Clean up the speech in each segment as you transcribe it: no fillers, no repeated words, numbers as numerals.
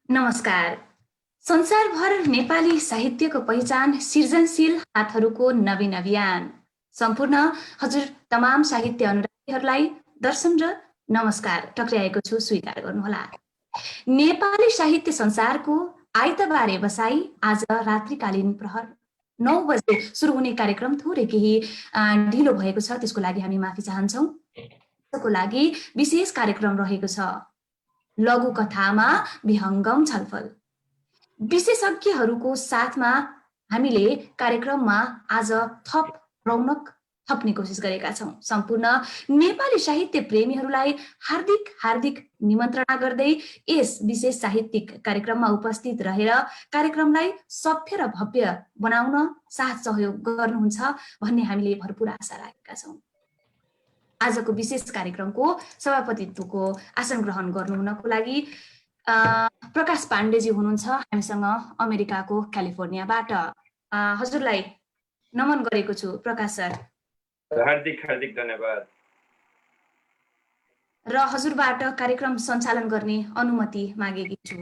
नमस्कार। संसारभर नेपाली साहित्यको पहिचान सृजनशील हातहरूको नवीन अभियान। सम्पूर्ण हजुर तमाम साहित्य अनुरागीहरूलाई दर्शन र नमस्कार टक्र्याएको छु, स्वीकार गर्नुहोला। नेपाली साहित्य संसारको आइतबारे बसाई आज रात्रिकालीन प्रहर 9 बजे सुरु हुने कार्यक्रम थोरै केही ढिलो भएको छ, त्यसको लागि हामी माफी चाहन्छौँ। त्यसको लागि विशेष कार्यक्रम रहेको छ, लघुकथामा विहङ्गम छलफल। विशेषज्ञहरूको साथमा हामीले कार्यक्रममा आज थप रौनक थप्ने कोसिस गरेका छौँ। सम्पूर्ण नेपाली साहित्य प्रेमीहरूलाई हार्दिक हार्दिक निमन्त्रणा गर्दै यस विशेष साहित्यिक कार्यक्रममा उपस्थित रहेर कार्यक्रमलाई सभ्य र भव्य बनाउन साथ सहयोग गर्नुहुन्छ भन्ने हामीले भरपूर आशा राखेका छौँ। आजको विशेष कार्यक्रमको सभापतित्वको आसन ग्रहण गर्नुहुनको लागि प्रकाश पाण्डेजी हुनुहुन्छ हामीसँग अमेरिकाको क्यालिफोर्नियाबाट। हजुरलाई नमन गरेको छु प्रकाश सर। हार्दिक हार्दिक धन्यवाद। र हजुरबाट कार्यक्रम सञ्चालन गर्ने अनुमति मागेकी छु।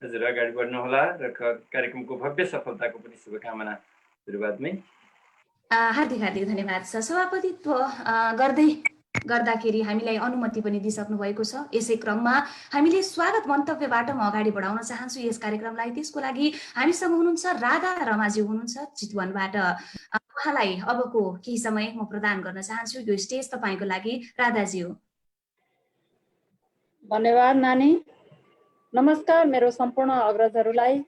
हजुर अगाडि बढ्नुहोला र कार्यक्रमको भव्य सफलताको पनि शुभकामना सुरुवातमै। हार्दिक हार्दिक धन्यवाद सर। सभापतित्व गर्दाखेरि हामीलाई अनुमति पनि दिइसक्नु भएको छ। यसै क्रममा हामीले स्वागत मन्तव्यबाट म अगाडि बढाउन चाहन्छु यस कार्यक्रमलाई। त्यसको लागि हामीसँग हुनुहुन्छ राधा रमाज्यू हुनुहुन्छ चितवनबाट। उहाँलाई अबको केही समय म प्रदान गर्न चाहन्छु। यो स्टेज तपाईँको लागि राधाज्यू। धन्यवाद नानी। नमस्कार मेरो सम्पूर्ण अग्रजहरूलाई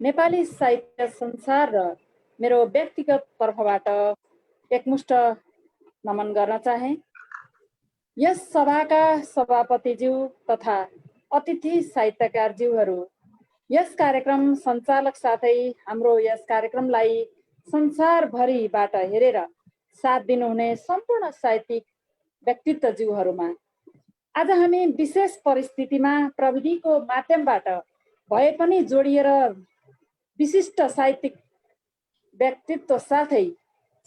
नेपाली साहित्य संसार र मेरो व्यक्तिगत तर्फबाट एकमुष्ट नमन गर्न चाहे। यस सभाका सभापतिज्यू तथा अतिथि साहित्यकारज्यूहरू, यस कार्यक्रम सञ्चालक साथै हाम्रो यस कार्यक्रमलाई संसारभरिबाट हेरेर साथ दिनुहुने सम्पूर्ण साहित्यिक व्यक्तित्वज्यूहरूमा आज हामी विशेष परिस्थितिमा प्रविधिको माध्यमबाट भए पनि जोडिएर विशिष्ट साहित्यिक व्यक्तित्व साथै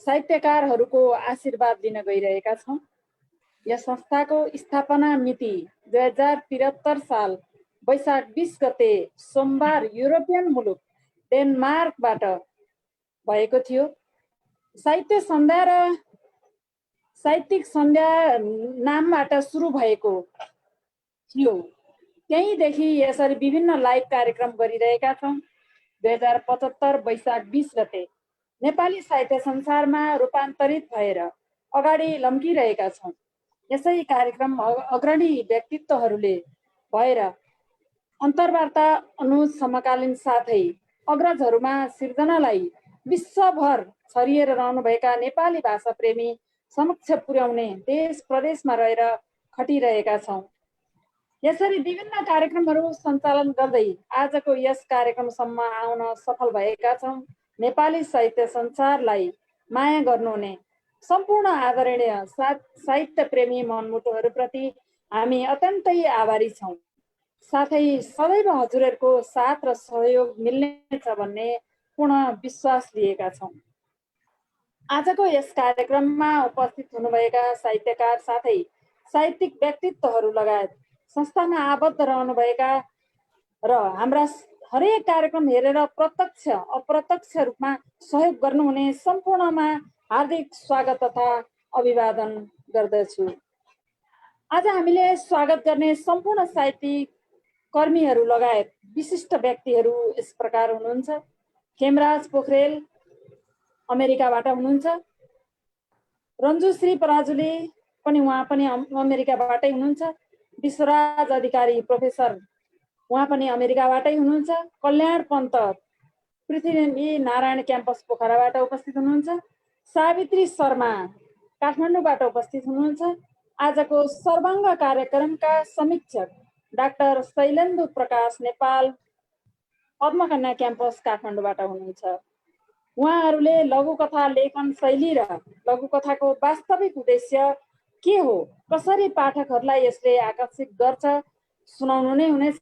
साहित्यकारहरूको आशीर्वाद लिन गइरहेका छौँ। यस संस्थाको स्थापना मिति 2073 साल वैशाख 20 गते सोमबार युरोपियन मुलुक डेनमार्कबाट भएको थियो। साहित्य सन्ध्या र साहित्यिक सन्ध्या नामबाट सुरु भएको थियो। त्यहीँदेखि यसरी विभिन्न लाइभ कार्यक्रम गरिरहेका छौँ। 2075 वैशाख 20 गते नेपाली साहित्य संसारमा रूपान्तरित भएर अगाडि लम्किरहेका छौँ। यसै कार्यक्रम अग्रणी व्यक्तित्वहरूले भएर अन्तर्वार्ता अनुज समकालीन साथै अग्रजहरूमा सिर्जनालाई विश्वभर छरिएर रहनुभएका नेपाली भाषा प्रेमी समक्ष पुर्याउने देश प्रदेशमा रहेर खटिरहेका छौँ। यसरी विभिन्न कार्यक्रमहरू सञ्चालन गर्दै आजको यस कार्यक्रमसम्म आउन सफल भएका छौँ। नेपाली साहित्य संसारलाई माया गर्नुहुने सम्पूर्ण आदरणीय साहित्य प्रेमी मनमुटुहरूप्रति हामी अत्यन्तै आभारी छौँ। साथै सदैव हजुरहरूको साथ र सहयोग मिल्नेछ भन्ने पूर्ण विश्वास लिएका छौँ। आजको यस कार्यक्रममा उपस्थित हुनुभएका साहित्यकार साथै साहित्यिक व्यक्तित्वहरू लगायत संस्थामा आबद्ध रहनुभएका र हाम्रा हरेक कार्यक्रम हेरेर प्रत्यक्ष अप्रत्यक्ष रूपमा सहयोग गर्नुहुने सम्पूर्णमा हार्दिक स्वागत तथा अभिवादन गर्दछु। आज हामीले स्वागत गर्ने सम्पूर्ण साहित्यिक कर्मीहरू लगायत विशिष्ट व्यक्तिहरू यस प्रकार हुनुहुन्छ। खेमराज पोखरेल अमेरिकाबाट हुनुहुन्छ। रञ्जुश्री पराजुली पनि उहाँ पनि अमेरिकाबाटै हुनुहुन्छ। विश्वराज अधिकारी प्रोफेसर उहाँ पनि अमेरिकाबाटै हुनुहुन्छ। कल्याण पन्त पृथ्वी नारायण क्याम्पस पोखराबाट उपस्थित हुनुहुन्छ। सावित्री शर्मा काठमाडौँबाट उपस्थित हुनुहुन्छ। आजको सर्वाङ्ग कार्यक्रमका समीक्षक डाक्टर शैलेन्दु प्रकाश नेपाल पद्मकन्या क्याम्पस काठमाडौँबाट हुनुहुन्छ। उहाँहरूले लघुकथा लेखन शैली र लघुकथाको वास्तविक उद्देश्य के हो, कसरी पाठकहरूलाई यसले आकर्षित गर्छ सुनाउनु नै हुनेछ।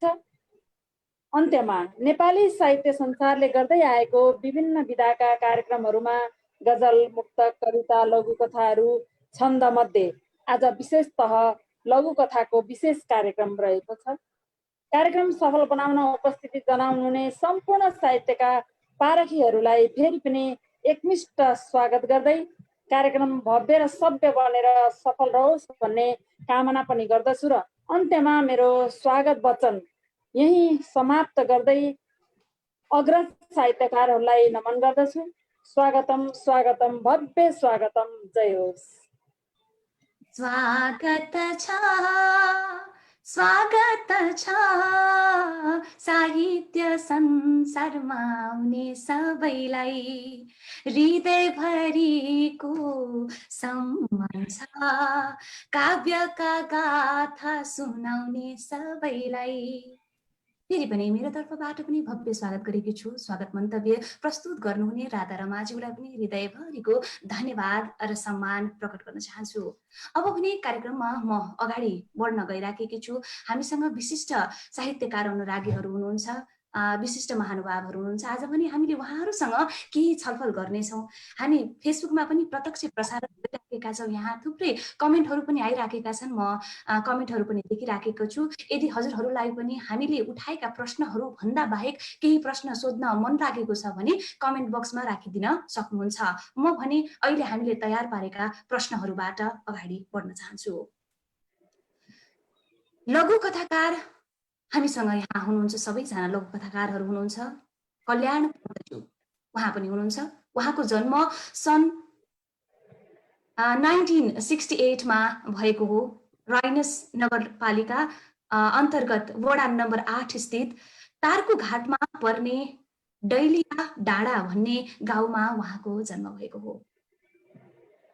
अन्त्यमा नेपाली साहित्य संसारले गर्दै आएको विभिन्न विधाका कार्यक्रमहरूमा गजल, मुक्तक, कविता, लघुकथाहरू छन्द मध्ये आज विशेषतः लघुकथाको विशेष कार्यक्रम रहेको छ। कार्यक्रम सफल बनाउन उपस्थिति जनाउनुहुने सम्पूर्ण साहित्यका पारखीहरूलाई फेरि पनि एकमुष्ट स्वागत गर्दै कार्यक्रम भव्य र सभ्य बनेर सफल रहोस् भन्ने कामना पनि गर्दछु र अन्त्यमा मेरो स्वागत वचन यही समाप्त गर्दै अग्रज साहित्यकारहरूलाई नमन गर्दछु। स्वागतम स्वागतम भव्य स्वागतम। जय होस्। स्वागत छ साहित्य संसारमा आउने सबैलाई हृदयभरिको सम्मान छ काव्यका गाथा सुनाउने सबैलाई। फेरि पनि मेरो तर्फबाट पनि भव्य स्वागत गरेकी छु। स्वागत मन्तव्य प्रस्तुत गर्नुहुने राधा रमाज्यूलाई पनि हृदयभरिको धन्यवाद र सम्मान प्रकट गर्न चाहन्छु। अब भने कार्यक्रममा म अगाडि बढ्न गइराखेकी छु। हामीसँग विशिष्ट साहित्यकार अनुरागीहरू हुनुहुन्छ, विशिष्ट महानुभावहरू हुनुहुन्छ। आज पनि हामीले उहाँहरूसँग केही छलफल गर्नेछौँ। हामी फेसबुकमा पनि प्रत्यक्ष प्रसारण गरिराखेका छौँ। यहाँ थुप्रै कमेन्टहरू पनि आइराखेका छन्, म कमेन्टहरू पनि देखिराखेको छु। यदि हजुरहरूलाई पनि हामीले उठाएका प्रश्नहरू भन्दा बाहेक केही प्रश्न सोध्न मन लागेको छ भने कमेन्ट बक्समा राखिदिन सक्नुहुन्छ। म भने अहिले हामीले तयार पारेका प्रश्नहरूबाट अगाडि बढ्न चाहन्छु। लघु कथाकार हामीसँग यहाँ हुनुहुन्छ, सबैजना लघु कथाकारहरू हुनुहुन्छ। कल्याण पन्तज्यू उहाँ पनि हुनुहुन्छ। उहाँको जन्म सन् 1968 मा भएको हो। राइनस नगरपालिका अन्तर्गत वडा नम्बर 8 स्थित तारको घाटमा पर्ने डैलिया डाँडा भन्ने गाउँमा उहाँको जन्म भएको हो।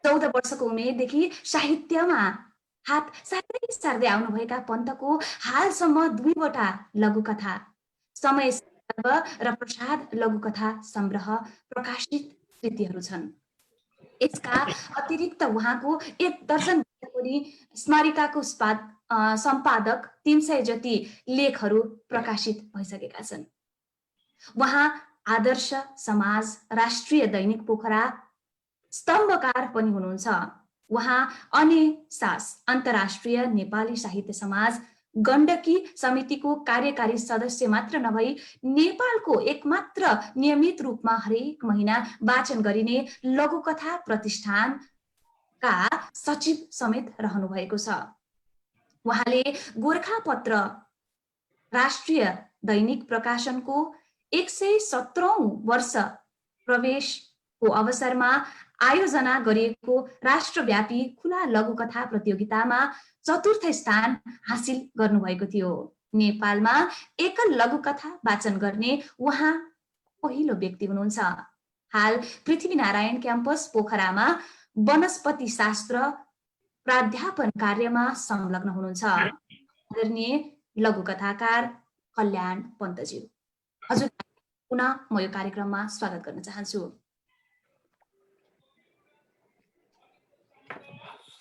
14 वर्षको उमेरदेखि साहित्यमा हात सार्दै आउनुभएका पन्तको हालसम्म 2वटा लघुकथा समय र प्रसाद लघुकथा संग्रह प्रकाशित कृतिहरू छन्। यसका अतिरिक्त उहाँको 1 दर्जन स्मारिकाको सम्पादक 300 जति लेखहरू प्रकाशित भइसकेका छन्। उहाँ आदर्श समाज, राष्ट्रिय दैनिक पोखरा स्तम्भकार पनि हुनुहुन्छ। उहाँ अनेसास अन्तर्राष्ट्रिय नेपाली साहित्य समाज गण्डकी समितिको कार्यकारी सदस्य मात्र नभई नेपालको एकमात्र नियमित रूपमा हरेक महिना वाचन गरिने लघुकथा प्रतिष्ठानका सचिव समेत रहनु भएको छ। उहाँले गोरखापत्र राष्ट्रिय दैनिक प्रकाशनको 117औं वर्ष प्रवेशको अवसरमा आयोजना गरिएको राष्ट्रव्यापी खुला लघुकथा प्रतियोगितामा 4थ स्थान हासिल गर्नुभएको थियो। नेपालमा एकल लघुकथा वाचन गर्ने उहाँ पहिलो व्यक्ति हुनुहुन्छ। हाल पृथ्वीनारायण क्याम्पस पोखरामा वनस्पति शास्त्र प्राध्यापन कार्यमा संलग्न हुनुहुन्छ। आदरणीय लघुकथाकार कल्याण पन्तज्यू, हजुर पुनः म यो कार्यक्रममा स्वागत गर्न चाहन्छु।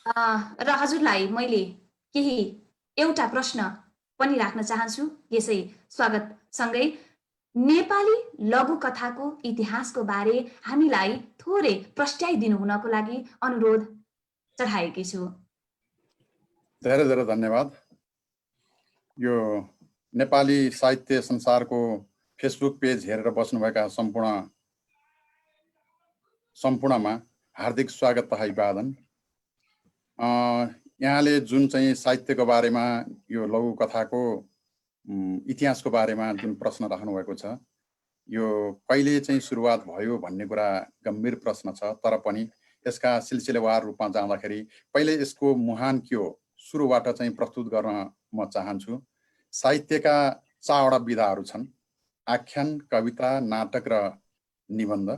र हजुरलाई मैले एउटा प्रश्न पनि राख्न चाहन्छु यसै स्वागत सँगै। नेपाली लघुकथाको इतिहासको बारे हामीलाई थोरै प्रस्ट्याइदिनु हुनको लागि अनुरोध चढाएकी छु। धेरै धेरै धन्यवाद। यो नेपाली साहित्य संसारको फेसबुक पेज हेरेर बस्नुभएका सम्पूर्णमा हार्दिक स्वागत तथा अभिवादन। यहाँले जुन चाहिँ साहित्यको बारेमा, यो लघुकथाको इतिहासको बारेमा जुन प्रश्न राख्नु भएको छ, यो कहिले चाहिँ सुरुवात भयो भन्ने कुरा गम्भीर प्रश्न छ। तर पनि यसका सिलसिलेवार रूपमा जाँदाखेरि पहिले यसको मुहान के हो, सुरुबाट चाहिँ प्रस्तुत गर्न म चाहन्छु। साहित्यका 4वटा विधाहरू छन्: आख्यान, कविता, नाटक र निबन्ध।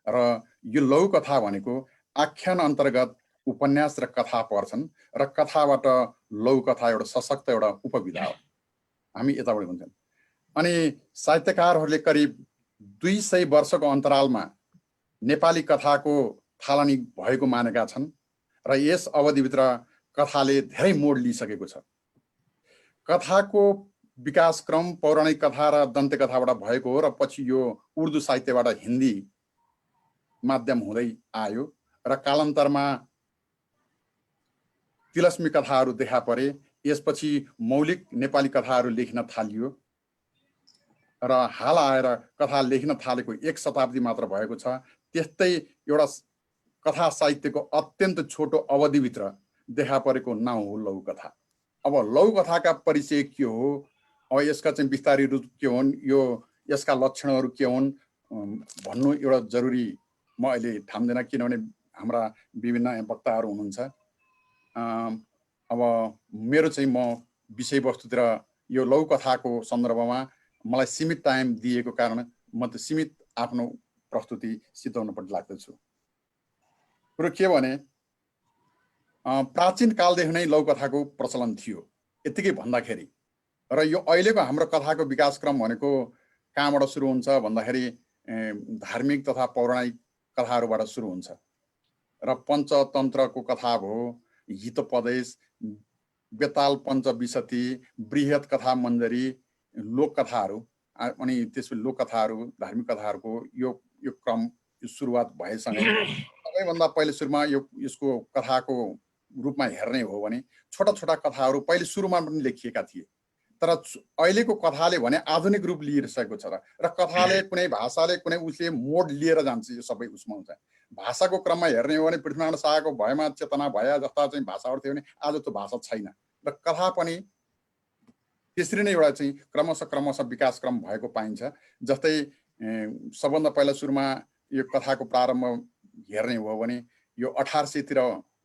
र यो लघुकथा भनेको आख्यान अन्तर्गत उपन्यास र कथा पर्छन् र कथाबाट लघुकथा एउटा सशक्त एउटा उपविधा हो। हामी यताबाट हुन्छन्। अनि साहित्यकारहरूले करिब 200 वर्षको अन्तरालमा नेपाली कथाको थालनी भएको मानेका छन् र यस अवधिभित्र कथाले धेरै मोड लिइसकेको छ। कथाको विकास क्रम पौराणिक कथा र दन्त्य कथाबाट भएको हो र पछि यो उर्दू साहित्यबाट हिन्दी माध्यम हुँदै आयो र कालान्तरमा तिलस्मी कथाहरू देखा परे। यसपछि मौलिक नेपाली कथाहरू लेख्न थालियो र हाल आएर कथा लेख्न थालेको 1 शताब्दी मात्र भएको छ। त्यस्तै एउटा कथा साहित्यको अत्यन्त छोटो अवधिभित्र देखा परेको नाउँ हो लघुकथा। अब लघुकथाका परिचय के हो, अब यसका चाहिँ विस्तारित रूप के हुन्, यो यसका लक्षणहरू के हुन् भन्नु एउटा जरुरी म अहिले ठान्दिनँ, किनभने हाम्रा विभिन्न वक्ताहरू हुनुहुन्छ। अब मेरो चाहिँ म विषयवस्तुतिर यो लघुकथाको सन्दर्भमा मलाई सीमित टाइम दिएको कारण म त सीमित आफ्नो प्रस्तुति सिद्धाउनपट्टि लाग्दछु। कुरो के भने प्राचीन कालदेखि नै लघुकथाको प्रचलन थियो यतिकै भन्दाखेरि, र यो अहिलेको हाम्रो कथाको विकासक्रम भनेको कहाँबाट सुरु हुन्छ भन्दाखेरि धार्मिक तथा पौराणिक कथाहरूबाट सुरु हुन्छ र पञ्चतन्त्रको कथा भयो, हितोपदेश, बेताल पञ्चविंशति, बृहत कथा मञ्जरी, लोककथाहरू, अनि त्यसपछि लोककथाहरू, धार्मिक कथाहरूको यो क्रम सुरुवात भएसँगै सबैभन्दा पहिले सुरुमा यसको कथाको रूपमा हेर्ने हो भने छोटा छोटा कथाहरू पहिले सुरुमा पनि लेखिएका थिए, तर अहिलेको कथाले भने आधुनिक रूप लिइसकेको छ र कथाले कुनै भाषाले कुनै उसले मोड लिएर जान्छ। यो सबै उसमा हुन्छ। भाषाको क्रममा हेर्ने हो भने पृथ्वीनारायण शाहको भयमा चेतना भया जस्ता चाहिँ भाषाहरू थियो भने आज त्यो भाषा छैन, र कथा पनि त्यसरी नै एउटा चाहिँ क्रमशः विकासक्रम भएको पाइन्छ। जस्तै सबभन्दा पहिला सुरुमा यो कथाको प्रारम्भ हेर्ने हो भने यो 1800 तिर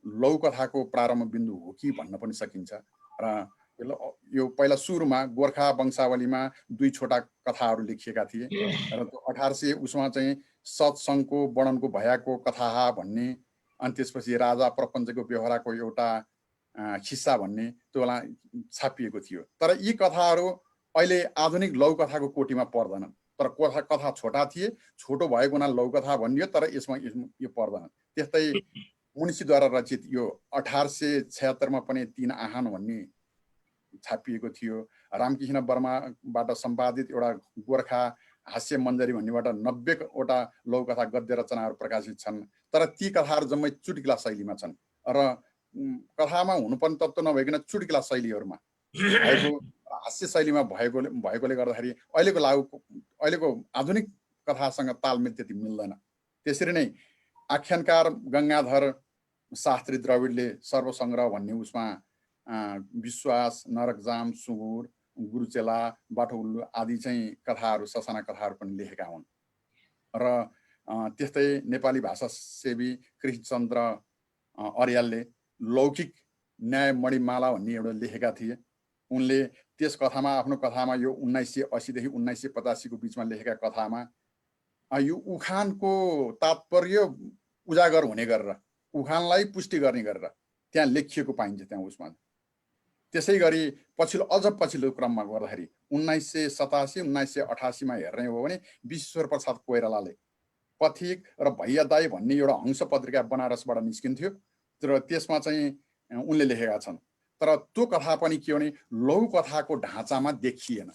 लघुकथाको प्रारम्भ बिन्दु हो कि भन्न पनि सकिन्छ। र यो पहिला सुरुमा गोर्खा वंशावलीमा 2 छोटा कथाहरू लेखिएका थिए र त्यो 1800 उसमा चाहिँ सत्सङ्गको वर्णनको भयाको कथा भन्ने, अनि त्यसपछि राजा प्रपञ्चको व्यवहारको एउटा खिस्सा भन्ने त्यो बेला छापिएको थियो। तर यी कथाहरू अहिले आधुनिक लघुकथाको कोटीमा पर्दैनन्, तर कथा छोटा थिए, छोटो भएको हुनाले लघुकथा भनियो, तर यसमा यो पर्दैन। त्यस्तै मुनिसीद्वारा रचित यो 1876 मा पनि 3 आहान भन्ने छापिएको थियो। रामकृष्ण वर्माबाट सम्पादित एउटा गोर्खा हास्य मञ्जरी भन्नेबाट 90 वटा लघुकथा गद्य रचनाहरू प्रकाशित छन्, तर ती कथाहरू जम्मै चुटकिला शैलीमा छन् र कथामा हुनुपर्ने तत्त्व नभइकन चुटकिला शैलीहरूमा भएको, हास्य शैलीमा भएकोले गर्दाखेरि अहिलेको आधुनिक कथासँग तालमेल त्यति मिल्दैन। त्यसरी नै आख्यानकार गङ्गाधर शास्त्री द्रविडले सर्वसङ्ग्रह भन्ने उसमा विश्वास, नरकजाम, सुँगुर, गुरुचेला, बाठोउल्लु आदि चाहिँ कथाहरू, ससाना कथाहरू पनि लेखेका हुन्। र त्यस्तै नेपाली भाषा सेवी कृष्णचन्द्र अर्यालले लौकिक न्याय मणिमाला भन्ने एउटा लेखेका थिए। उनले त्यस कथामा, आफ्नो कथामा, यो 1980 देखि 1985 को बिचमा लेखेका कथामा यो उखानको तात्पर्य उजागर हुने गरेर, उखानलाई पुष्टि गर्ने गरेर त्यहाँ लेखिएको पाइन्छ त्यहाँ उसमा। त्यसै गरी अझ पछिल्लो क्रममा गर्दाखेरि 1987 1988 मा हेर्ने हो भने विश्वेश्वर प्रसाद कोइरालाले पथिक र भैया दाई भन्ने एउटा हंस पत्रिका बनारसबाट निस्किन्थ्यो, तर त्यसमा चाहिँ उनले लेखेका छन्। तर त्यो कथा पनि के भने लघुकथाको ढाँचामा देखिएन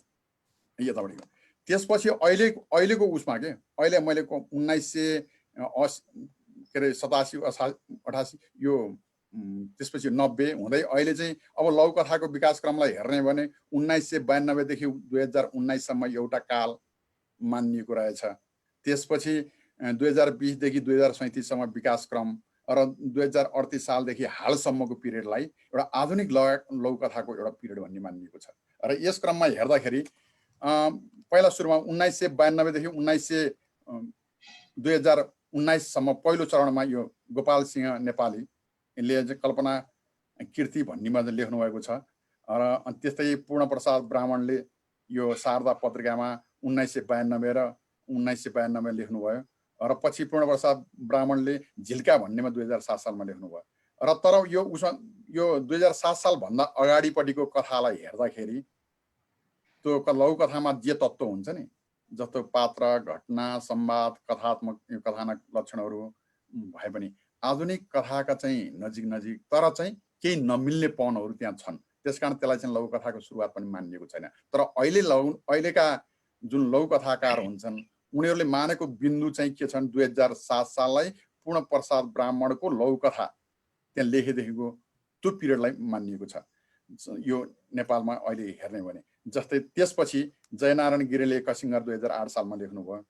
यताबाट। त्यसपछि अहिलेको उसमा के अहिले मैले 1987 88 यो त्यसपछि 90 हुँदै अहिले चाहिँ अब लघुकथाको विकासक्रमलाई हेर्ने भने 1992 देखि 2019 सम्म एउटा काल मानिएको रहेछ। त्यसपछि 2020 देखि 2037 सम्म विकासक्रम र 2038 सालदेखि हालसम्मको पिरियडलाई एउटा आधुनिक लघुकथाको एउटा पिरियड भन्ने मानिएको छ। र यस क्रममा हेर्दाखेरि पहिला सुरुमा 1992 देखि 2019 सम्म पहिलो चरणमा यो गोपाल सिंह नेपालीले चाहिँ कल्पना कीर्ति भन्नेमा लेख्नु भएको छ। र त्यस्तै पूर्णप्रसाद ब्राह्मणले यो शारदा पत्रिकामा 1992 र 1992 लेख्नुभयो। र पछि पूर्णप्रसाद ब्राह्मणले झिल्का भन्नेमा 2007 सालमा लेख्नुभयो। र तर यो 2007 साल भन्दा अगाडिपट्टिको कथालाई हेर्दाखेरि त्यो लघुकथामा जे तत्त्व हुन्छ नि, जस्तो पात्र, घटना, संवाद, कथात्मक कथानक लक्षणहरू भए पनि आधुनिक कथाका चाहिँ नजिक तर चाहिँ केही नमिल्ने पनहरू त्यहाँ छन्। त्यसकारण त्यसलाई चाहिँ लघुकथाको सुरुवात पनि मानिएको छैन। तर अहिलेका जुन लघुकथाकार हुन्छन् उनीहरूले मानेको बिन्दु चाहिँ के छन्, 2007 साललाई पूर्णप्रसाद ब्राह्मणको लघुकथा त्यहाँ लेखेदेखिको त्यो पिरियडलाई मानिएको छ। यो नेपालमा अहिले हेर्ने भने। जस्तै त्यसपछि जयनारायण गिरीले कसिङ्गर 2008 सालमा लेख्नुभयो।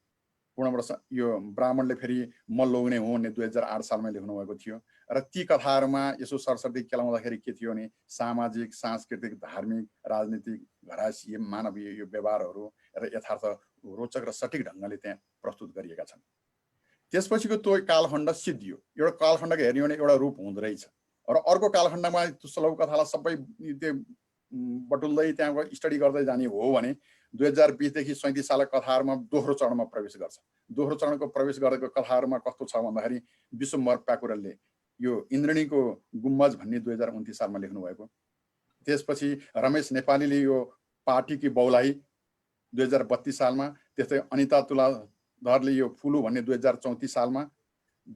पूर्णप्रसाद यो ब्राह्मणले फेरि म लोग्ने हुँ भन्ने 2008 सालमा लेख्नुभएको थियो। र ती कथाहरूमा यसो सरस्वती केलाउँदाखेरि के थियो भने सामाजिक, सांस्कृतिक, धार्मिक, राजनीतिक, घरायसी, मानवीय यो व्यवहारहरू र यथार्थ रोचक र सठिक ढङ्गले त्यहाँ प्रस्तुत गरिएका छन्। त्यसपछिको त्यो कालखण्ड सिद्धियो। एउटा कालखण्डको हेर्ने भने एउटा रूप हुँदो रहेछ र अर्को कालखण्डमा त्यो लघुकथालाई सबै त्यो बटुल्दै त्यहाँको स्टडी गर्दै जाने हो भने 2020 देखि 37 सालको कथाहरूमा दोस्रो चरणमा प्रवेश गर्छ। दोस्रो चरणको प्रवेश गरेको कथाहरूमा कस्तो छ भन्दाखेरि विश्वम्भर प्याकुरलले यो इन्द्रणीको गुम्बज भन्ने 2029 सालमा लेख्नु भएको। त्यसपछि रमेश नेपालीले यो पार्टीकी बौलाही 2032 सालमा, त्यस्तै अनिता तुलाधरले यो फुलु भन्ने 2034 सालमा,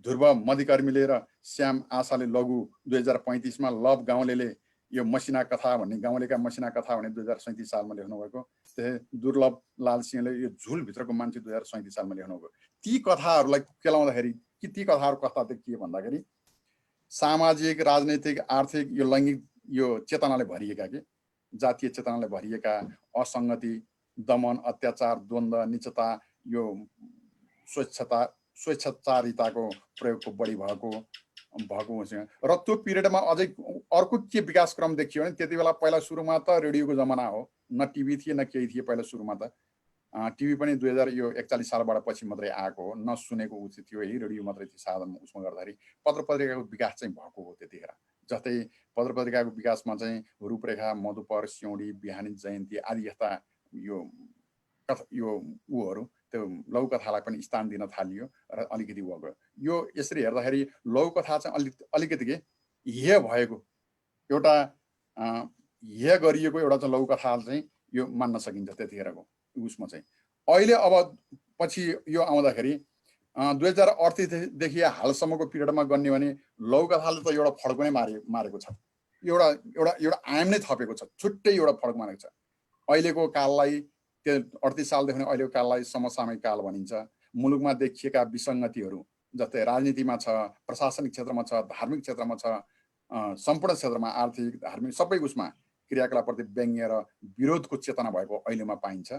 ध्रुव मधिकर्मीले र श्याम आशाले लघु 2035 मा, लभ गाउँलेले यो मसिना कथा भन्ने गाउँलेका मसिना कथा भन्ने 2037 सालमा लेख्नु भएको। त्यस्तै दुर्लभ लाल सिंहले यो झुलभित्रको मान्छे 2037 सालमा लेख्नु भएको। ती कथाहरूलाई केलाउँदाखेरि ती कथाहरू कस्ता के भन्दाखेरि सामाजिक, राजनैतिक, आर्थिक, यो लैङ्गिक यो चेतनाले भरिएका के जातीय चेतनाले भरिएका असङ्गति, दमन, अत्याचार, द्वन्द्व, निचता, यो स्वेच्छाचारिताको प्रयोगको बढी भएको र त्यो पिरियडमा अझै अर्को के विकासक्रम देखियो भने त्यति बेला पहिला सुरुमा त रेडियोको जमाना हो, न टिभी थिए न केही थिए। पहिला सुरुमा त टिभी पनि 2041 सालबाट पछि मात्रै आएको हो, न सुनेको उचित थियो, यही रेडियो मात्रै थियो साधन। उसमा गर्दाखेरि पत्र पत्रिकाको विकास चाहिँ भएको हो त्यतिखेर। जस्तै पत्र पत्रिकाको विकासमा चाहिँ रूपरेखा, मधुपर, सिउँडी, बिहानी जयन्ती आदि यस्ता यो उहरू त्यो लघुकथालाई पनि स्थान दिन थालियो र अलिकति भयो। यो यसरी हेर्दाखेरि लघुकथा चाहिँ अलिकति के हेय भएको एउटा हेय गरिएको एउटा चाहिँ लघुकथा चाहिँ यो मान्न सकिन्छ त्यतिखेरको उसमा चाहिँ। अहिले अब पछि यो आउँदाखेरि 2038 देखि हालसम्मको पिरियडमा गर्ने भने लघुकथाले त एउटा फड्को नै मारेको छ, एउटा आयाम नै थपेको छ, छुट्टै एउटा फड्को मारेको छ। अहिलेको काललाई त्यो 38 सालदेखि अहिलेको काललाई समसामयिक काल भनिन्छ। मुलुकमा देखिएका विसङ्गतिहरू जस्तै राजनीतिमा छ, प्रशासनिक क्षेत्रमा छ, धार्मिक क्षेत्रमा छ, सम्पूर्ण क्षेत्रमा आर्थिक, धार्मिक सबै उसमा क्रियाकलापप्रति व्यङ्ग्य र विरोधको चेतना भएको अहिलेमा पाइन्छ।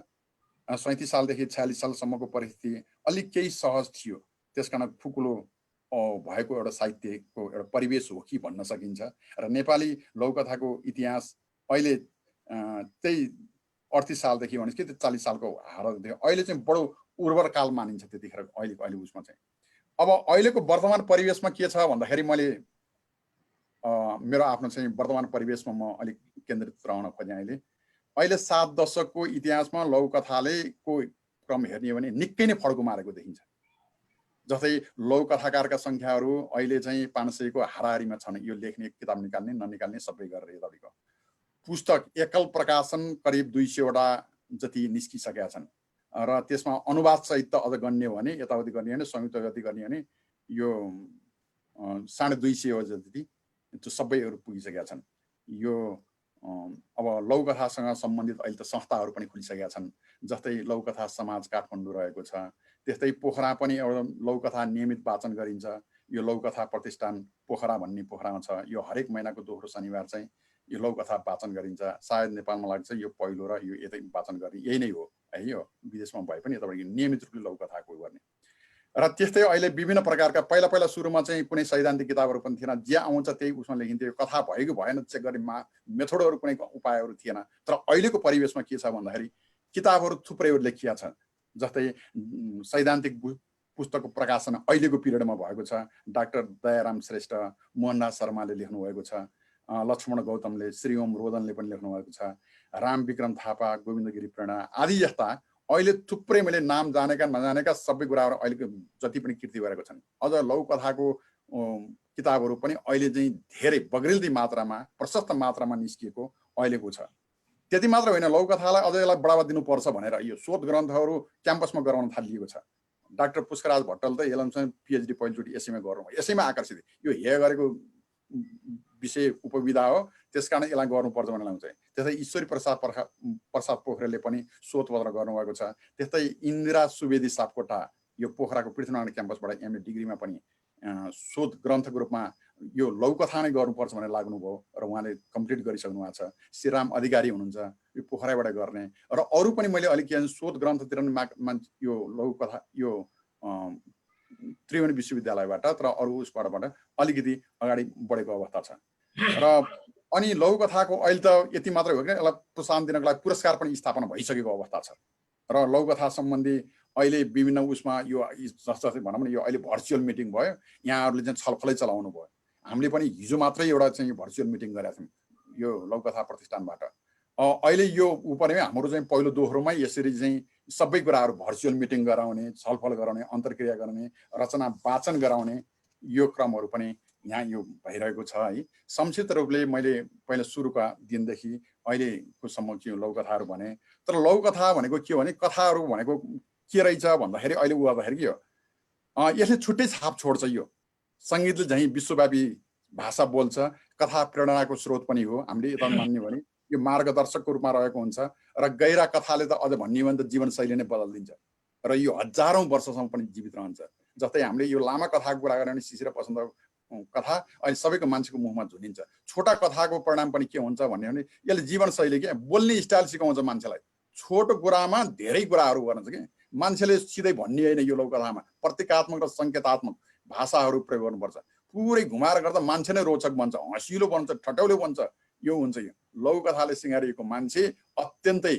37 सालदेखि 46 सालसम्मको परिस्थिति अलिक केही सहज थियो, त्यसकारण खुकुलो भएको एउटा साहित्यको एउटा परिवेश हो कि भन्न सकिन्छ। र नेपाली लघुकथाको इतिहास अहिले त्यही 38 सालदेखि भने कि 40 सालको हालतदेखि अहिले चाहिँ बडो उर्वर काल मानिन्छ त्यतिखेर अहिले उसमा चाहिँ। अब अहिलेको वर्तमान परिवेशमा के छ भन्दाखेरि मैले मेरो आफ्नो चाहिँ वर्तमान परिवेशमा म अलिक केन्द्रित रहन खोजेँ। अहिले 7 दशकको इतिहासमा लघुकथाले को क्रम हेर्ने हो भने निकै नै फड्को मारेको देखिन्छ। जस्तै लघुकथाकारका सङ्ख्याहरू अहिले चाहिँ 500 को हाराहारीमा छन्। यो लेख्ने, किताब निकाल्ने, ननिकाल्ने सबै गरेर यताउतिको पुस्तक एकल प्रकाशन करिब 200 वटा जति निस्किसकेका छन् र त्यसमा अनुवाद सहित त अझ गन्ने हो भने यताउति गर्ने हो भने संयुक्त गति गर्ने हो भने यो 250 हो जति त्यो सबैहरू पुगिसकेका छन्। यो अब लघुकथासँग सम्बन्धित अहिले त संस्थाहरू पनि खुलिसकेका छन्। जस्तै लघुकथा समाज काठमाडौँ रहेको छ, त्यस्तै पोखरा पनि एउटा लघुकथा नियमित वाचन गरिन्छ। यो लघुकथा प्रतिष्ठान पोखरा भन्ने पोखरामा छ। यो हरेक महिनाको दोस्रो शनिबार चाहिँ यो लघुकथा वाचन गरिन्छ। सायद नेपालमा लाग्छ यो पहिलो र यो यतै वाचन गर्ने यही नै हो है। यो विदेशमा भए पनि यताबाट नियमित रूपले लघुकथाको गर्ने र त्यस्तै अहिले विभिन्न प्रकारका पहिला सुरुमा चाहिँ कुनै सैद्धान्तिक किताबहरू पनि थिएन। जे आउँछ त्यही उसमा लेखिन्थ्यो। कथा भयो कि भएन चेक गर्ने मेथडहरू कुनै उपायहरू थिएन। तर अहिलेको परिवेशमा के छ भन्दाखेरि किताबहरू थुप्रै लेखिया छ। जस्तै सैद्धान्तिक पुस्तकको प्रकाशन अहिलेको पिरियडमा भएको छ। डाक्टर दयाराम श्रेष्ठ, मोहनदास शर्माले लेख्नु भएको छ, लक्ष्मण गौतमले, श्री ओम रोदनले पनि लेख्नु भएको छ, राम विक्रम थापा, गोविन्द गिरी प्रेरणा आदि जस्ता अहिले थुप्रै मैले नाम जानेका नजानेका सबै कुराहरू अहिलेको जति पनि कृति गरेको छन्। अझ लघुकथाको किताबहरू पनि अहिले चाहिँ धेरै बग्रिल्दी मात्रामा, प्रशस्त मात्रामा निस्किएको अहिलेको छ। त्यति मात्र होइन, लघुकथालाई अझ यसलाई बढावा दिनुपर्छ भनेर यो शोध ग्रन्थहरू क्याम्पसमा गराउन थालिएको छ। डाक्टर पुष्कराज भट्टल त यसलाई पिएचडी पहिलोचोटि यसैमा गर्नु, यसैमा आकर्षित, यो हेय गरेको विषय उपविधा हो त्यसकारण यसलाई गर्नुपर्छ भनेर लाउँछ। त्यस्तै ईश्वरी प्रसाद पोखरेलले पनि शोधपत्र गर्नुभएको छ। त्यस्तै इन्दिरा सुवेदी सापकोटा यो पोखराको पृथ्वीनारायण क्याम्पसबाट एमए डिग्रीमा पनि शोध ग्रन्थको रूपमा यो लघुकथा नै गर्नुपर्छ भनेर लाग्नुभयो र उहाँले कम्प्लिट गरिसक्नु भएको छ। श्रीराम अधिकारी हुनुहुन्छ यो पोखराबाट गर्ने, र अरू पनि मैले अलिक शोध ग्रन्थतिर यो लघुकथा यो त्रिवेणी विश्वविद्यालयबाट तर अरू उसबाट अलिकति अगाडि बढेको अवस्था छ। र अनि लघुकथाको अहिले त यति मात्रै हो कि यसलाई प्रोत्साहन दिनको लागि पुरस्कार पनि स्थापना भइसकेको अवस्था छ। र लघुकथा सम्बन्धी अहिले विभिन्न उसमा यो जस्तै भनौँ न यो अहिले भर्चुअल मिटिङ भयो, यहाँहरूले चाहिँ छलफलै चलाउनु भयो। हामीले पनि हिजो मात्रै एउटा चाहिँ भर्चुअल मिटिङ गरेका थियौँ यो लघुकथा प्रतिष्ठानबाट। अहिले यो उपरिमै हाम्रो चाहिँ पहिलो दोहोरोमै यसरी चाहिँ सबै कुराहरू भर्चुअल मिटिङ गराउने, छलफल गराउने, अन्तर्क्रिया गराउने, रचना वाचन गराउने यो क्रमहरू पनि यहाँ यो भइरहेको छ है। संक्षिप्त रूपले मैले पहिला सुरुका दिनदेखि अहिलेको सम्म के लघुकथाहरू भने, तर लघुकथा भनेको के हो भने कथाहरू भनेको के रहेछ भन्दाखेरि अहिले उ गर्दाखेरि के हो यसले छुट्टै छाप छोड्छ। यो सङ्गीतले झैँ विश्वव्यापी भाषा बोल्छ, कथा प्रेरणाको स्रोत पनि हो हामीले यता मान्ने भने यो मार्गदर्शकको रूपमा रहेको हुन्छ। र गैरा कथाले त अझ भन्ने भने त जीवनशैली नै बदलिदिन्छ र यो हजारौँ वर्षसम्म पनि जीवित रहन्छ। जस्तै हामीले यो लामा कथाको कुरा गऱ्यो भने शिशिर बसन्त कथा अहिले सबैको मान्छेको मुखमा झुलिन्छ। छोटा कथाको परिणाम पनि के हुन्छ भन्ने भने यसले जीवनशैली के बोल्ने स्टाइल सिकाउँछ मान्छेलाई। छोटो कुरामा धेरै कुराहरू गर्छ कि मान्छेले सिधै भन्ने होइन, यो लघुकथामा प्रतीकात्मक र सङ्केतात्मक भाषाहरू प्रयोग गर्नुपर्छ। पुरै घुमाएर गर्दा मान्छे नै रोचक बन्छ, हँसिलो बन्छ, ठट्यौले बन्छ। यो हुन्छ यो लघुकथाले सिँगारिएको मान्छे अत्यन्तै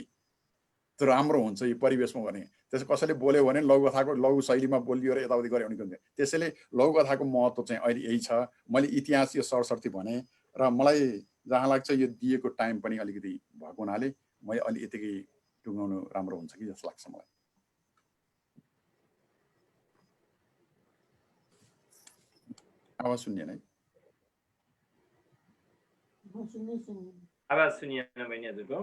राम्रो हुन्छ यो परिवेशमा भने। त्यसो कसैले बोल्यो भने लघुकथाको लघु शैलीमा बोलियो र यताउति गऱ्यो भने हुन्छ। त्यसैले लघुकथाको महत्त्व चाहिँ अहिले यही छ। मैले इतिहास यो सरसर्ती भने र मलाई जहाँ लाग्छ यो दिएको टाइम पनि अलिकति भएको हुनाले मैले अलि यतिकै टुङ्गाउनु राम्रो हुन्छ कि जस्तो लाग्छ मलाई। आवाज सुनिएन है? आवाज सुनिएन बहिनी हजुरको?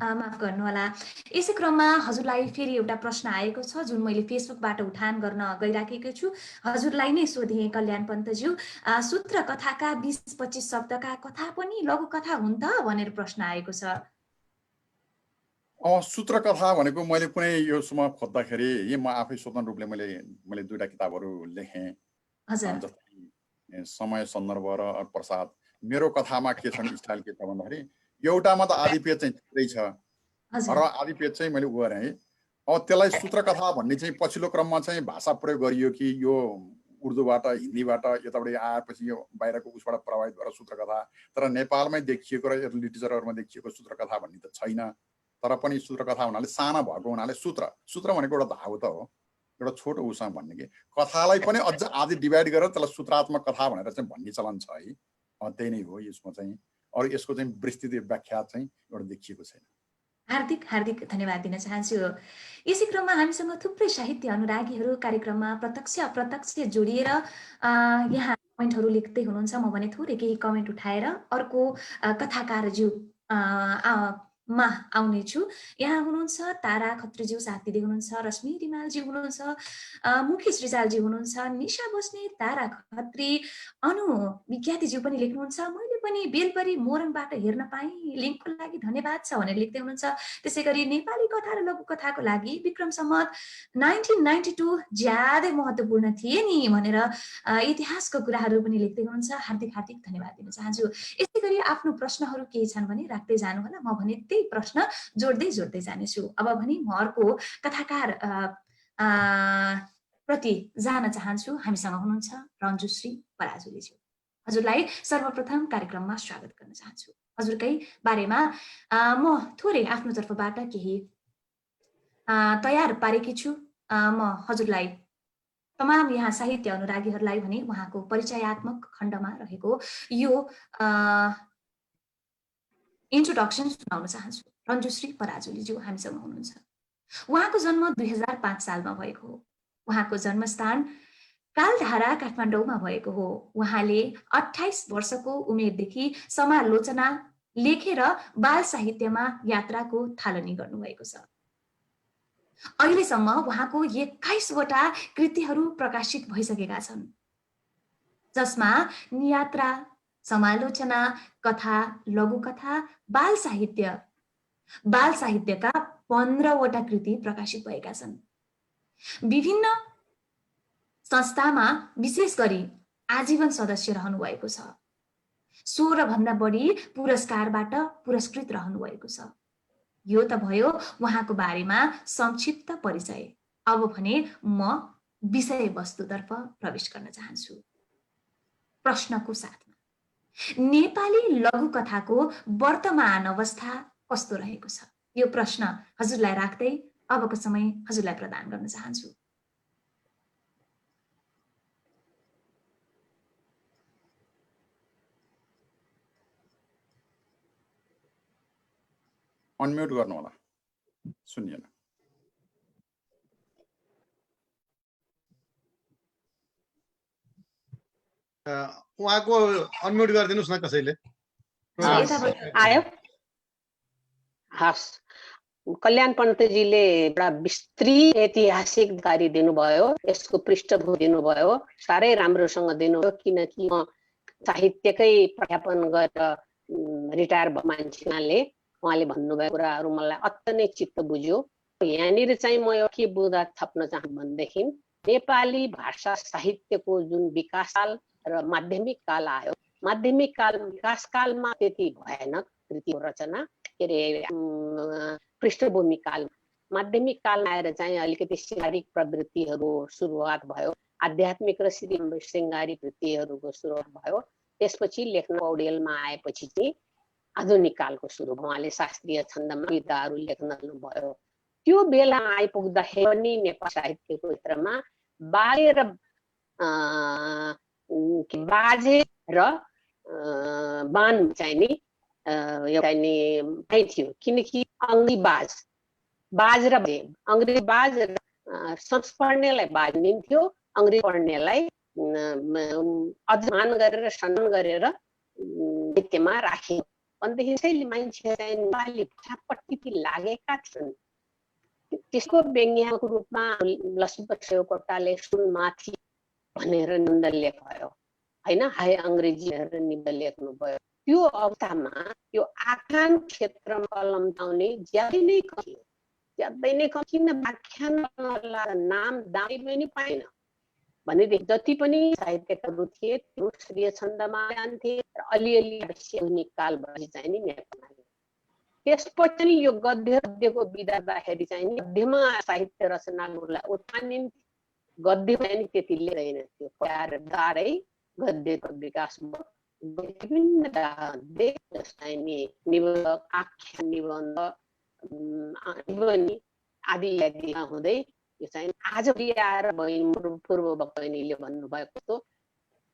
माफ गर्नुहोला। यसै क्रममा हजुरलाई फेरि एउटा प्रश्न आएको छ जुन मैले फेसबुकबाट उठान गर्न गइराखेको छु। हजुरलाई नै सोधेँ कल्याण पन्तज्यू, सूत्र कथाका 20-25 शब्दका कथा पनि लघु कथा हुन् त भनेर प्रश्न आएको छ। सूत्र कथा भनेको मैले कुनै यो सुमा खोज्दाखेरि म आफै स्वतन्त्र रूपले मैले दुईटा किताबहरू लेखेँ। जस्तै समय सन्दर्भ र प्रसाद। मेरो कथामा के छ स्टाइल के छ भन्दाखेरि एउटामा त आदि पेज चाहिँ छुट्टै छ र आदि पेज चाहिँ मैले गरेँ है। त्यसलाई सूत्र कथा भन्ने चाहिँ पछिल्लो क्रममा चाहिँ भाषा प्रयोग गरियो कि यो उर्दूबाट हिन्दीबाट यताबाट आएपछि यो बाहिरको उसबाट प्रभावित भएर सूत्र कथा, तर नेपालमै देखिएको र लिटरेचरहरूमा देखिएको सूत्र कथा भन्ने त छैन। तर पनि सूत्र कथा हुनाले साना भएको हुनाले सूत्र भनेको एउटा धागो त हो, एउटा छोटो उसँग भन्ने कि कथालाई पनि अझ आदि डिभाइड गरेर त्यसलाई सूत्रात्मक कथा भनेर चाहिँ भन्ने चलन छ है। त्यही नै हो यसमा चाहिँ। अरू यसको चाहिँ विस्तृत व्याख्या चाहिँ एउटा देखिएको छैन। हार्दिक हार्दिक धन्यवाद दिन चाहन्छु। यसै क्रममा हामीसँग थुप्रै साहित्य अनुरागीहरू कार्यक्रममा प्रत्यक्ष अप्रत्यक्ष जोडिएर यहाँ कमेन्टहरू लेख्दै हुनुहुन्छ। म भने थोरै केही कमेन्ट उठाएर अर्को कथाकारज्यू मा आउने छु। यहाँ हुनुहुन्छ तारा खत्रीज्यू साथ दिँदै हुनुहुन्छ, रश्मि रिमालज्यू हुनुहुन्छ, मुकेश रिजालज्यू हुनुहुन्छ, निशा बस्ने, तारा खत्री, अनु विज्ञातीज्यू पनि लेख्नुहुन्छ। मैले पनि बेलपरी मोरङबाट हेर्न पाएँ, लिङ्कको लागि धन्यवाद छ भनेर लेख्दै हुनुहुन्छ। त्यसै गरी नेपाली कथा र लघु कथाको लागि विक्रम सम्मत 1992 ज्यादै महत्त्वपूर्ण थिए नि भनेर इतिहासको कुराहरू पनि लेख्दै हुनुहुन्छ। हार्दिक हार्दिक धन्यवाद दिन चाहन्छु। यसै गरी आफ्नो प्रश्नहरू केही छन् भने राख्दै जानुहोला, म भने त्यही प्रश्न जोड्दै जानेछु। अब भने म अर्को कथाकार प्रति जान चाहन्छु। हामीसँग हुनुहुन्छ रन्जुश्री पराजुलीज्यू। हजुरलाई सर्वप्रथम कार्यक्रममा स्वागत गर्न चाहन्छु। हजुरकै बारेमा म थोरै आफ्नो तर्फबाट केही तयार पारेकी छु। म हजुरलाई तमाम यहाँ साहित्य अनुरागीहरूलाई भने उहाँको परिचयात्मक खण्डमा रहेको यो इन्ट्रोडक्सन सुनाउन चाहन्छु। रन्जुश्री पराजुलीज्यू हामीसँग हुनुहुन्छ। उहाँको जन्म 2005 सालमा भएको हो। उहाँको जन्मस्थान कालधारा काठमाडौँमा भएको हो। उहाँले 28 वर्षको उमेरदेखि समालोचना लेखेर बाल साहित्यमा यात्राको थालनी गर्नुभएको छ। अहिलेसम्म उहाँको 21 वटा कृतिहरू प्रकाशित भइसकेका छन्, जसमा यात्रा, समालोचना, कथा, लघुकथा, बाल साहित्यका 15 वटा कृति प्रकाशित भएका छन्। विभिन्न संस्थामा विशेष गरी आजीवन सदस्य रहनु भएको छ। 16 भन्दा बढी पुरस्कारबाट पुरस्कृत रहनु भएको छ। यो त भयो उहाँको बारेमा संक्षिप्त परिचय। अब भने म विषयवस्तुतर्फ प्रवेश गर्न चाहन्छु। प्रश्नको साथमा नेपाली लघुकथाको वर्तमान अवस्था कस्तो रहेको छ? यो प्रश्न हजुरलाई राख्दै अबको समय हजुरलाई प्रदान गर्न चाहन्छु। अनम्युट गर्नु होला, सुनिएन। उहाँको अनम्युट गरिदिनुस् न कसैले। आयो? हस्, कल्याण पन्तजीले एउटा विस्तृत ऐतिहासिक जानकारी दिनुभयो, यसको पृष्ठभूमि दिनुभयो, साह्रै राम्रोसँग दिनुभयो। किनकि म साहित्यकै प्राध्यापन गरेर रिटायर भएको मान्छेले उहाँले भन्नुभएको कुराहरू मलाई अत्यन्तै चित्त बुझ्यो। यहाँनिर चाहिँ म यो के बुझ्दा थप्न चाहन्छु भनेदेखि नेपाली भाषा साहित्यको जुन विकास काल र माध्यमिक काल आयो, माध्यमिक काल विकास कालमा त्यति भएन कृति रचना, के अरे पृष्ठभूमि काल, माध्यमिक कालमा आएर चाहिँ अलिकति शृङ्गारिक प्रवृत्तिहरू सुरुवात भयो, आध्यात्मिक र शृङ्गारिक वृत्तिहरूको सुरुवात भयो। त्यसपछि लेख्न पौडेलमा आएपछि चाहिँ आधुनिक कालको सुरु भयो। उहाँले शास्त्रीय छन्दमा कविताहरू लेख्न थाल्नुभयो। त्यो बेला आइपुग्दाखेरि पनि नेपाली साहित्यको क्षेत्रमा बाजे र बान चाहिँ नि एउटा नि थियो। किनकि बाज र अङ्ग्रेजी बाज र संस्पढ्नेलाई बाज दिन्थ्यो, अङ्ग्रेजी पढ्नेलाई अझमान गरेर सम्मान गरेर साहित्यमा राखियो। भनेदेखि त्यसैले मान्छे चाहिँ नेपाली भाषापट्टि लागेका छन्। त्यसको व्यङ्ग्यात्मक रूपमा लक्ष्मीप्रसाद देवकोटाले सुनमाथि भनेर निबन्ध लेख्नुभयो होइन, हाय अङ्ग्रेजी भनेर निबन्ध लेख्नुभयो। त्यो अवस्थामा यो आख्यान क्षेत्रमा कलम लगाउने ज्यादै नै कम, किन व्याख्यान नाम दामी पनि पाएन भनेदेखि जति पनि साहित्यकारहरू थिए त्यो शास्त्रीय छन्दमा जान्थे र अलिअलि आधुनिक काल भएपछि चाहिँ नि नेपालमा। त्यसपछि यो गद्यको विधादाखेरि चाहिँ नि गद्यमा साहित्य रचनाहरूलाई उत्पादित गद्य पनि त्यति लिँदैन थियो। दारै गद्यको विकास भयो। विभिन्न जस्तै नि निबन्ध, आख्यान निबन्ध, आदि हुँदै यो चाहिँ आज आएर पूर्व बहिनीले भन्नुभएको जस्तो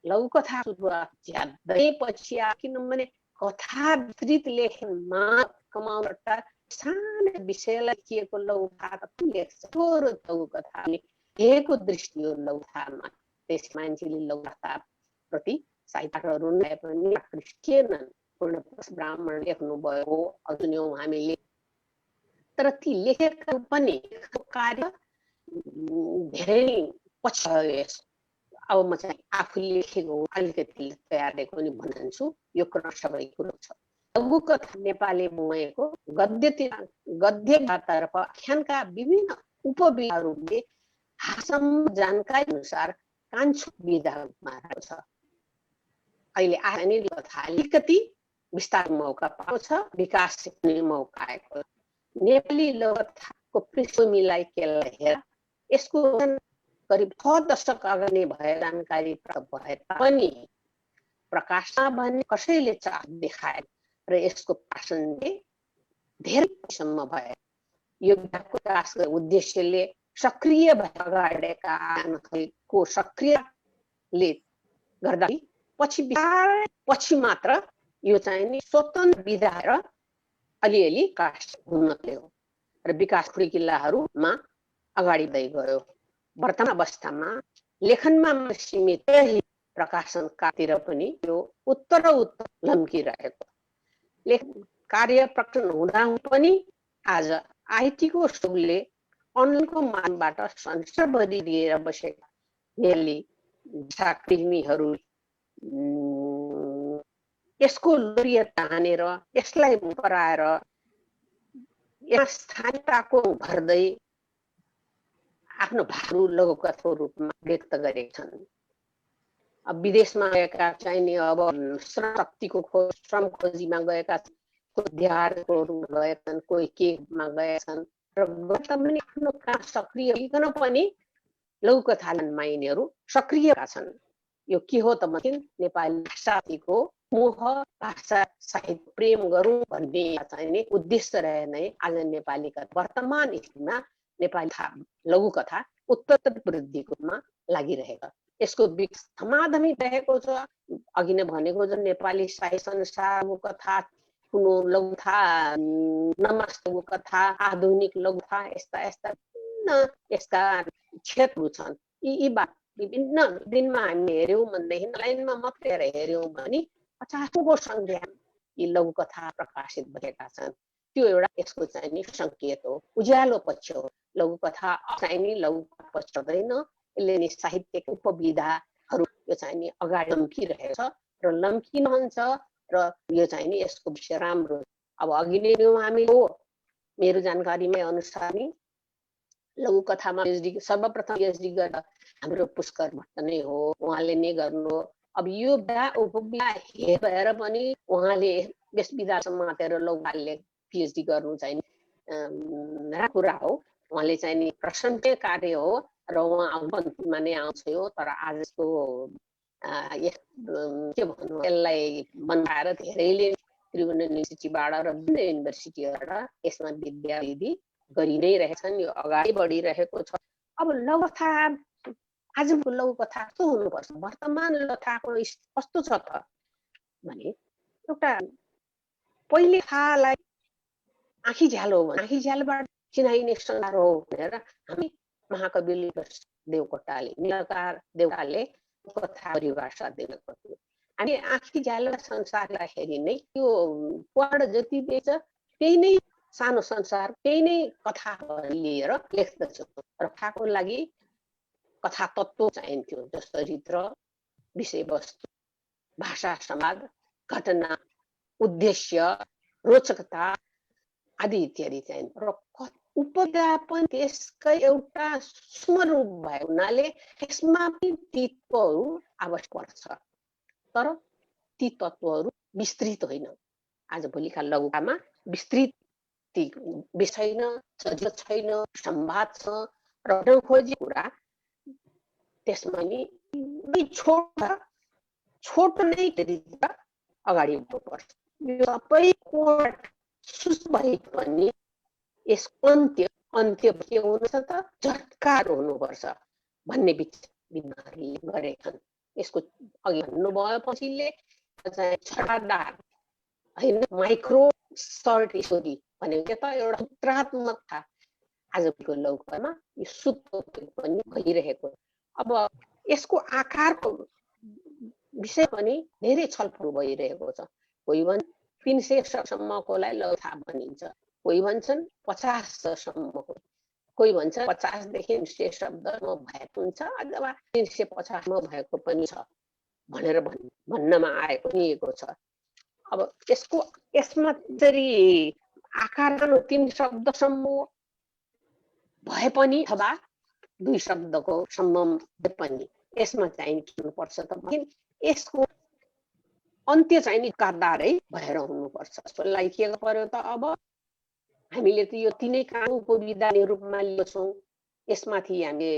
लघुकथा सुरुवात ज्यादै पछि आयो। किनभने कथा विस्तृत लेखनमा कमाउन सानो विषयलाई लेखिएको लघुकथा कति लेख्छ, थोरो लघुकथा लेखेको दृष्टि हो लघुकथामा। त्यस मान्छेले लघुकथाप्रति साहित्यकारहरू नै पनि आकृष्टिएनन्। पूर्णप्रकाश ब्राह्मण लेख्नुभएको सुन्यौँ हामीले, तर ती लेखेका पनि कार्य धेरै पछि भयो। अब म चाहिँ आफूले लेखेको अलिकति तयार पनि भन्छु, यो क्रम सबै कुरो छ। लघुकथा नेपाली भएको गद्यतर्फ आख्यानका विभिन्न उपविधाहरूले भाषामा जानकारी अनुसार कान्छो विधामा छ। अहिले आने कथा अलिकति विस्तार मौका पाउँछ, विकास सिक्ने मौका आएको। नेपाली लघुकथाको पृष्ठभूमिलाई हेर, यसको करिब 6 दशक अगाडि भए जानकारी प्राप्त भए तापनि प्रकाशमा भने कसैले चाह देखाए र यसको प्रकाशन धेरै सम्म भए। यो विकासको उद्देश्यले सक्रिय भएर अगाडिका को सक्रियले गर्दा पछि मात्र यो चाहिँ नि स्वतन्त्र विधाएर अलिअलि विकास हुन गयो र विकास प्रक्रियाहरूमा अगाडि बढ्दै गयो। वर्तमान अवस्थामा लेखनमा सीमित प्रकाशनकातिर पनि यो उत्तर लम्किरहेको कार्य प्रकटन हुँदा पनि आज आइटीको सुले अनलाइनको माध्यमबाट संसारभरि लिएर बसेका नेपाली भाषाप्रेमीहरू यसको लोरियत हानेर यसलाई पराएर यहाँ स्थानीयताको भर्दै आफ्नो भाषा लघुकथाको रूपमा व्यक्त गरेका छन्। विदेशमा गएका चाहिने अब श्रम शक्तिको खोज श्रम खोजीमा गएका उद्धारको रूपमा गएछन्, कोही केमा गएछन् र वर्तमान आफ्नो काम सक्रिय भइकन पनि लघुकथामा यिनीहरू सक्रिय छन्। यो के हो त भने नेपाली भाषाको मोह, भाषा साहित्य प्रेम गरौँ भन्ने चाहिने उद्देश्य रहे नै आज नेपाली वर्तमान स्थितिमा नेपाली लघुकथा उत्तर वृद्धिकोमा लागिरहेको, यसको विकास धमाधमी रहेको छ। अघि नै भनेको जस्तो नेपाली साहित्य संसार लघुकथा, कुनो लघुकथा, नमस्ते लघुकथा, आधुनिक लघुकथा, यस्ता यस्ता विभिन्न यसका क्षेत्रहरू छन्। यी विभिन्न दिनमा हामी हेऱ्यौँ भनेदेखि लाइनमा मात्रै हेऱ्यौँ भने 50औं संख्या यी लघुकथा प्रकाशित भएका छन्। त्यो एउटा यसको चाहिँ नि सङ्केत हो, उज्यालो पक्ष हो। लघुकथा चाहिँ नि लघुकथा पक्ष हुँदैन, यसले नि साहित्यको उपविधाहरू यो चाहिँ नि अगाडि लम्किरहेछ र लम्किनुहुन्छ र यो चाहिँ नि यसको विषय राम्रो। अब अघि नै हामी हो मेरो जानकारीमा अनुसार नि लघुकथामा पिएचडी सर्वप्रथम पिएचडी गर्दा हाम्रो पुष्कर भट्ट नै हो, उहाँले नै गर्नु। अब यो उपविधा हेरेर पनि उहाँले यस विधा समातेर लघुकथाले पिएचडी गर्नु चाहिँ राम्रो कुरा हो। उहाँले चाहिँ नि प्रशंसनीय कार्य हो र उहाँ अन्तिममा नै आउँछ यो। तर आजको के भन्नु यसलाई बनाएर धेरैले त्रिभुवन युनिभर्सिटीबाट र विभिन्न युनिभर्सिटीबाट यसमा विद्याविधि गरि नै रहेछन्, यो अगाडि बढिरहेको छ। अब लघुकथा आजको लघुकथा कस्तो हुनुपर्छ, वर्तमान लघुकथाको कस्तो छ त भने एउटा पहिले कथालाई आँखी झ्यालो आँखी झ्यालोबाट चिनाइने संसार हो भनेर हामी महाकवि देवकोटाले निलकार देवकोटाले कथा परिभाषा दिएको थियो। हामी आँखी झ्यालो संसारलाई हेरी नै त्यो पढ जति दिएछ त्यही नै सानो संसार, त्यही नै कथा लिएर लेख्दछु। र कथाको लागि कथा तत्त्व चाहिन्थ्यो, जस्तो चरित्र, विषयवस्तु, भाषा, समाज, घटना, उद्देश्य, रोचकता आदि इत्यादि चाहिन्छ। र उपविधा पनि त्यसकै एउटा स्वरूप भएको हुनाले यसमा पनि ती तत्त्वहरू आवश्यक पर्छ, तर ती तत्त्वहरू विस्तृत होइन। आजभोलिका लघुकथामा विस्तृत विषय छैन, सजिलो छैन, संवाद छ र खोजेको कुरा त्यसमा नि छोटो नै अगाडि बढ्नुपर्छ। यो सबै कोड सुस्त भए पनि यसको अन्त्य के हुनुपर्छ त झट्कार हुनुपर्छ भन्ने विद्वानहरूले गरेछन्। यसको अघि भन्नुभयो पछिले छटादार होइन, माइक्रो सर्ट स्टोरी भनेको त एउटा सूत्रात्मक था। आजको लघुकथामा यो सूत्र पनि भइरहेको। अब यसको आकारको विषय पनि धेरै छलफल भइरहेको छ। कोही भन्छ 300 सम्मकोलाई लघुकथा भनिन्छ, कोही भन्छन् 50 सम्मको, कोही भन्छ 50 देखि 100 शब्दमा भएको हुन्छ अथवा 350 भएको पनि छ भनेर भन्नमा आएको छ। अब यसमा चाहिँ आकार 3 शब्दसम्म भए पनि अथवा 2 शब्दको सम्म पनि यसमा चाहिँ के हुनुपर्छ त भने यसको अन्त्य चाहिँ नि कारदारै भएर हुनुपर्छ। यसलाई के पर्यो त अब हामीले त यो तिनै काम उपविधा रूपमा लिन्छौँ, यसमाथि हामी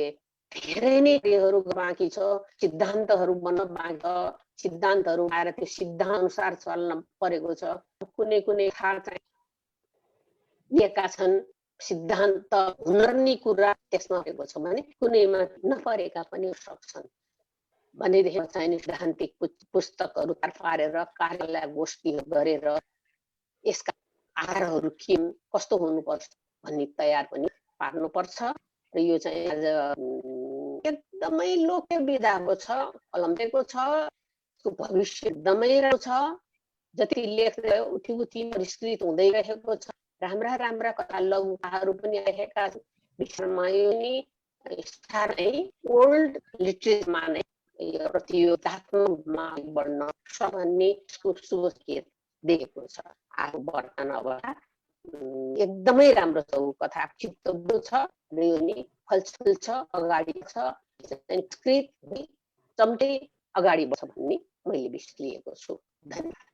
धेरै नै कार्यहरू बाँकी छ, सिद्धान्तहरू बन्न बाँकी छ, सिद्धान्तहरू आएर त्यो सिद्धान्त अनुसार चल्न परेको छ। कुनै थाहा चाहिँ लिएका छन् सिद्धान्त हुनर्ने कुरा त्यसमा भएको छ भने कुनैमा नपरेका पनि सक्छन् भनेदेखि चाहिँ सिद्धान्तिक पुस्तकहरू तयार पारेर कार्यालय गोष्ठीहरू गरेर यसका आधारहरू के कस्तो हुनुपर्छ भन्ने तयार पनि पार्नुपर्छ। र यो चाहिँ आज एकदमै लोके विधाको छ, अलम्बेको छ, यसको भविष्य एकदमै राम्रो छ। जति लेख्दै उठी परिष्कृत हुँदै रहेको छ, राम्रा कथा लघुकथाहरू पनि आएका छन्। विश्वमा यो नि स्थानै ओल्ड लिटरेचरमा नै प्रतियोगितात्मकमा बढ्न भन्ने शुभ देखेको छ। आज वर्तमान अवस्था एकदमै राम्रो छ, कथा चित्तबुझ्दो छ र यो नि फलफुल छ, अगाडि छ। संस्कृत चम्टे अगाडि बढ्छ भन्ने मैले विश्वास लिएको छु। धन्यवाद।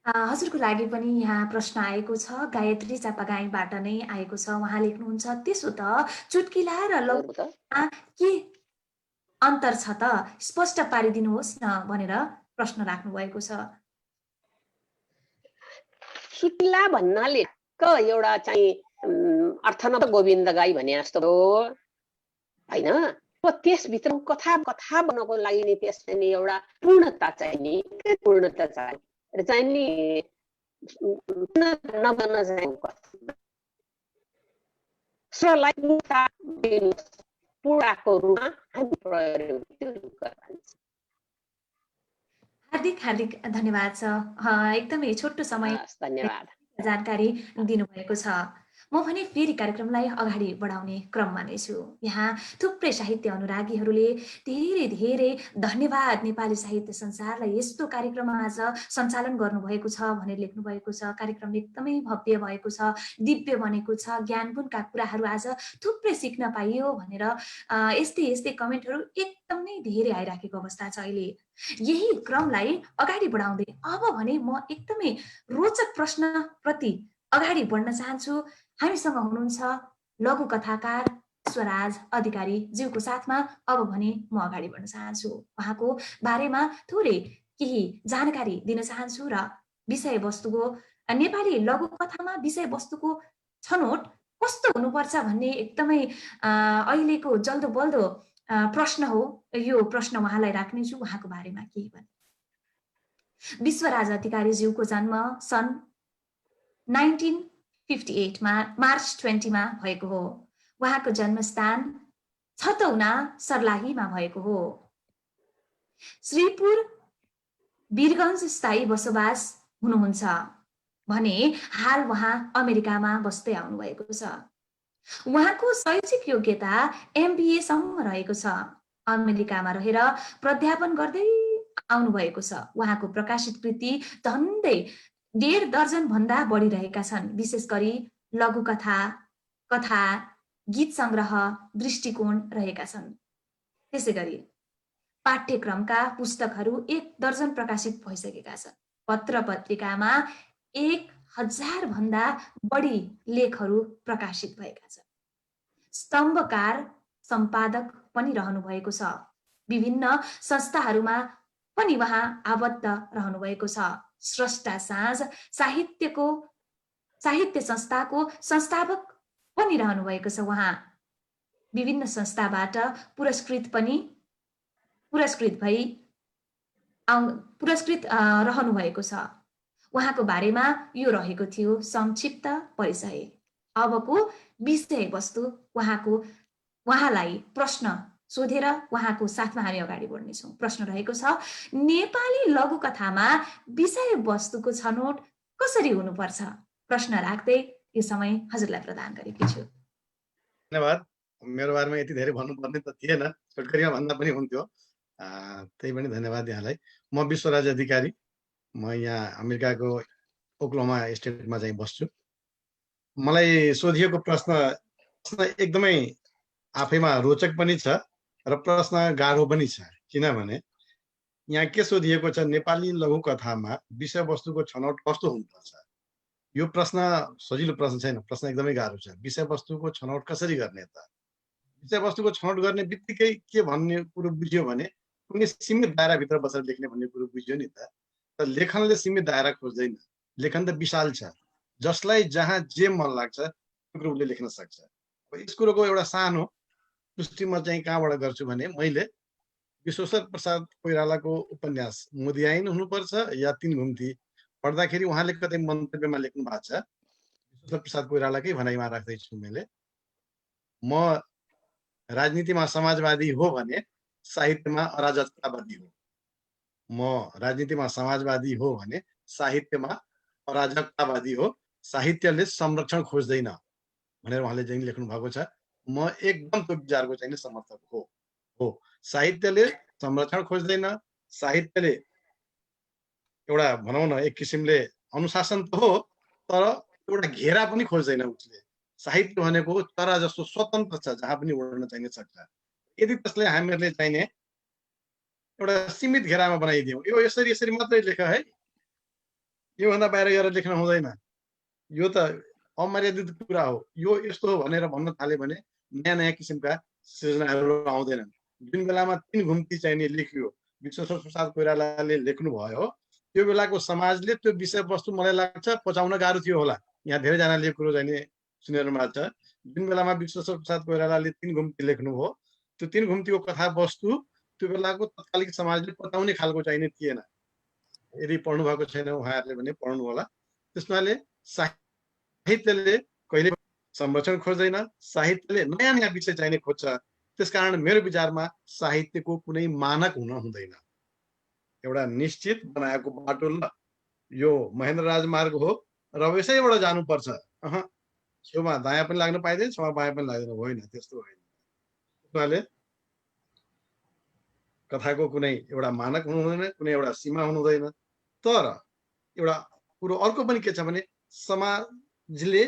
हजुरको लागि पनि यहाँ प्रश्न आएको छ, गायत्री चापागाईबाट नै आएको छ। उहाँ लेख्नुहुन्छ, त्यसो त चुट्किला र लघुमा के अन्तर छ त, स्पष्ट पारिदिनुहोस् न भनेर प्रश्न राख्नु भएको छ। चुट्किला भन्नाले एउटा चाहिँ अर्थ न गोविन्द गाई भने जस्तो हो होइन। त्यसभित्र कथा बन्नको लागि नि त्यसले नि एउटा पूर्णता चाहिने, पूर्णता चाहिने नबन्न चाहिँ पूर्णको रूपमा हामी प्रयोग हार्दिक हार्दिक धन्यवाद छ। एकदमै छोटो समय धन्यवाद जानकारी दिनुभएको छ। म भने फेरि कार्यक्रमलाई अगाडि बढाउने क्रममा नै छु। यहाँ थुप्रै साहित्य अनुरागीहरूले धेरै धेरै धन्यवाद नेपाली साहित्य संसारलाई यस्तो कार्यक्रम आज सञ्चालन गर्नुभएको छ भनेर लेख्नु भएको छ। कार्यक्रम एकदमै भव्य भएको छ, दिव्य बनेको छ, ज्ञानगुणका कुराहरू आज थुप्रै सिक्न पाइयो भनेर यस्तै यस्तै कमेन्टहरू एकदमै धेरै आइराखेको अवस्था छ अहिले। यही क्रमलाई अगाडि बढाउँदै अब भने म एकदमै रोचक प्रश्नप्रति अगाडि बढ्न चाहन्छु। हामीसँग हुनुहुन्छ लघु कथाकार विश्वराज अधिकारी ज्यूको साथमा अब भने म अगाडि बढ्न चाहन्छु। उहाँको बारेमा थोरै केही जानकारी दिन चाहन्छु र विषयवस्तुको नेपाली लघु कथामा विषयवस्तुको छनौट कस्तो हुनुपर्छ भन्ने एकदमै अहिलेको जल्दो बल्दो प्रश्न हो। यो प्रश्न उहाँलाई राख्नेछु, उहाँको बारेमा केही भने। विश्वराज अधिकारी ज्यूको जन्म सन् 1958 मा मार्च 20 मा भएको हो। उहाँको जन्मस्थान छतौना सर्लाहीमा भएको हो। श्रीपुर वीरगञ्ज स्थायी बसोबास हुनुहुन्छ भने हाल उहाँ अमेरिकामा बस्दै आउनुभएको छ। उहाँको शैक्षिक योग्यता MBA सम्म रहेको छ। अमेरिकामा रहेर प्राध्यापन गर्दै आउनुभएको छ। उहाँको प्रकाशित कृति झन्डै 1.5 दर्जन भन्दा बढी रहेका छन्। विशेष गरी लघुकथा, कथा, गीत सङ्ग्रह, दृष्टिकोण रहेका छन्। त्यसै गरी पाठ्यक्रमका पुस्तकहरू 1 दर्जन प्रकाशित भइसकेका छन्। पत्र पत्रिकामा 1000 भन्दा बढी लेखहरू प्रकाशित भएका छन्। स्तम्भकार सम्पादक पनि रहनु भएको छ। विभिन्न संस्थाहरूमा पनि उहाँ आबद्ध रहनु भएको छ। स्रष्टा साँझ साहित्य संस्थाको संस्थापक पनि रहनु भएको छ। उहाँ विभिन्न संस्थाबाट पुरस्कृत रहनु भएको छ। उहाँको बारेमा यो रहेको थियो संक्षिप्त परिचय। अबको विषयवस्तु उहाँलाई प्रश्न सोधेर उहाँको साथमा हामी अगाडि बढ्नेछौँ। प्रश्न रहेको छ, नेपाली लघुकथामा विषयवस्तुको छनौट कसरी हुनुपर्छ? प्रश्न राख्दै यो समय हजुरलाई प्रदान गरेकी छु। धन्यवाद। मेरो बारेमा यति धेरै भन्नुपर्ने त थिएन, छोटकरीमा भन्दा पनि हुन्थ्यो। त्यही पनि धन्यवाद यहाँलाई। म विश्वराज अधिकारी, म यहाँ अमेरिकाको ओक्लाहोमा स्टेटमा चाहिँ बस्छु। मलाई सोधिएको प्रश्न एकदमै आफैमा रोचक पनि छ र प्रश्न गाह्रो पनि छ। किनभने यहाँ के सोधिएको छ, नेपाली लघुकथामा विषयवस्तुको छनौट कस्तो हुनुपर्छ? यो प्रश्न सजिलो प्रश्न छैन, प्रश्न एकदमै गाह्रो छ। विषयवस्तुको छनौट कसरी गर्ने त? विषयवस्तुको छनौट गर्ने बित्तिकै के भन्ने कुरो बुझ्यो भने कुनै सीमित दायराभित्र बसेर लेख्ने भन्ने कुरो बुझ्यो नि त। लेखनले सीमित दायरा खोज्दैन, लेखन त विशाल छ। जसलाई जहाँ जे मन लाग्छ त्यो कुरो उसले लेख्न सक्छ। यस कुरोको एउटा सानो पुष्टि म चाहिँ कहाँबाट गर्छु भने मैले विश्वेश्वर प्रसाद कोइरालाको उपन्यास मुदियाइन हुनुपर्छ या 3 घुम्ती पढ्दाखेरि उहाँले कतै मन्तव्यमा लेख्नु भएको छ, विश्वेश्वर प्रसाद कोइरालाकै भनाइमा राख्दैछु मैले, म राजनीतिमा समाजवादी हो भने साहित्यमा अराजकतावादी हो। म राजनीतिमा समाजवादी हो भने साहित्यमा अराजकतावादी हो। साहित्यले संरक्षण खोज्दैन भनेर उहाँले चाहिँ लेख्नु भएको छ। म एकदम त्यो विचारको चाहिँ समर्थक हो। साहित्यले संरक्षण खोज्दैन, साहित्यले एउटा भनौँ न एक किसिमले अनुशासन त हो, तर एउटा घेरा पनि खोज्दैन उसले। साहित्य भनेको चरा जस्तो स्वतन्त्र छ, जहाँ पनि उड्न चाहिने सक्छ। यदि त्यसले हामीहरूले चाहिने एउटा सीमित घेरामा बनाइदियौँ, यो यसरी यसरी मात्रै लेख है, योभन्दा बाहिर गएर लेख्न हुँदैन, यो त अमर्यादित कुरा हो, यो यस्तो हो भनेर भन्न थाल्यो भने नयाँ नयाँ किसिमका सृजनाहरू आउँदैनन्। जुन बेलामा 3 घुम्ती चाहिँ नि लेखियो, विश्वेश्वर प्रसाद कोइरालाले लेख्नु भयो, त्यो बेलाको समाजले त्यो विषयवस्तु मलाई लाग्छ पचाउन गाह्रो थियो होला। यहाँ धेरैजनाले यो कुरो चाहिँ नि सुनिरहनु भएको छ। जुन बेलामा विश्वेश्वर प्रसाद कोइरालाले 3 घुम्ती लेख्नुभयो, त्यो 3 घुम्तीको कथावस्तु त्यो बेलाको तत्कालीन समाजले पचाउने खालको चाहिँ नि थिएन। यदि पढ्नु भएको छैन उहाँहरूले भने पढ्नु होला। त्यसमाले साहित्यले कहिले संरक्षण खोज्दैन, साहित्यले नयाँ नयाँ विषय चाहिने खोज्छ। त्यसकारण मेरो विचारमा साहित्यको कुनै मानक हुन हुँदैन। एउटा निश्चित बनाएको बाटो, ल यो महेन्द्र राजमार्ग हो र यसैबाट जानुपर्छ, छेउमा दायाँ पनि लाग्न पाइँदैन, छेउमा बायाँ पनि लाग्दैन, होइन, त्यस्तो होइन। त्यसमाले कथाको कुनै एउटा मानक हुनु हुँदैन, कुनै एउटा सीमा हुनु हुँदैन। तर एउटा कुरो अर्को पनि के छ भने समाजले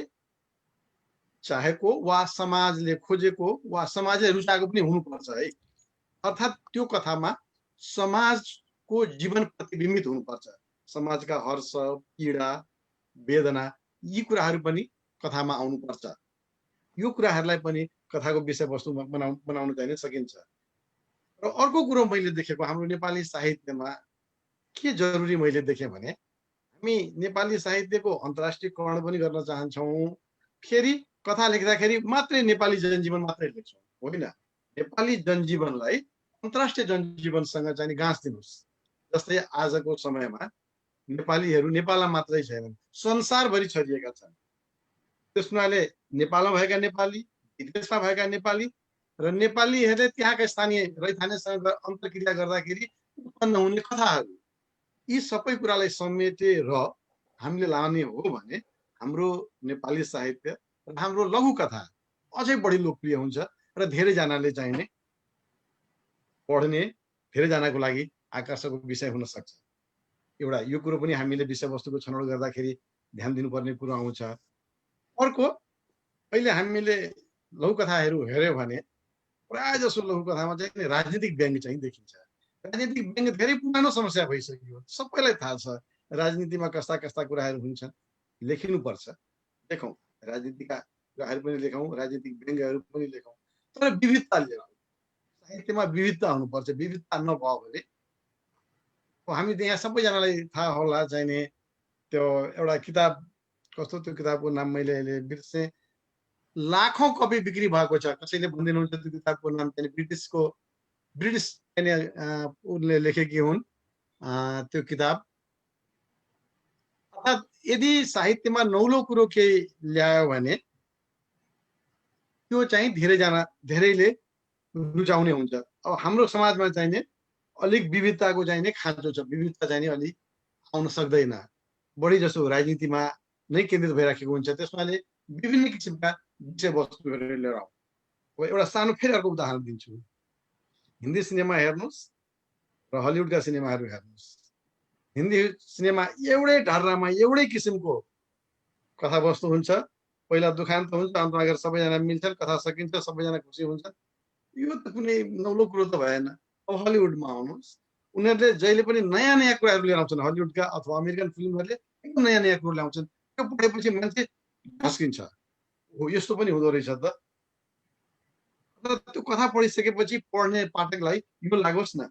चाहेको वा समाजले खोजेको वा समाजले रुचाएको पनि हुनुपर्छ है। अर्थात् त्यो कथामा समाजको जीवन प्रतिबिम्बित हुनुपर्छ। समाजका हर्ष, पीडा, वेदना यी कुराहरू पनि कथामा आउनुपर्छ। यो कुराहरूलाई पनि कथाको विषयवस्तु बनाउन चाहिँ सकिन्छ। र अर्को कुरो मैले देखेको हाम्रो नेपाली साहित्यमा के जरुरी मैले देखेँ भने हामी नेपाली साहित्यको अन्तर्राष्ट्रियकरण पनि गर्न चाहन्छौँ। फेरि कथा लेख्दाखेरि मात्रै नेपाली जनजीवन मात्रै लेख्छौँ, होइन। नेपाली जनजीवनलाई अन्तर्राष्ट्रिय जनजीवनसँग चाहिँ गाँस दिनुहोस्। जस्तै आजको समयमा नेपालीहरू नेपालमा मात्रै छैनन्, संसारभरि छरिएका छन्। त्यसमाले नेपालमा भएका नेपाली, विदेशमा भएका नेपाली र नेपालीहरूले त्यहाँका स्थानीय रैथानेसँग अन्तर्क्रिया गर्दाखेरि उत्पन्न हुने कथाहरू, यी सबै कुरालाई समेटेर हामीले लाने हो भने हाम्रो नेपाली साहित्य र हाम्रो लघु कथा अझै बढी लोकप्रिय हुन्छ र धेरैजनाले चाहिने पढ्ने, धेरैजनाको लागि आकर्षकको विषय हुन सक्छ। एउटा यो कुरो पनि हामीले विषयवस्तुको छनौट गर्दाखेरि ध्यान दिनुपर्ने कुरो आउँछ। अर्को, अहिले हामीले लघुकथाहरू हेऱ्यौँ भने प्राय जसो लघुकथामा चाहिँ राजनीतिक व्यङ्ग चाहिँ देखिन्छ। राजनीतिक व्यङ्ग धेरै पुरानो समस्या भइसक्यो, सबैलाई थाहा छ राजनीतिमा कस्ता कस्ता कुराहरू हुन्छन्, लेखिनुपर्छ, लेखौँ, राजनीतिका कुराहरू पनि लेखौँ, राजनीतिक व्यङ्गहरू पनि लेखौँ, तर विविधता लिएर साहित्यमा विविधता हुनुपर्छ। विविधता नभयो भने हामी त यहाँ सबैजनालाई थाहा होला चाहिने त्यो एउटा किताब, कस्तो त्यो किताबको नाम मैले अहिले बिर्सेँ, लाखौं कपी बिक्री भएको छ, कसैले भनिदिनुहुन्छ त्यो किताबको नाम चाहिँ ब्रिटिस उनले लेखेकी हुन् त्यो किताब। अर्थात् यदि साहित्यमा नौलो कुरो केही ल्यायो भने त्यो चाहिँ धेरैले रुचाउने हुन्छ। अब हाम्रो समाजमा चाहिने अलिक विविधताको चाहिने खाँचो छ, विविधता चाहिने अलिक आउन सक्दैन, बढी जसो राजनीतिमा नै केन्द्रित भइराखेको हुन्छ। त्यसमाले विभिन्न किसिमका विषयवस्तुहरू लिएर आउँ। एउटा सानो फेरि अर्को उदाहरण दिन्छु। हिन्दी सिनेमा हेर्नुहोस् र हलिउडका सिनेमाहरू हेर्नुहोस्। हिन्दी सिनेमा एउटै ढर्रामा एउटै किसिमको कथावस्तु हुन्छ, पहिला दुखान्त हुन्छ, अन्तमा गएर सबैजना मिल्छन्, कथा सकिन्छ, सबैजना खुसी हुन्छन्। यो त कुनै नौलो कुरो त भएन। अब हलिउडमा आउनुहोस्, उनीहरूले जहिले पनि नयाँ नयाँ कुराहरू लिएर आउँछन्। हलिउडका अथवा अमेरिकन फिल्महरूले एकदम नयाँ नयाँ कुरो ल्याउँछन्। त्यो पढेपछि मान्छे झस्किन्छ, हो यस्तो पनि हुँदो रहेछ त। त्यो कथा पढिसकेपछि पढ्ने पाठकलाई यो लागोस् न,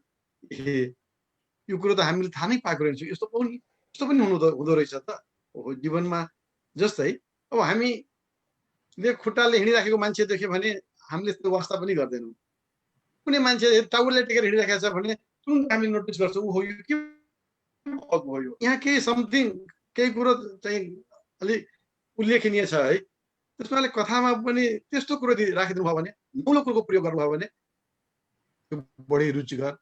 यो कुरो त हामीले थाहा नै पाएको रहेछौँ, यस्तो पनि हुँदो रहेछ त जीवनमा। जस्तै अब हामीले खुट्टाले हिँडिराखेको मान्छे देख्यो भने हामीले त्यो वास्ता पनि गर्दैनौँ। कुनै मान्छे टाउलले टेकेर हिँडिराखेको छ भने तुरन्त हामीले नोटिस गर्छौँ, हो यो के भयो, यहाँ केही समथिङ, केही कुरो चाहिँ अलिक उल्लेखनीय छ है। त्यसमाले कथामा पनि त्यस्तो कुरो राखिदिनु भयो भने, नौलो कुरोको प्रयोग गर्नुभयो भने त्यो बढी रुचिकर,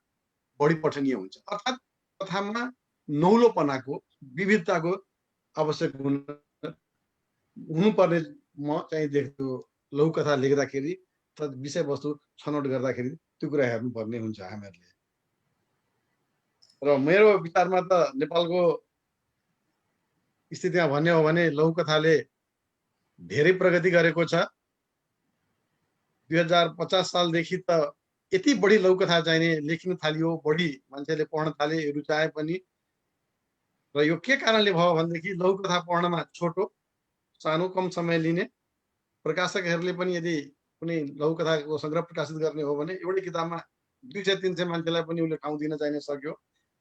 बढी पठनीय हुन्छ। अर्थात् कथामा नौलोपनाको, विविधताको आवश्यक हुनुपर्ने म चाहिँ देख्छु लघुकथा लेख्दाखेरि, विषयवस्तु छनौट गर्दाखेरि त्यो कुरा हेर्नुपर्ने हुन्छ हामीहरूले। र मेरो विचारमा त नेपालको स्थितिमा भन्ने हो भने लघुकथाले धेरै प्रगति गरेको छ। 2050 सालदेखि त यति बढी लघुकथा चाहिने लेखिन थालियो, बढी मान्छेले पढ्न थाले, रुचाए पनि। र यो के कारणले भयो भनेदेखि लघुकथा पढ्नमा छोटो, सानो, कम समय लिने। प्रकाशकहरूले पनि यदि कुनै लघुकथाको सङ्ग्रह प्रकाशित गर्ने हो भने एउटै किताबमा 200-300 मान्छेलाई पनि उसले ठाउँ दिन चाहिने सक्यो।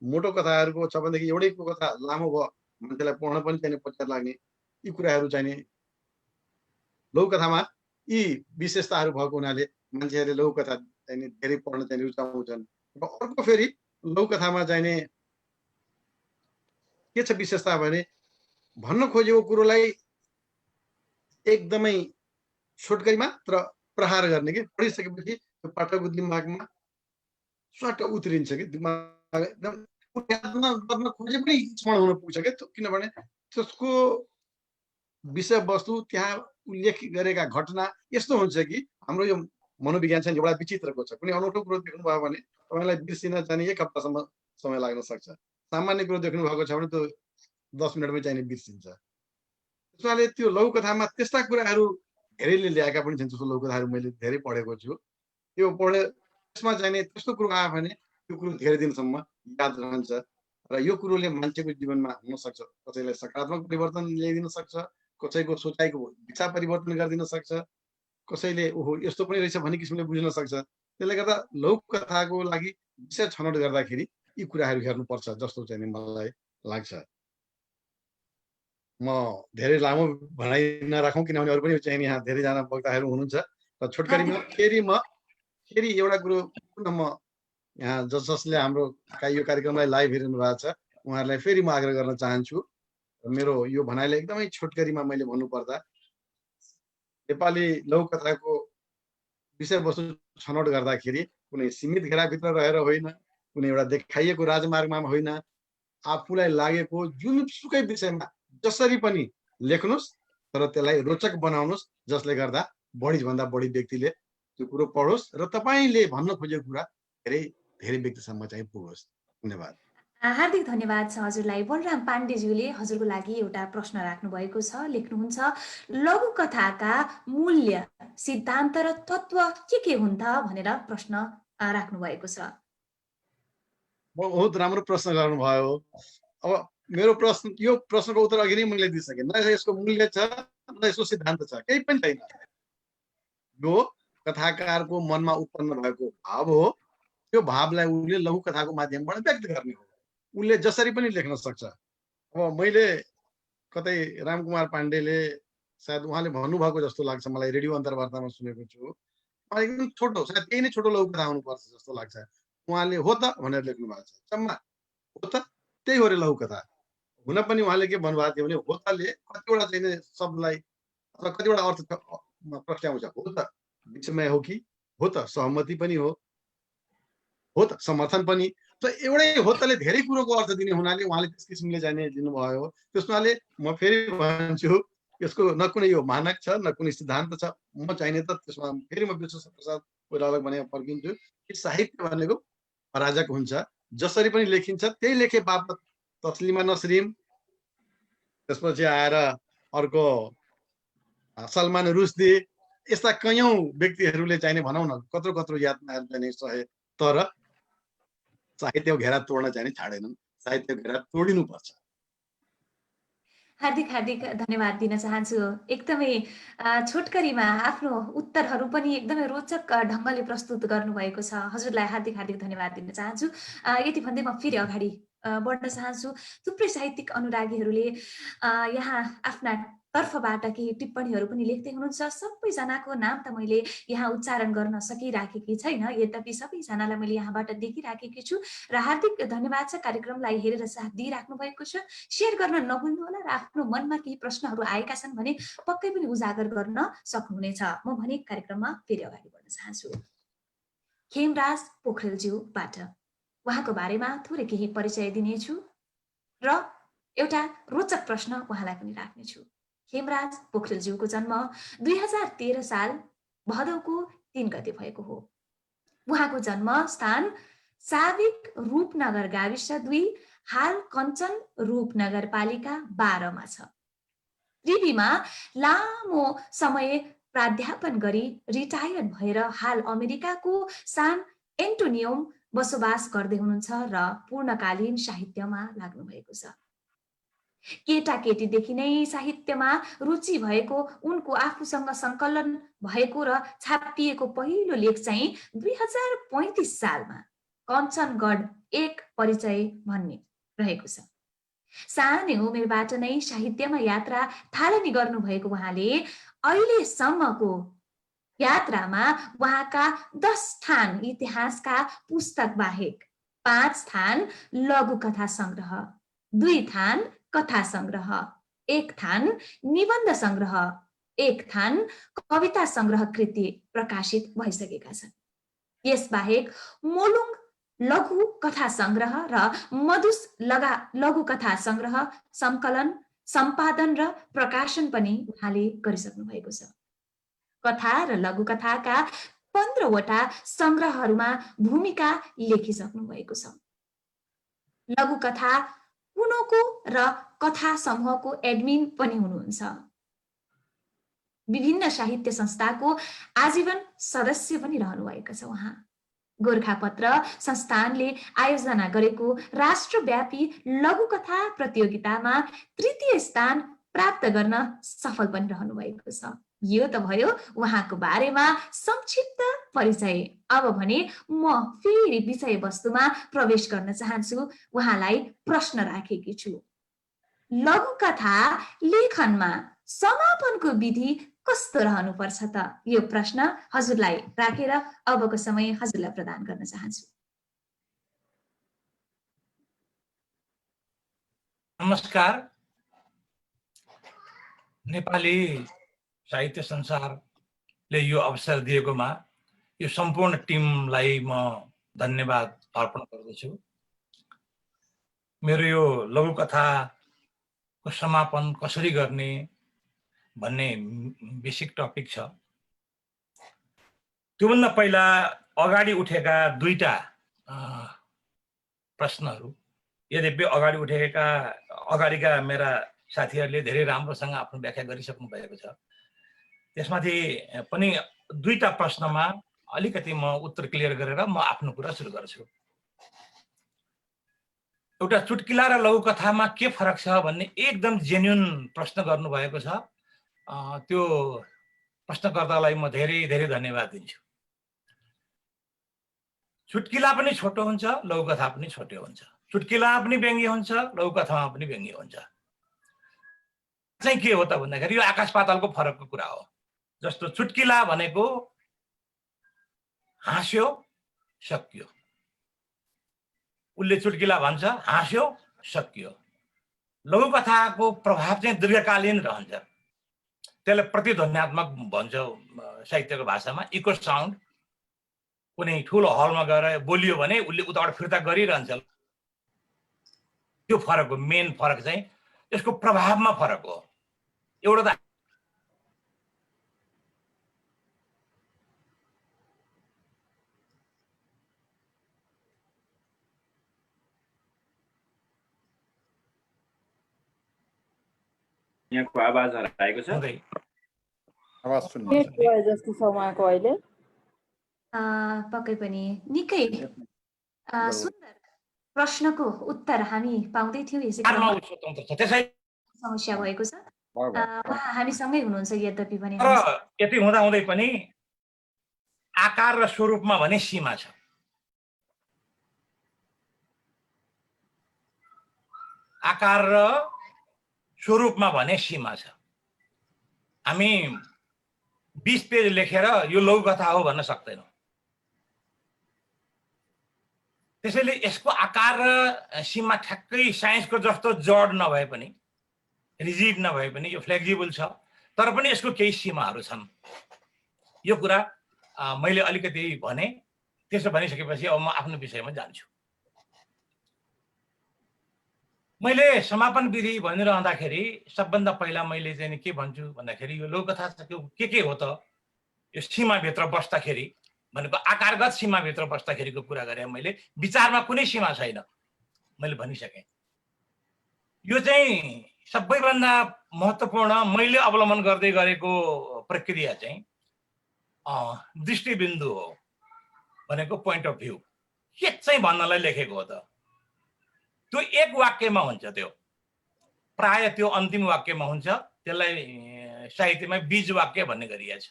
मोटो कथाहरूको छ भनेदेखि एउटैको कथा लामो भयो, मान्छेलाई पढ्न पनि चाहिने पत्यार लाग्ने। यी कुराहरू चाहिने लघुकथामा यी विशेषताहरू भएको हुनाले मान्छेहरूले लघुकथा चाहिने धेरै पढ्न चाहिने रुचाउँछन्। र अर्को फेरि लघुकथामा चाहिने के छ विशेषता भने भन्न खोजेको कुरोलाई एकदमै छोटकरी मात्र प्रहार गर्ने के पढिसकेपछि त्यो पाठकको दिमागमा स्वाट उत्रिन्छ कि दिमाग एकदम गर्न खोजे पनि स्मरण हुन पुग्छ क्या, किनभने त्यसको विषयवस्तु त्यहाँ उल्लेख गरेका घटना यस्तो हुन्छ कि हाम्रो यो मनोविज्ञान चाहिँ एउटा विचित्रको छ। कुनै अनौठो कुरो देख्नुभयो भने तपाईँलाई बिर्सिन चाहिने 1 हप्तासम्म समय लाग्न सक्छ। सामान्य कुरो देख्नु भएको छ भने त्यो 10 मिनटमै चाहिने बिर्सिन्छ। त्यसैले त्यो लघुकथामा त्यस्ता कुराहरू धेरैले ल्याएका पनि छन्। जस्तो लघुकथाहरू मैले धेरै पढेको छु। त्यो पढे त्यसमा चाहिने त्यस्तो कुरो आयो भने त्यो कुरो धेरै दिनसम्म याद रहन्छ र यो कुरोले मान्छेको जीवनमा हुन सक्छ। कसैलाई सकारात्मक परिवर्तन ल्याइदिन सक्छ, कसैको सोचाइको दिशा परिवर्तन गरिदिन सक्छ, कसैले ओहो यस्तो पनि रहेछ भन्ने किसिमले बुझ्न सक्छ। त्यसले गर्दा लघुकथाको लागि विषय छनौट गर्दाखेरि यी कुराहरू हेर्नुपर्छ जस्तो चाहिँ मलाई लाग्छ। म धेरै लामो भनाइ नराखौँ किनभने अरू पनि चाहिँ यहाँ धेरैजना वक्ताहरू हुनुहुन्छ र छोटकरीमा फेरि एउटा कुरो पुनः म यहाँ जसले हाम्रो यो कार्यक्रमलाई लाइभ हेरिनु भएको छ उहाँहरूलाई फेरि म आग्रह गर्न चाहन्छु। मेरो यो भनाइलाई एकदमै छोटकरीमा मैले भन्नुपर्दा नेपाली लघुकथाको विषयवस्तु छनौट गर्दाखेरि कुनै सीमित घेराभित्र रहेर होइन, कुनै एउटा देखाइएको राजमार्गमा होइन, आफूलाई लागेको जुनसुकै विषयमा जसरी पनि लेख्नुहोस् तर त्यसलाई रोचक बनाउनुहोस् जसले गर्दा बढीभन्दा बढी व्यक्तिले त्यो कुरो पढोस् र तपाईँले भन्न खोजेको कुरा धेरै धेरै व्यक्तिसम्म चाहिँ पुगोस्। धन्यवाद। हार्दिक धन्यवाद छ हजुरलाई। बलराम पाण्डेज्यूले हजुरको लागि एउटा प्रश्न राख्नु भएको छ। लेख्नुहुन्छ लघुकथाका मूल्य, सिद्धान्त र तत्त्व के हुन् त भनेर प्रश्न राख्नु भएको छ। बहुत राम्रो प्रश्न गर्नुभयो। अब मेरो प्रश्न यो प्रश्नको उत्तर अघि नै मैले दिइसकेँ। न यसको मूल्य छ न यसको सिद्धान्त छ, केही पनि छैन। यो कथाकारको मनमा उत्पन्न भएको भाव हो। त्यो भावलाई उसले लघुकथाको माध्यमबाट व्यक्त गर्ने हो। उसले जसरी पनि लेख्न सक्छ। अब मैले कतै रामकुमार पाण्डेले सायद उहाँले भन्नुभएको जस्तो लाग्छ मलाई, रेडियो अन्तर्वार्तामा सुनेको छु। एकदम छोटो, सायद त्यही नै छोटो लघुकथा हुनुपर्छ जस्तो लाग्छ। उहाँले हो त भनेर लेख्नु भएको छ। चम्मा हो त त्यही हो रे लघुकथा। हुन पनि उहाँले के भन्नुभएको थियो भने हो तले कतिवटा चाहिँ शब्दलाई अथवा कतिवटा अर्थ प्रस्ट्याउँछ। हो त विषमय हो कि, हो त सहमति पनि हो त समर्थन पनि। त एउटै हो तले धेरै कुरोको अर्थ दिने हुनाले उहाँले त्यस किसिमले जाने दिनुभयो। त्यसमाले म फेरि भन्छु यसको न कुनै यो मानक छ न कुनै सिद्धान्त छ। म चाहिने त त्यसमा फेरि म विश्व प्रसाद कोइराला भने फर्किन्छु कि साहित्य भनेको अराजक हुन्छ। जसरी पनि लेखिन्छ त्यही लेखे बापत तस्लिमा नसरिन, त्यसपछि आएर अर्को सलमान रुस्दी, यस्ता कैयौं व्यक्तिहरूले चाहिने भनौँ न कत्रो कत्रो यातनाहरू चाहिँ सहे, तर साहित्यको घेरा तोड्न चाहिँ छाडेनन्। साहित्यको घेरा तोडिनुपर्छ। हार्दिक हार्दिक धन्यवाद दिन चाहन्छु। एकदमै छोटकरीमा आफ्नो उत्तरहरू पनि एकदमै रोचक ढङ्गले प्रस्तुत गर्नुभएको छ। हजुरलाई हार्दिक हार्दिक धन्यवाद दिन चाहन्छु। यति भन्दै म फेरि अगाडि बढ्न चाहन्छु। थुप्रै साहित्यिक अनुरागीहरूले यहाँ आफ्ना तर्फबाट केही टिप्पणीहरू पनि लेख्दै हुनुहुन्छ। सबैजनाको नाम त मैले यहाँ उच्चारण गर्न सकिराखेकी छैन, यद्यपि सबैजनालाई मैले यहाँबाट देखिराखेकी छु र हार्दिक धन्यवाद छ कार्यक्रमलाई हेरेर साथ दिइराख्नु भएको छ। सेयर गर्न नभुल्नुहोला र आफ्नो मनमा केही प्रश्नहरू आएका छन् भने पक्कै पनि उजागर गर्न सक्नुहुनेछ। म भने कार्यक्रममा फेरि अगाडि बढ्न चाहन्छु। खेमराज पोखरेलज्यूबाट उहाँको बारेमा थोरै केही परिचय दिनेछु र एउटा रोचक प्रश्न उहाँलाई पनि राख्नेछु। खेमराज पोखरेलज्यूको जन्म 2013 साल भदौको 3 गते भएको हो। उहाँको जन्म स्थान साविक रूपनगर गाविस 2, हाल कञ्चन रूपनगरपालिका 12 मा छ। त्रिवीमा लामो समय प्राध्यापन गरी रिटायर्ड भएर हाल अमेरिकाको सान एन्टोनियम बसोबास गर्दै हुनुहुन्छ र पूर्णकालीन साहित्यमा लाग्नु भएको छ। केटाकेटीदेखि नै साहित्यमा रुचि भएको उनको आफूसँग संकलन भएको र छापिएको पहिलो लेख चाहिँ 2035 सालमा कञ्चनगढ एक परिचय भन्ने रहेको छ। सानै उमेरबाट नै साहित्यमा यात्रा थालनी गर्नुभएको उहाँले अहिलेसम्मको यात्रामा उहाँका 10 थान इतिहासका पुस्तक बाहेक 5 थान लघुकथा संग्रह, 2 थान कथा संग्रह, 1 थान निबन्ध संग्रह, 1 थान कविता संग्रह कृति प्रकाशित भइसकेका छन्। यसबाहेक मोलुङ लघु कथा संग्रह र मधुस लघु कथा संग्रह संकलन, सम्पादन र प्रकाशन पनि उहाँले गरिसक्नु भएको छ। कथा र लघु कथाका 15 वटा संग्रहहरूमा भूमिका लेखिसक्नु भएको छ। लघु कथा पुनोको र कथा समूहको एडमिन पनि हुनुहुन्छ। विभिन्न साहित्य संस्थाको आजीवन सदस्य पनि रहनुभएका छ उहाँ। गोरखापत्र संस्थानले आयोजना गरेको राष्ट्रव्यापी लघुकथा प्रतियोगितामा 3य स्थान प्राप्त गर्न सफल पनि रहनु भएको छ। यो त भयो उहाँको बारेमा संक्षिप्त परिचय। अब भने म फेरि विषयवस्तुमा प्रवेश गर्न चाहन्छु। उहाँलाई प्रश्न राखेकी छु। लघुकथा लेखनमा समापनको विधि कस्तो रहनुपर्छ त? यो प्रश्न हजुरलाई राखेर अबको समय हजुरलाई प्रदान गर्न चाहन्छु। नमस्कार। नेपाली साहित्य संसारले यो अवसर दिएकोमा यो सम्पूर्ण टिमलाई म धन्यवाद अर्पण गर्दछु। मेरो यो लघुकथाको समापन कसरी गर्ने भन्ने बेसिक टपिक छ। त्योभन्दा पहिला अगाडि उठेका 2टा प्रश्नहरू, यद्यपि अगाडिका मेरा साथीहरूले धेरै राम्रोसँग आफ्नो व्याख्या गरिसक्नु भएको छ। त्यसमाथि पनि 2टा प्रश्नमा अलिकति म उत्तर क्लियर गरेर म आफ्नो कुरा सुरु गर्छु। एउटा चुटकिला र लघुकथामा के फरक छ भन्ने एकदम जेन्युन प्रश्न गर्नुभएको छ। त्यो प्रश्नकर्तालाई म धेरै धेरै धन्यवाद दिन्छु। चुटकिला पनि छोटो हुन्छ, लघुकथा पनि छोटो हुन्छ। चुटकिला पनि व्यङ्ग्य हुन्छ, लघुकथामा पनि व्यङ्ग्य हुन्छ। चाहिँ के हो त भन्दाखेरि यो आकाश पातालको फरकको कुरा हो। जस्तो चुटकिला भनेको हाँस्यो सकियो, उसले चुटकिला भन्छ, हाँस्यो सकियो। लघुकथाको प्रभाव चाहिँ दीर्घकालीन रहन्छ। त्यसलाई प्रतिध्वन्यात्मक भन्छ साहित्यको भाषामा। इको साउन्ड कुनै ठुलो हलमा गएर बोलियो भने उसले उताबाट फिर्ता गरिरहन्छ। त्यो फरक हो। मेन फरक चाहिँ यसको प्रभावमा फरक हो। एउटा त यहाँको आवाज हराएको छ। आवाज सुन्नु नेट गए जस्तो छ उहाँको अहिले। पक्कै पनि निकै सुन्दर प्रश्नको उत्तर हामी पाउँदै थियौँ। यसै समस्या भएको छ। उहाँ हामीसँगै हुनुहुन्छ यद्यपि पनि। यति हुँदाहुँदै पनि आकार र स्वरूपमा भने सीमा छ। आकार र स्वरूपमा भने सीमा छ। हामी 20 पेज लेखेर यो लघुकथा हो भन्न सक्दैनौँ। त्यसैले यसको आकार र सीमा ठ्याक्कै साइन्सको जस्तो जड नभए पनि, रिजिड नभए पनि यो फ्लेक्जिबल छ। तर पनि यसको केही सीमाहरू छन्। यो कुरा मैले अलिकति भने। त्यसो भनिसकेपछि अब म आफ्नो विषयमा जान्छु। मैले समापन विधि भनिरहँदाखेरि सबभन्दा पहिला मैले चाहिँ के भन्छु भन्दाखेरि यो लघुकथा के हो त? यो सीमाभित्र बस्दाखेरि भनेको आकारगत सीमाभित्र बस्दाखेरिको कुरा गरेँ मैले। विचारमा कुनै सीमा छैन, मैले भनिसकेँ। यो चाहिँ सबैभन्दा महत्त्वपूर्ण मैले अवलम्बन गर्दै गरेको प्रक्रिया चाहिँ दृष्टिबिन्दु हो। भनेको पोइन्ट अफ भ्यू के चाहिँ भन्नलाई लेखेको हो त? त्यो एक वाक्यमा हुन्छ, त्यो प्राय त्यो अन्तिम वाक्यमा हुन्छ। त्यसलाई साहित्यमा बीज वाक्य भन्ने गरिएको छ।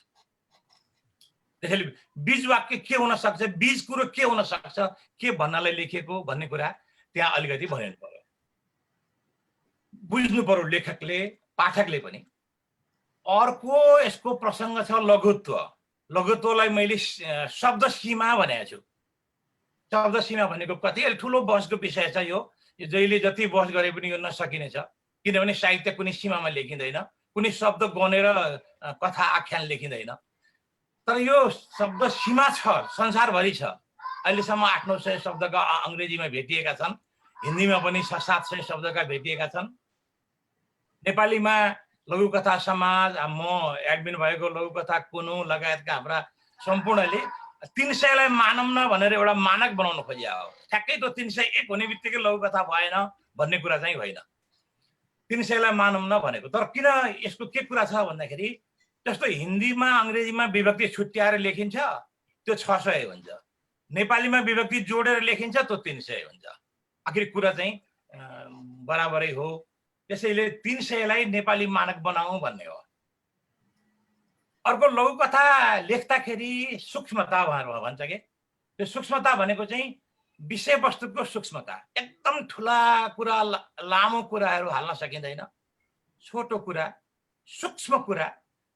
त्यसैले बीज वाक्य के हुन सक्छ, बीज कुरो के हुन सक्छ, के भन्नलाई लेखिएको भन्ने कुरा त्यहाँ अलिकति भनिनु पर्यो, बुझ्नु पर्यो लेखकले, पाठकले पनि। अर्को यसको प्रसङ्ग छ लघुत्व। लघुत्वलाई मैले शब्द सीमा भनेको छु। शब्द सीमा भनेको कति ठुलो बहसको विषय छ यो। जहिले जति बहस गरे पनि यो नसकिनेछ, किनभने साहित्य कुनै सीमामा लेखिँदैन, कुनै शब्द गनेर कथा आख्यान लेखिँदैन। तर यो शब्द सीमा छ, संसारभरि छ। अहिलेसम्म 800-900 शब्दका अङ्ग्रेजीमा भेटिएका छन्, हिन्दीमा पनि 600-700 शब्दका भेटिएका छन्। नेपालीमा लघुकथा समाज, म एडमिन भएको लघुकथा कुनु लगायतका हाम्रा सम्पूर्णले 300लाई मानौँ न भनेर एउटा मानक बनाउन खोजिया हो। ठ्याक्कै त्यो 301 हुने बित्तिकै लघुकथा भएन भन्ने कुरा चाहिँ होइन। 300लाई मानौँ न भनेको। तर किन यसको के कुरा छ भन्दाखेरि, जस्तो हिन्दीमा अङ्ग्रेजीमा विभक्ति छुट्याएर लेखिन्छ त्यो 600 हुन्छ, नेपालीमा विभक्ति जोडेर लेखिन्छ त्यो 300 हुन्छ। आखिर कुरा चाहिँ बराबरै हो। त्यसैले 300लाई नेपाली मानक बनाऊ भन्ने हो। अर्को लघुकथा लेख्दाखेरि सूक्ष्मता भन्छ के, त्यो सूक्ष्मता भनेको चाहिँ विषयवस्तुको सूक्ष्मता। एकदम ठुला कुरा, लामो कुराहरू हाल्न सकिँदैन। छोटो कुरा, सूक्ष्म कुरा,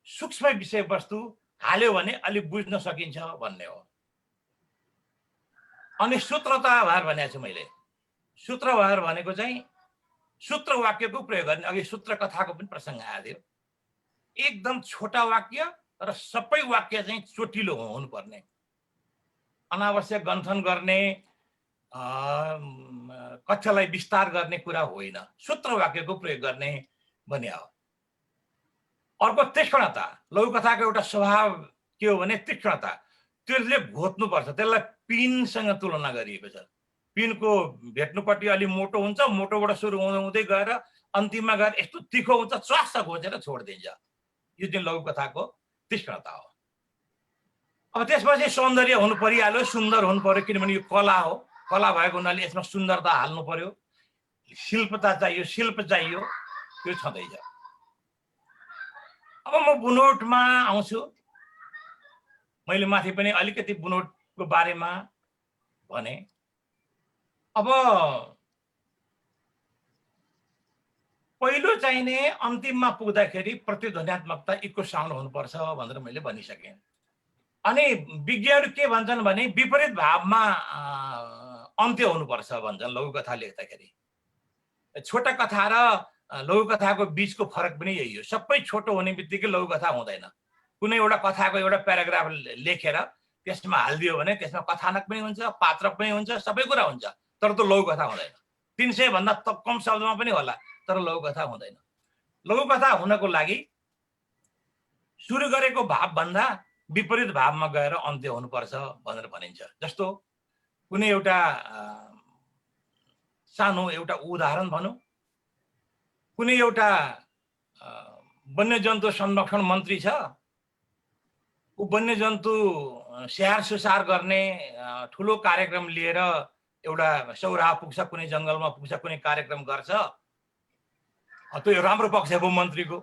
सूक्ष्म विषयवस्तु हाल्यो भने अलिक बुझ्न सकिन्छ भन्ने हो। अनि सूत्रताभार भनेको छु मैले। सूत्रभार भनेको चाहिँ सूत्र वाक्यको प्रयोग गर्ने। अघि सूत्र कथाको पनि प्रसङ्ग आएको थियो। एकदम छोटा वाक्य र सबै वाक्य चाहिँ चोटिलो हुनुपर्ने, अनावश्यक गन्थन गर्ने, कक्षालाई विस्तार गर्ने कुरा होइन। सूत्र वाक्यको प्रयोग गर्ने भन्ने हो। अर्को तीक्ष्णता। लघुकथाको एउटा स्वभाव के हो भने तीक्ष्णता। त्यसले घोत्नुपर्छ। त्यसलाई पिनसँग तुलना गरिएको छ। पिनको भेट्नुपट्टि अलि मोटो हुन्छ, मोटोबाट सुरु हुँदै गएर अन्तिममा गएर यस्तो तिखो हुन्छ, च्वास्स घोचेर छोडिदिन्छ। यो चाहिँ लघुकथाको तीक्ष्णता हो। अब त्यसपछि सौन्दर्य हुनु परिहाल्यो, सुन्दर हुनु पर्यो, किनभने यो कला हो। कला भएको हुनाले यसमा सुन्दरता हाल्नु पर्यो, शिल्पता चाहियो, शिल्प चाहियो, त्यो छँदैछ। अब म बुनोटमा आउँछु। मैले माथि पनि अलिकति बुनोटको बारेमा भने। अब पहिलो चाहिने अन्तिममा पुग्दाखेरि प्रतिध्वन्यात्मकता, इको साउन्ड हुनुपर्छ भनेर मैले भनिसकेँ। अनि विज्ञहरू के भन्छन् भने विपरीत भावमा अन्त्य हुनुपर्छ भन्छन् लघुकथा लेख्दाखेरि। छोटा कथा र लघुकथाको बीचको फरक पनि यही हो। सबै छोटो हुने बित्तिकै लघुकथा हुँदैन। कुनै एउटा कथाको एउटा प्याराग्राफ लेखेर त्यसमा हालिदियो भने त्यसमा कथानक पनि हुन्छ, पात्र पनि हुन्छ, सबै कुरा हुन्छ, तर त्यो लघुकथा हुँदैन। 300 भन्दा कम शब्दमा पनि होला, तर लघुकथा हुँदैन। लघुकथा हुनको लागि सुरु गरेको भावभन्दा विपरीत भावमा गएर अन्त्य हुनुपर्छ भनेर भनिन्छ। जस्तो कुनै एउटा सानो एउटा उदाहरण भनौँ। कुनै एउटा वन्यजन्तु संरक्षण मन्त्री छ। ऊ वन्यजन्तु स्याहार सुसार गर्ने ठुलो कार्यक्रम लिएर एउटा सौराहा पुग्छ, कुनै जङ्गलमा पुग्छ, कुनै कार्यक्रम गर्छ। त्यो राम्रो पक्ष भयो मन्त्रीको,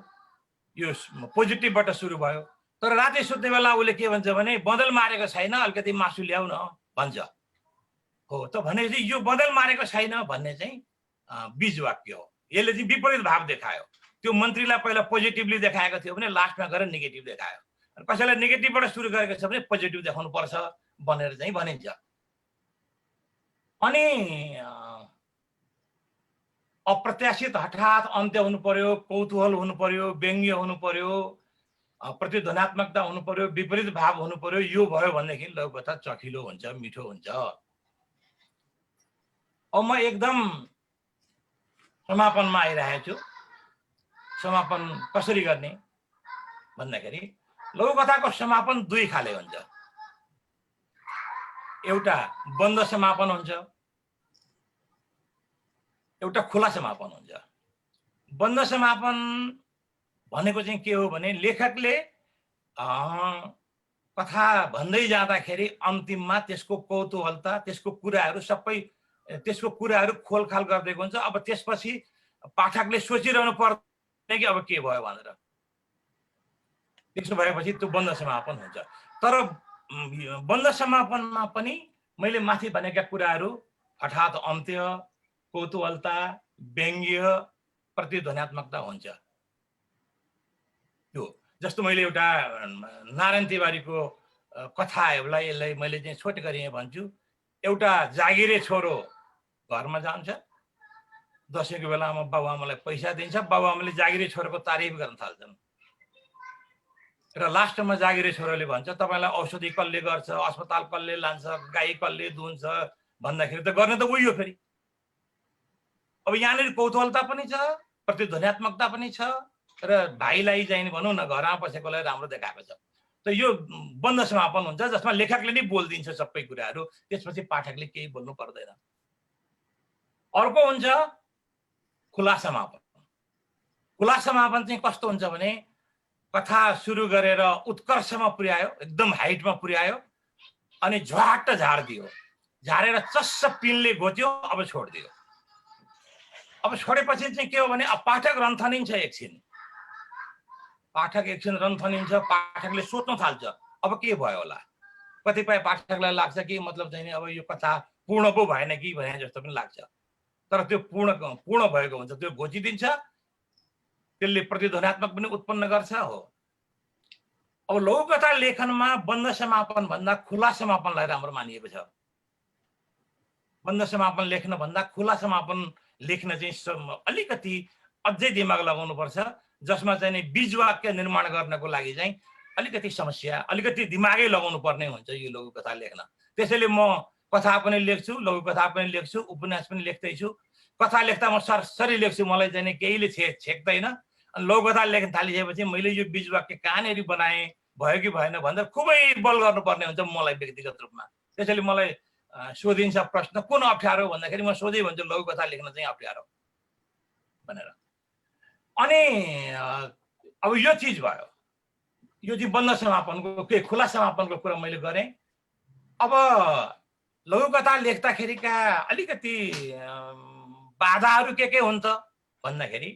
यो पोजिटिभबाट सुरु भयो। तर राति सुत्ने बेला उसले के भन्छ भने बदल मारेको छैन, अलिकति मासु ल्याउ न भन्छ। हो त भनेपछि यो बदल मारेको छैन भन्ने चाहिँ बीज वाक्य हो। यसले चाहिँ विपरीत भाव देखायो। त्यो मन्त्रीलाई पहिला पोजिटिभली देखाएको थियो भने लास्टमा गएर नेगेटिभ देखायो। कसैलाई नेगेटिभबाट सुरु गरेको छ भने पोजिटिभ देखाउनु पर्छ भनेर चाहिँ भनिन्छ। अनि अप्रत्याशित हठात अन्त्य हुनु पर्यो, कौतूहल हुनु पर्यो, व्यङ्ग्य हुनु पर्यो, प्रतिध्वन्यात्मकता हुनु पर्यो, विपरीत भाव हुनु पर्यो। यो भयो भनेदेखि लघुकथा चखिलो हुन्छ, मिठो हुन्छ। अब म एकदम समापनमा आइरहेको छु। समापन कसरी गर्ने भन्दाखेरि लघुकथाको समापन दुई खाले हुन्छ। एउटा बन्द समापन हुन्छ, एउटा खुला समापन हुन्छ। बन्द समापन भनेको चाहिँ के हो भने लेखकले कथा भन्दै जाँदाखेरि अन्तिममा त्यसको कौतूहलता, त्यसको कुराहरू सबै त्यसको कुराहरू खोलखाल गरिदिएको हुन्छ। अब त्यसपछि पाठकले सोचिरहनु पर्दैन कि अब के भयो भनेर। त्यसो भएपछि त्यो बन्द समापन हुन्छ। तर बन्द समापनमा पनि मैले माथि भनेका कुराहरू हठात अन्त्य, कौतूहलता, व्यङ्ग्य, प्रतिध्वन्यात्मकता हुन्छ। त्यो जस्तो मैले एउटा नारायण तिवारीको कथाहरूलाई यसलाई मैले चाहिँ छोट गरेँ भन्छु। एउटा जागिरे छोरो घरमा जान्छ, दसैँको बेलामा बाबुआमालाई पैसा दिन्छ, बाबुआमाले जागिरे छोरोको तारिफ गर्न थाल्छन् र लास्टमा जागिरे छोरोले भन्छ तपाईँलाई औषधि कसले गर्छ, अस्पताल कसले लान्छ, गाई कसले दुन्छ भन्दाखेरि त गर्ने त उही हो। फेरि अब यहाँनिर कौतूहलता पनि छ, प्रतिध्वन्यात्मकता पनि छ र भाइलाई चाहिँ भनौँ न घरमा बसेकोलाई राम्रो देखाएको छ। त यो बन्द समापन हुन्छ जसमा लेखकले नै बोलिदिन्छ सबै कुराहरू, त्यसपछि पाठकले केही बोल्नु पर्दैन। अर्को हुन्छ खुला समापन। खुला समापन चाहिँ कस्तो हुन्छ भने कथा सुरु गरेर उत्कर्षमा पुर्यायो, एकदम हाइटमा पुर्यायो, अनि झ्वाट्ट झारिदियो, झारेर चस्स पिनले घोच्यो, अब छोडिदियो। अब छोडेपछि चाहिँ के हो भने अब पाठक रन्थनिन्छ एकछिन, पाठक एकछिन रन्थनिन्छ, पाठकले सोच्न थाल्छ अब के भयो होला। कतिपय पाठकलाई लाग्छ कि मतलब चाहिँ अब यो कथा पूर्ण पो भएन कि भने जस्तो पनि लाग्छ। तर त्यो पूर्ण भएको हुन्छ, त्यो घोचिदिन्छ, त्यसले प्रतिध्वन्यात्मक पनि उत्पन्न गर्छ हो। अब लघुकथा लेखनमा बन्द समापन भन्दा खुला समापनलाई राम्रो मानिएको छ। बन्द समापन लेख्न भन्दा खुला समापन लेख्न चाहिँ अलिकति अझै दिमाग लगाउनुपर्छ, जसमा चाहिँ बीज वाक्य निर्माण गर्नको लागि चाहिँ अलिकति समस्या, अलिकति दिमागै लगाउनु पर्ने हुन्छ यो लघुकथा लेख्न। त्यसैले म कथा पनि लेख्छु, लघुकथा पनि लेख्छु, उपन्यास पनि लेख्दैछु। कथा लेख्दा म सरसरी लेख्छु, मलाई चाहिँ केहीले छेक्दैन। अनि लघुकथा लेख्न थालिसकेपछि मैले यो बीज वाक्य कहाँनिर बनाएँ, भयो कि भएन भनेर खुबै बल गर्नुपर्ने हुन्छ मलाई व्यक्तिगत रूपमा। त्यसैले मलाई सोधिन्छ प्रश्न कुन अप्ठ्यारो भन्दाखेरि म सोधै भन्छु लघुकथा लेख्न चाहिँ अप्ठ्यारो भनेर। अनि अब यो चिज भयो, यो चाहिँ बन्द समापनको के खुला समापनको कुरा मैले गरेँ। अब लघुकथा लेख्दाखेरिका अलिकति बाधाहरू के हुन् त भन्दाखेरि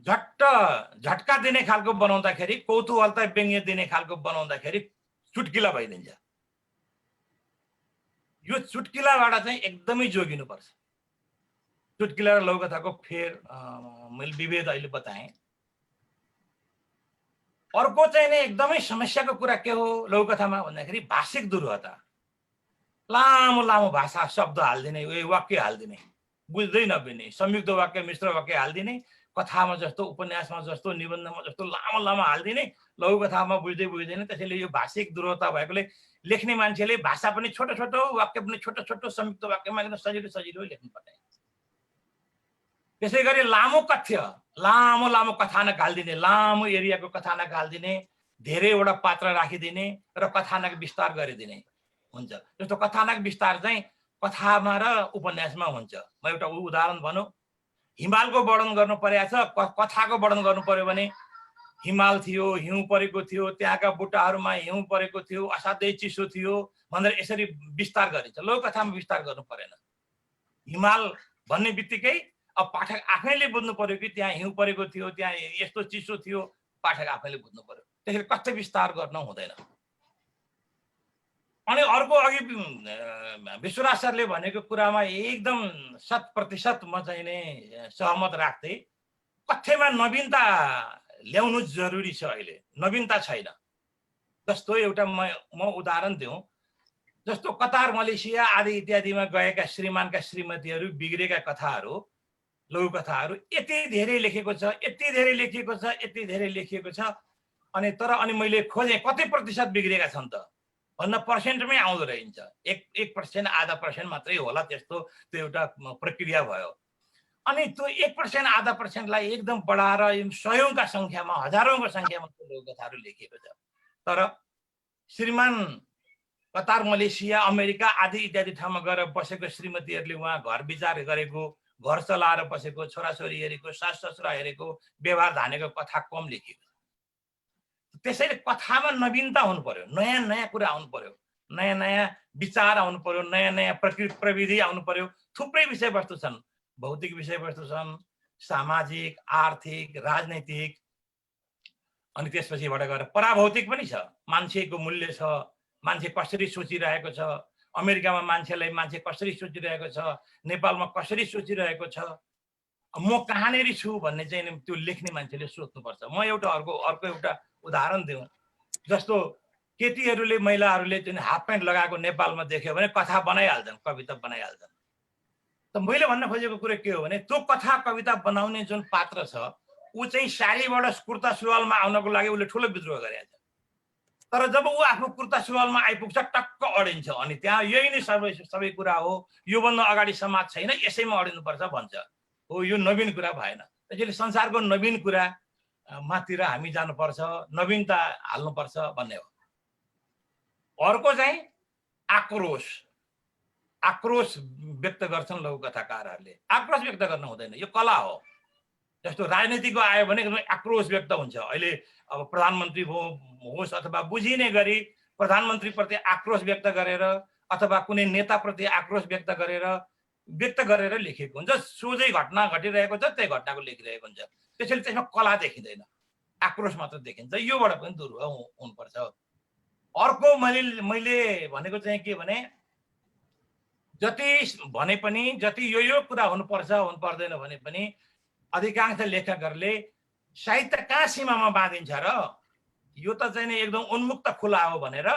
झट्का दिने खालको बनाउँदाखेरि, कौतूहलता व्यङ्ग्य दिने खालको बनाउँदाखेरि चुटकिला भइदिन्छ। यो चुटकिलाबाट चाहिँ एकदमै जोगिनुपर्छ। चुटकिला र लघुकथाको फेर मैले विभेद अहिले बताएँ। अर्को चाहिँ नि एकदमै समस्याको कुरा के हो लघुकथामा भन्दाखेरि भाषिक दुर्वता। लामो लामो भाषा शब्द हालिदिने, वाक्य हालिदिने, बुझ्दै नबुझ्ने, संयुक्त वाक्य मिश्र वाक्य हालिदिने, कथामा जस्तो उपन्यासमा जस्तो निबन्धमा जस्तो लामो लामो हालिदिने, लघुकथामा बुझ्दैन। त्यसैले यो भाषिक दुर्वता भएकोले लेख्ने मान्छेले भाषा पनि छोटो छोटो, वाक्य पनि छोटो छोटो, संयुक्त वाक्यमा एकदम सजिलो लेख्नुपर्ने। त्यसै गरी लामो कथ्य, लामो लामो कथानक हालिदिने, लामो एरियाको कथानक हालिदिने, धेरैवटा पात्र राखिदिने र कथानक विस्तार गरिदिने हुन्छ। जस्तो कथानक विस्तार चाहिँ कथामा र उपन्यासमा हुन्छ। म एउटा उदाहरण भनौँ, हिमालको वर्णन गर्नु परेको छ, कथाको वर्णन गर्नु पर्यो भने हिमाल थियो, हिउँ परेको थियो, त्यहाँका बुट्टाहरूमा हिउँ परेको थियो, असाध्यै चिसो थियो भनेर यसरी विस्तार गरिन्छ। लघुकथामा विस्तार गर्नु परेन। हिमाल भन्ने बित्तिकै अब पाठक आफैले बुझ्नु पर्यो कि त्यहाँ हिउँ परेको थियो, त्यहाँ यस्तो चिसो थियो, पाठक आफैले बुझ्नु पर्यो। त्यसैले कति विस्तार गर्न हुँदैन। अनि अर्को अघि विश्वराज सरले भनेको कुरामा एकदम 100% म चाहिँ नै सहमत राख्दै, कथ्यमा नवीनता ल्याउनु जरुरी छ। अहिले नवीनता छैन। जस्तो एउटा म उदाहरण दिउँ, जस्तो कतार, मलेसिया आदि इत्यादिमा गएका श्रीमानका श्रीमतीहरू बिग्रेका कथाहरू, लघुकथाहरू यति धेरै लेखेको छ अनि तर अनि मैले खोजेँ कति प्रतिशत बिग्रेका छन् त भन्दा पर्सेन्टमै आउँदो रहन्छ। 1%, आधा पर्सेन्ट मात्रै होला त्यस्तो, त्यो एउटा प्रक्रिया भयो। अनि त्यो 1%, आधा पर्सेन्टलाई एकदम बढाएर सयौंका संख्यामा, हजारौंको संख्यामा लघुकथाहरू लेखिएको छ। तर श्रीमान कतार, मलेसिया, अमेरिका आदि इत्यादि ठाउँमा गएर बसेको श्रीमतीहरूले उहाँ घर विचार गरेको, घर चलाएर बसेको, छोराछोरी हेरेको, सास ससुरा हेरेको, व्यवहार धानेको कथा कम लेखिएको छ। त्यसैले कथामा नवीनता हुनु पर्यो, नयाँ नयाँ कुरा आउनु पर्यो, नयाँ नयाँ विचार आउनु पर्यो, नयाँ नयाँ प्रविधि आउनु पर्यो। थुप्रै विषयवस्तु छन्, भौतिक विषयवस्तु छन्, सामाजिक, आर्थिक, राजनैतिक, अनि त्यसपछिबाट गएर पराभौतिक पनि छ। मान्छेको मूल्य छ, मान्छे कसरी सोचिरहेको छ, अमेरिकामा मान्छे कसरी सोचिरहेको छ, नेपालमा कसरी सोचिरहेको छ, म कहाँनेरि छु भन्ने चाहिँ त्यो लेख्ने मान्छेले सोच्नुपर्छ। म अर्को एउटा उदाहरण दिउँ। जस्तो केटीहरूले महिलाहरूले चाहिँ हाफ प्यान्ट लगाएको नेपालमा देख्यो भने कथा बनाइहाल्छन्, कविता बनाइहाल्छन्। त मैले भन्न खोजेको कुरा के हो भने त्यो कथा कविता बनाउने जुन पात्र छ ऊ चाहिँ साडीबाट कुर्ता सुरुवालमा आउनको लागि उसले ठुलो विद्रोह गरेको छ। तर जब ऊ आफ्नो कुर्ता सुरुवालमा आइपुग्छ टक्क अडिन्छ, अनि त्यहाँ यही नै सबै कुरा हो, योभन्दा अगाडि समाज छैन, यसैमा अडिनुपर्छ भन्छ। हो, यो नवीन कुरा भएन। त्यसैले संसारको नवीन कुरा मातिर हामी जानुपर्छ, नवीनता हाल्नुपर्छ भन्ने हो। अर्को चाहिँ आक्रोश व्यक्त गर्छन् लघुकथाकारहरूले। आक्रोश व्यक्त गर्न हुँदैन, यो कला हो। जस्तो राजनीतिको आयो भने आक्रोश व्यक्त हुन्छ। अहिले अब प्रधानमन्त्री होस् अथवा बुझिने गरी प्रधानमन्त्रीप्रति आक्रोश व्यक्त गरेर अथवा कुनै नेताप्रति आक्रोश व्यक्त गरेर लेखेको हुन्छ। सोझै घटना घटिरहेको छ, त्यही घटनाको लेखिरहेको हुन्छ। त्यसैले त्यसमा कला देखिँदैन, आक्रोश मात्र देखिन्छ। योबाट पनि दूर हुनुपर्छ। अर्को मैले भनेको चाहिँ के भने जति भने पनि जति यो कुरा हुनुपर्छ हुनु पर्दैन भने पनि अधिकांश लेखकहरूले साहित्य कहाँ सीमामा बाँधिन्छ र यो त चाहिँ नि एकदम उन्मुक्त खुला हो भनेर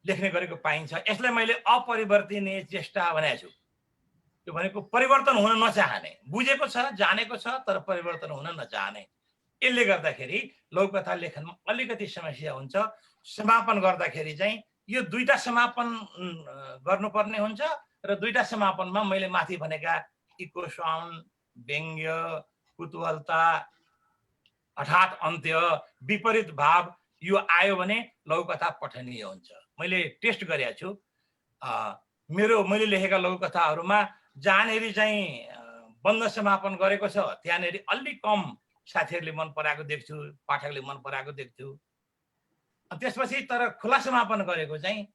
लेख्ने गरेको पाइन्छ। यसलाई मैले अपरिवर्तनीय चेष्टा भनेको छु। त्यो भनेको परिवर्तन हुन नचाहने, बुझेको छ, जानेको छ, तर परिवर्तन हुन नचाहने। यसले गर्दाखेरि लघुकथा लेखनमा अलिकति समस्या हुन्छ। समापन गर्दाखेरि चाहिँ यो दुईटा समापन गर्नुपर्ने हुन्छ र दुईटा समापनमा मैले माथि भनेका इको साउन्ड, व्यङ्ग्य, कुतूहलता, हठात अन्त्य, विपरीत भाव यो आयो भने लघुकथा पठनीय हुन्छ। मैले टेस्ट गरेको छु। मैले लेखेका लघुकथाहरूमा जहाँनेरि चाहिँ बन्द समापन गरेको छ त्यहाँनेरि अलिक कम साथीहरूले मन पराएको देख्छु, पाठकले मन पराएको देख्छु। त्यसपछि तर खुला समापन गरेको चाहिँ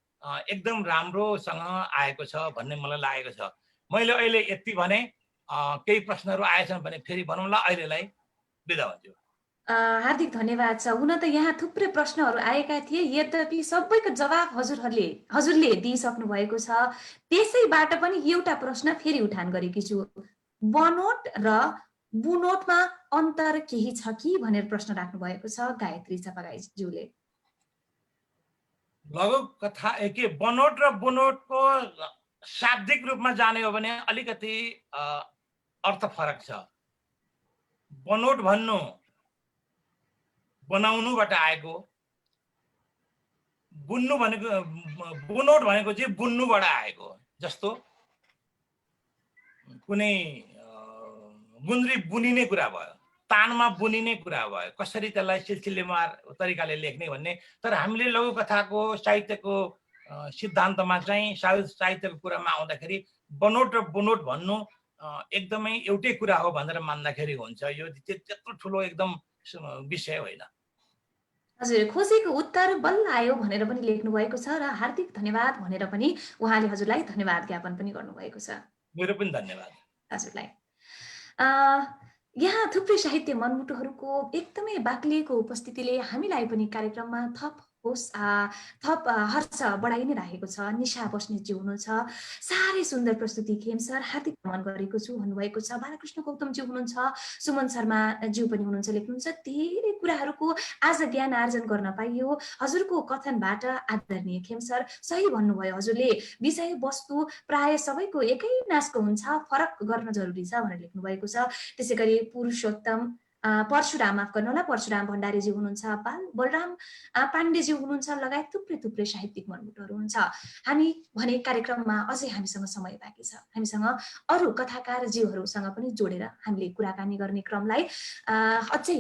एकदम राम्रोसँग आएको छ भन्ने मलाई लागेको छ। मैले अहिले यति भने, केही प्रश्नहरू आएछन् भने फेरि भनौँला। अहिलेलाई बिदा हुन्छु। हार्दिक धन्यवाद छ। हुन त यहाँ थुप्रै प्रश्नहरू आएका थिए, यद्यपि सबैको जवाब हजुरले दिइसक्नु भएको छ। त्यसैबाट पनि एउटा प्रश्न फेरि उठान गरेकी छु। बनोट र बुनोटमा अन्तर केही छ कि भनेर प्रश्न राख्नु भएको छ गायत्री चापागाईज्यूले। लघुकथा के बनोट र बुनोटको शाब्दिक रूपमा जाने हो भने अलिकति अर्थ फरक छ। बनोट भन्नु बनाउनुबाट आएको, बुनोट भनेको चाहिँ बुन्नुबाट आएको। जस्तो कुनै गुन्द्री बुनिने कुरा भयो, तानमा बुनिने कुरा भयो, कसरी त्यसलाई सिलसिलेमार तरिकाले लेख्ने भन्ने। तर हामीले लघुकथाको साहित्यको सिद्धान्तमा चाहिँ साहित्यको कुरामा आउँदाखेरि बनोट र बुनोट भन्नु एकदमै एउटै कुरा हो भनेर मान्दाखेरि हुन्छ। यो त्यत्रो ठुलो एकदम विषय होइन। हजुर, खोजेको उत्तर बल्ल आयो भनेर पनि लेख्नु भएको छ र हार्दिक धन्यवाद भनेर पनि उहाँले हजुरलाई धन्यवाद ज्ञापन पनि गर्नुभएको छ। मेरो पनि धन्यवाद हजुरलाई। यहाँ थुप्रै साहित्य मनमुटुहरूको एकदमै बाक्लिएको उपस्थितिले हामीलाई पनि कार्यक्रममा थप हर्ष बढाइ नै राखेको छ। निशा बस्नेतज्यू हुनुहुन्छ, साह्रै सुन्दर प्रस्तुति खेम सर, हार्दिक नमन गरेको छु भन्नुभएको छ। बालकृष्ण गौतमज्यू हुनुहुन्छ, सुमन शर्माज्यू पनि हुनुहुन्छ, लेख्नुहुन्छ धेरै कुराहरूको आज ज्ञान आर्जन गर्न पाइयो हजुरको कथनबाट। आदरणीय खेम सर, सही भन्नुभयो हजुरले, विषय वस्तु प्राय सबैको एकै नासको हुन्छ, फरक गर्न जरुरी छ भनेर लेख्नुभएको छ। त्यसै गरी परशुराम माफ गर्नु होला, परशुराम भण्डारीजी हुनुहुन्छ, बलराम पाण्डेजी हुनुहुन्छ, लगायत थुप्रै साहित्यिक मनमुटुहरू हुन्छ। हामी भने कार्यक्रममा अझै हामीसँग समय बाँकी छ। हामीसँग अरू कथाकारज्यूहरूसँग पनि जोडेर हामीले कुराकानी गर्ने क्रमलाई अझै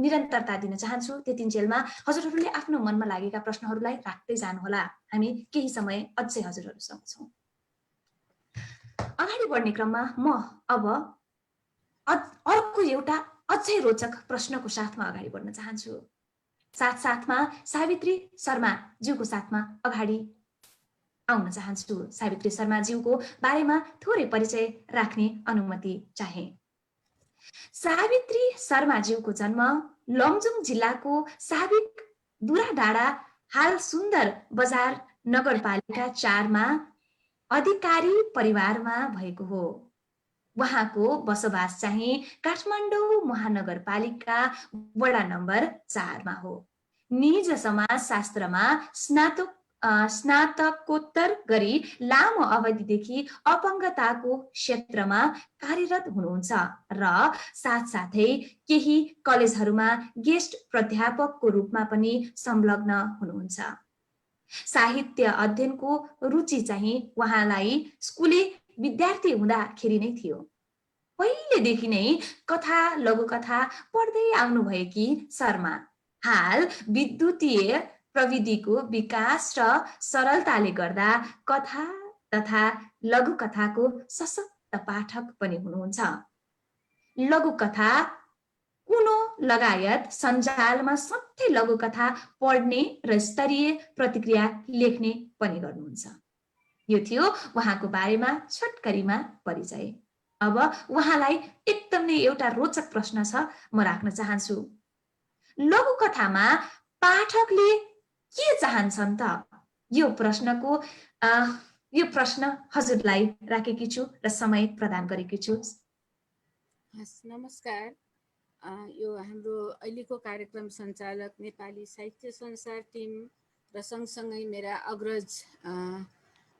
निरन्तरता दिन चाहन्छु। त्यतिन्जेलमा हजुरहरूले आफ्नो मनमा लागेका प्रश्नहरूलाई राख्दै जानुहोला। हामी केही समय अझै हजुरहरूसँग छौँ। अगाडि बढ्ने क्रममा म अब अर्को एउटा अझै रोचक प्रश्नको साथमा अगाडि बढ्न चाहन्छु। साथसाथमा सावित्री शर्माज्यूको साथमा अगाडि आउन चाहन्छु। सावित्री शर्माज्यूको बारेमा थोरै परिचय राख्ने अनुमति चाहे। सावित्री शर्माज्यूको जन्म लमजुङ जिल्लाको साबिक दुराडाँडा हाल सुन्दर बजार नगरपालिका 4 मा अधिकारी परिवारमा भएको हो। उहाँको बसोबास चाहिँ काठमाडौँ महानगरपालिका वडा नम्बर 4 मा हो। निज समाजशास्त्रमा स्नातकोत्तर गरी लामो अवधिदेखि अपङ्गताको क्षेत्रमा कार्यरत हुनुहुन्छ र साथसाथै केही कलेजहरूमा गेस्ट प्राध्यापकको रूपमा पनि संलग्न हुनुहुन्छ। साहित्य अध्ययनको रुचि चाहिँ उहाँलाई स्कुले विद्यार्थी हुँदाखेरि नै थियो। पहिलेदेखि नै कथा लघुकथा पढ्दै आउनुभएकी शर्मा हाल विद्युतीय प्रविधिको विकास र सरलताले गर्दा कथा तथा लघुकथाको सशक्त पाठक पनि हुनुहुन्छ। लघुकथा कुनो लगायत सञ्जालमा सधैँ लघुकथा पढ्ने र स्तरीय प्रतिक्रिया लेख्ने पनि गर्नुहुन्छ। यो थियो उहाँको बारेमा छोटकरीमा परिचय। अब उहाँलाई एकदम नै एउटा रोचक प्रश्न छ, म राख्न चाहन्छु। लघुकथामा पाठकले के चाहन्छन् त? यो प्रश्न हजुरलाई राखेकी छु र समय प्रदान गरेकी छु। नमस्कार। यो हाम्रो अहिलेको कार्यक्रम सञ्चालक नेपाली साहित्य संसार टिम र सँगसँगै मेरा अग्रज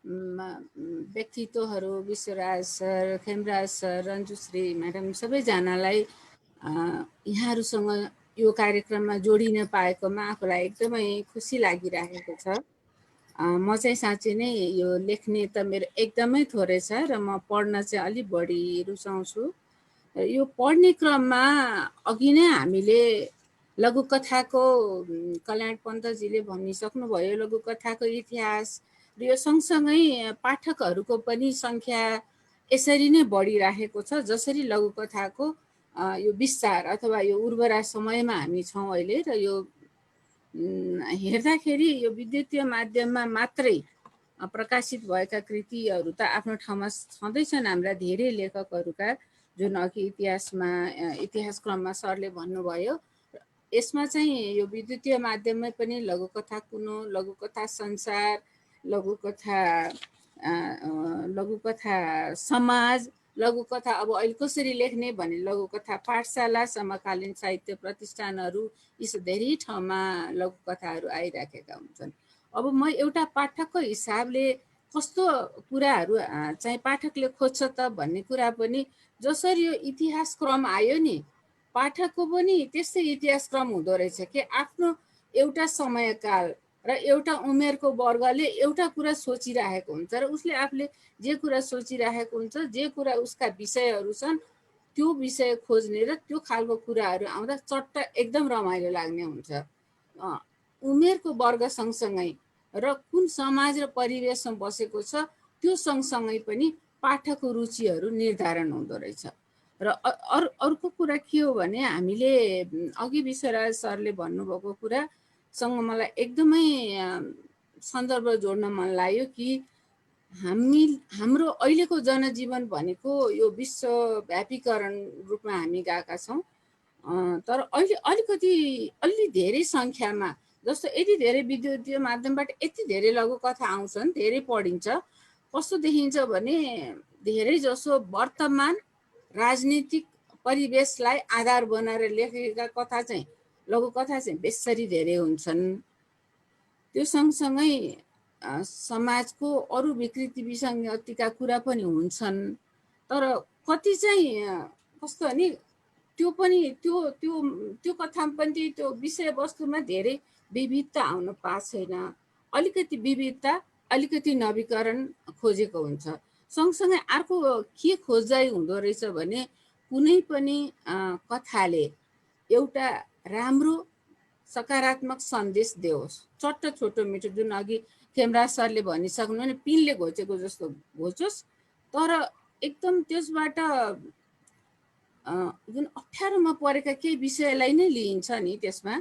व्यक्तित्वहरू Bishwaraj sir, Khemraj sir, Ranjushree madam सबैजनालाई यहाँहरूसँग यो कार्यक्रममा जोडिन पाएकोमा आफूलाई एकदमै खुसी लागिरहेको छ। म चाहिँ साँच्चै नै यो लेख्ने त मेरो एकदमै थोरै छ र म पढ्न चाहिँ अलिक बढी रुचाउँछु। यो पढ्ने क्रममा अघि नै हामीले लघुकथाको कल्याण पन्तजीले भनिसक्नुभयो लघुकथाको इतिहास र यो सँगसँगै पाठकहरूको पनि सङ्ख्या यसरी नै बढिरहेको छ जसरी लघुकथाको यो विस्तार अथवा यो उर्वरा समयमा हामी छौँ अहिले। र यो हेर्दाखेरि यो विद्युतीय माध्यममा मात्रै प्रकाशित भएका कृतिहरू त आफ्नो ठाउँमा छँदैछन् हाम्रा धेरै लेखकहरूका, जुन अघि इतिहास क्रममा सरले भन्नुभयो। यसमा चाहिँ यो विद्युतीय माध्यममै पनि लघुकथा कुनो, लघुकथा संसार, लघुकथा समाज, लघुकथा अब अहिले कसरी लेख्ने भने लघुकथा पाठशाला, समकालीन साहित्य प्रतिष्ठानहरू, यी धेरै ठाउँमा लघुकथाहरू आइराखेका हुन्छन्। अब म एउटा पाठकको हिसाबले कस्तो कुराहरू चाहिँ पाठकले खोज्छ त भन्ने कुरा पनि, जसरी यो इतिहास क्रम आयो नि, पाठकको पनि त्यस्तै इतिहास क्रम हुँदो रहेछ कि आफ्नो एउटा समयकाल र एउटा उमेरको वर्गले एउटा कुरा सोचिरहेको हुन्छ र उसले आफूले जे कुरा सोचिरहेको हुन्छ, जे कुरा उसका विषयहरू छन्, त्यो विषय खोज्ने र त्यो खालको कुराहरू आउँदा चट्ट एकदम रमाइलो लाग्ने हुन्छ। उमेरको वर्ग सँगसँगै र कुन समाज र परिवेशमा बसेको छ त्यो सँगसँगै पनि पाठकको रुचिहरू निर्धारण हुँदो रहेछ। र अर्को कुरा के हो भने हामीले अघि विश्वराज सरले भन्नुभएको कुरासँग मलाई एकदमै सन्दर्भ जोड्न मन लाग्यो कि हाम्रो अहिलेको जनजीवन भनेको यो विश्वव्यापीकरण रूपमा हामी गएका छौँ। तर अहिले अलि धेरै सङ्ख्यामा, जस्तो यति धेरै विद्युतीय माध्यमबाट यति धेरै लघुकथा आउँछन्, धेरै पढिन्छ। कस्तो देखिन्छ भने धेरै जसो वर्तमान राजनीतिक परिवेशलाई आधार बनाएर लेखेका कथा चाहिँ लघुकथा चाहिँ बेसरी धेरै हुन्छन्। त्यो सँगसँगै समाजको अरू विकृति विसङ्गतिका कुरा पनि हुन्छन्। तर कति चाहिँ कस्तो भने त्यो पनि त्यो कथामा पनि त्यो विषयवस्तुमा धेरै विविधता आउन पाएको छैन। अलिकति विविधता, अलिकति नवीकरण खोजेको हुन्छ। सँगसँगै अर्को के खोजाइ हुँदो रहेछ भने कुनै पनि कथाले एउटा राम्रो सकारात्मक सन्देश दियोस्, चट्ट छोटो मिठो, जुन अघि खेमराज सरले भनिसक्नु भने पिनले घोचेको जस्तो घोचोस्, तर एकदम त्यसबाट जुन अप्ठ्यारोमा परेका केही विषयलाई नै लिइन्छ नि, त्यसमा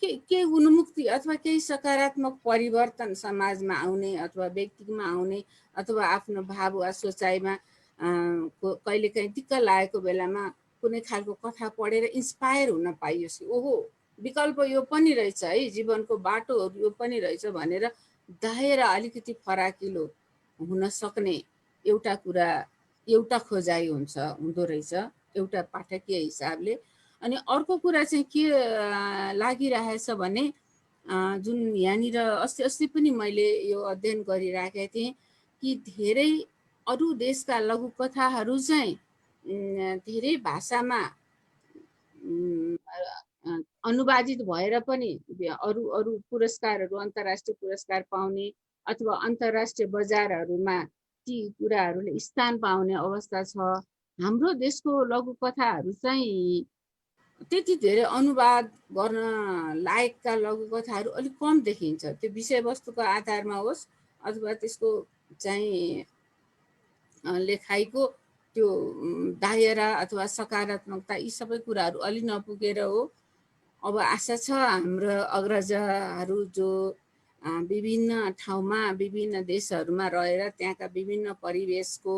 के उन्मुक्ति अथवा केही सकारात्मक परिवर्तन समाजमा आउने अथवा व्यक्तिमा आउने अथवा आफ्नो भाव वा सोचाइमा कहिलेकाहीँ दिक्क लागेको बेलामा कुनै खालको कथा पढेर इन्स्पायर हुन पाइयोस्, ओहो विकल्प यो पनि रहेछ है, जीवनको बाटोहरू यो पनि रहेछ भनेर दायरा अलिकति फराकिलो हुन सक्ने एउटा कुरा, एउटा खोजाइ हुँदो रहेछ एउटा पाठकीय हिसाबले। अनि अर्को कुरा चाहिँ के लागिरहेछ भने जुन यहाँनिर अस्ति पनि मैले यो अध्ययन गरिराखेको थिएँ कि धेरै अरू देशका लघुकथाहरू चाहिँ धेरै भाषामा अनुवादित भएर पनि अरू पुरस्कारहरू अन्तर्राष्ट्रिय पुरस्कार पाउने अथवा अन्तर्राष्ट्रिय बजारहरूमा ती कुराहरूले स्थान पाउने अवस्था छ। हाम्रो देशको लघुकथाहरू चाहिँ त्यति धेरै अनुवाद गर्न लायकका लघुकथाहरू अलिक कम देखिन्छ। त्यो विषयवस्तुको आधारमा होस् अथवा त्यसको चाहिँ लेखाइको त्यो दायरा अथवा सकारात्मकता यी सबै कुराहरू अलि नपुगेर हो। अब आशा छ हाम्रो अग्रजहरू जो विभिन्न ठाउँमा विभिन्न देशहरूमा रहेर त्यहाँका विभिन्न परिवेशको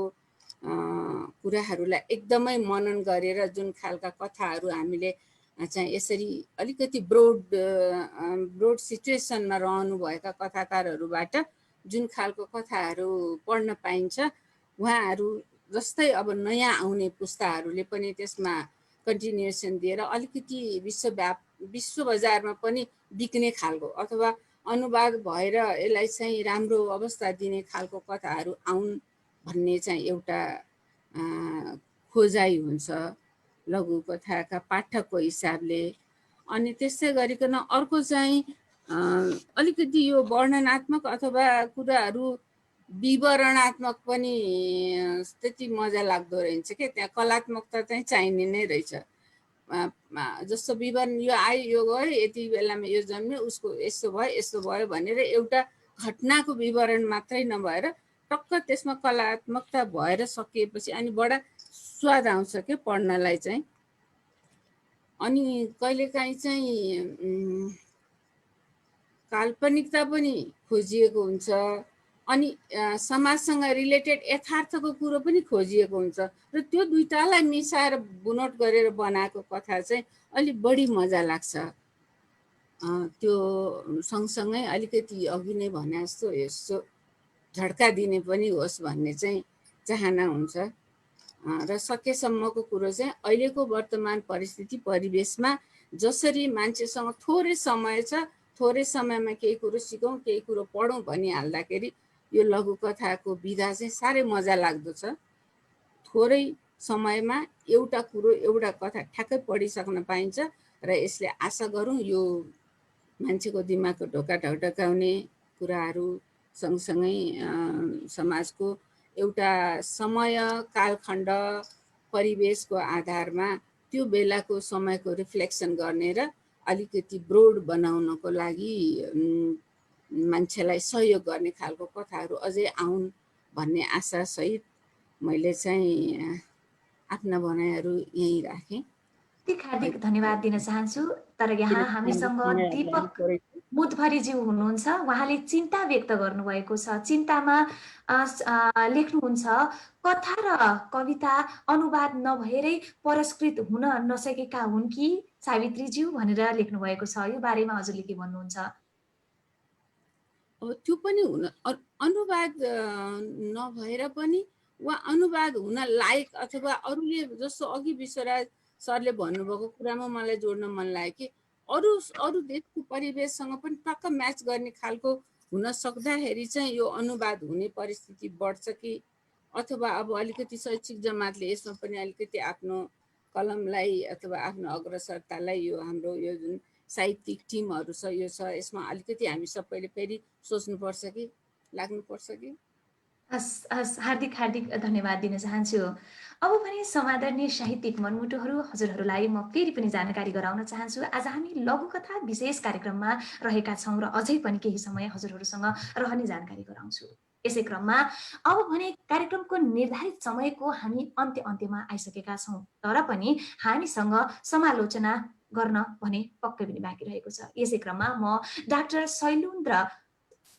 कुराहरूलाई एकदमै मनन गरेर जुन खालका कथाहरू हामीले चाहिँ यसरी अलिकति ब्रोड सिचुएसनमा रहनुभएका कथाकारहरूबाट जुन खालको कथाहरू पढ्न पाइन्छ, उहाँहरू जस्तै अब नयाँ आउने पुस्ताहरूले पनि त्यसमा कन्टिन्युएसन दिएर अलिकति विश्व बजारमा पनि बिक्ने खालको अथवा अनुवाद भएर यसलाई चाहिँ राम्रो अवस्था दिने खालको कथाहरू आउन् भन्ने चाहिँ एउटा खोजाइ हुन्छ लघुकथाका पाठकको हिसाबले। अनि त्यसै गरिकन अर्को चाहिँ अलिकति यो वर्णनात्मक अथवा कुराहरू विवरणात्मक पनि त्यति मजा लाग्दो रहेछ क्या, त्यहाँ कलात्मकता चाहिँ चाहिने नै रहेछ। जस्तो विवरण यो आयो यो गयो यति बेलामा यो जन्म्यो उसको यस्तो भयो भनेर एउटा घटनाको विवरण मात्रै नभएर टक्क त्यसमा कलात्मकता भएर सकिएपछि अनि बडा स्वाद आउँछ क्या पढ्नलाई चाहिँ। अनि कहिलेकाहीँ चाहिँ काल्पनिकता पनि खोजिएको हुन्छ अनि समाजसँग रिलेटेड यथार्थको कुरो पनि खोजिएको हुन्छ र त्यो दुईटालाई मिसाएर बुनोट गरेर बनाएको कथा चाहिँ अलिक बढी मजा लाग्छ। त्यो सँगसँगै अलिकति अघि नै भने जस्तो यसो झड्का दिने पनि होस् भन्ने चाहिँ चाहना हुन्छ। र सकेसम्मको कुरो चाहिँ अहिलेको वर्तमान परिस्थिति परिवेशमा जसरी मान्छेसँग थोरै समय छ, थोरै समयमा केही कुरो सिकौँ केही कुरो पढौँ भनिहाल्दाखेरि यो लघुकथाको विधा चाहिँ साह्रै मजा लाग्दो छ। थोरै समयमा एउटा कुरो एउटा कथा ठ्याक्कै पढिसक्न पाइन्छ र यसले आशा गरौँ यो मान्छेको दिमागको ढोका ढकढकाउने कुराहरू सँगसँगै समाजको एउटा समय कालखण्ड परिवेशको आधारमा त्यो बेलाको समयको रिफ्लेक्सन गर्ने र अलिकति ब्रोड बनाउनको लागि मान्छेलाई सहयोग गर्ने खालको कथाहरू अझै आउन् भन्ने आशासहित मैले चाहिँ आफ्ना भनाइहरू यहीँ राखेँ। हार्दिक धन्यवाद दिन चाहन्छु। तर यहाँ हामीसँग दीपक बुधभरिज्यू हुनुहुन्छ, उहाँले चिन्ता व्यक्त गर्नुभएको छ। चिन्तामा लेख्नुहुन्छ कथा र कविता अनुवाद नभएरै परस्कृत हुन नसकेका हुन् कि सावित्रीज्यू भनेर लेख्नुभएको छ। यो बारेमा हजुरले के भन्नुहुन्छ? अब त्यो पनि हुन अनुवाद नभएर पनि वा अनुवाद हुन लायक अथवा अरूले जस्तो अघि विश्वराज सरले भन्नुभएको कुरामा मलाई जोड्न मन लाग्यो कि अरू देशको परिवेशसँग पनि टक्क म्याच गर्ने खालको हुन सक्दाखेरि चाहिँ यो अनुवाद हुने परिस्थिति बढ्छ कि अथवा अब अलिकति शैक्षिक जमातले यसमा पनि अलिकति आफ्नो कलमलाई अथवा आफ्नो अग्रसरतालाई यो हाम्रो यो जुन साहित्यिक टिमहरू छ यो छ यसमा अलिकति हामी सबैले फेरि सोच्नुपर्छ कि लाग्नुपर्छ कि। हार्दिक धन्यवाद दिन चाहन्छु। अब भने समादरणीय साहित्यिक मनमुटुहरू हजुरहरूलाई म फेरि पनि जानकारी गराउन चाहन्छु। आज हामी लघुकथा विशेष कार्यक्रममा रहेका छौँ र अझै पनि केही समय हजुरहरूसँग रहने जानकारी गराउँछु। यसै क्रममा अब भने कार्यक्रमको निर्धारित समयको हामी अन्त्यमा आइसकेका छौँ। तर पनि हामीसँग समालोचना गर्न भने पक्कै पनि बाँकी रहेको छ। यसै क्रममा म डाक्टर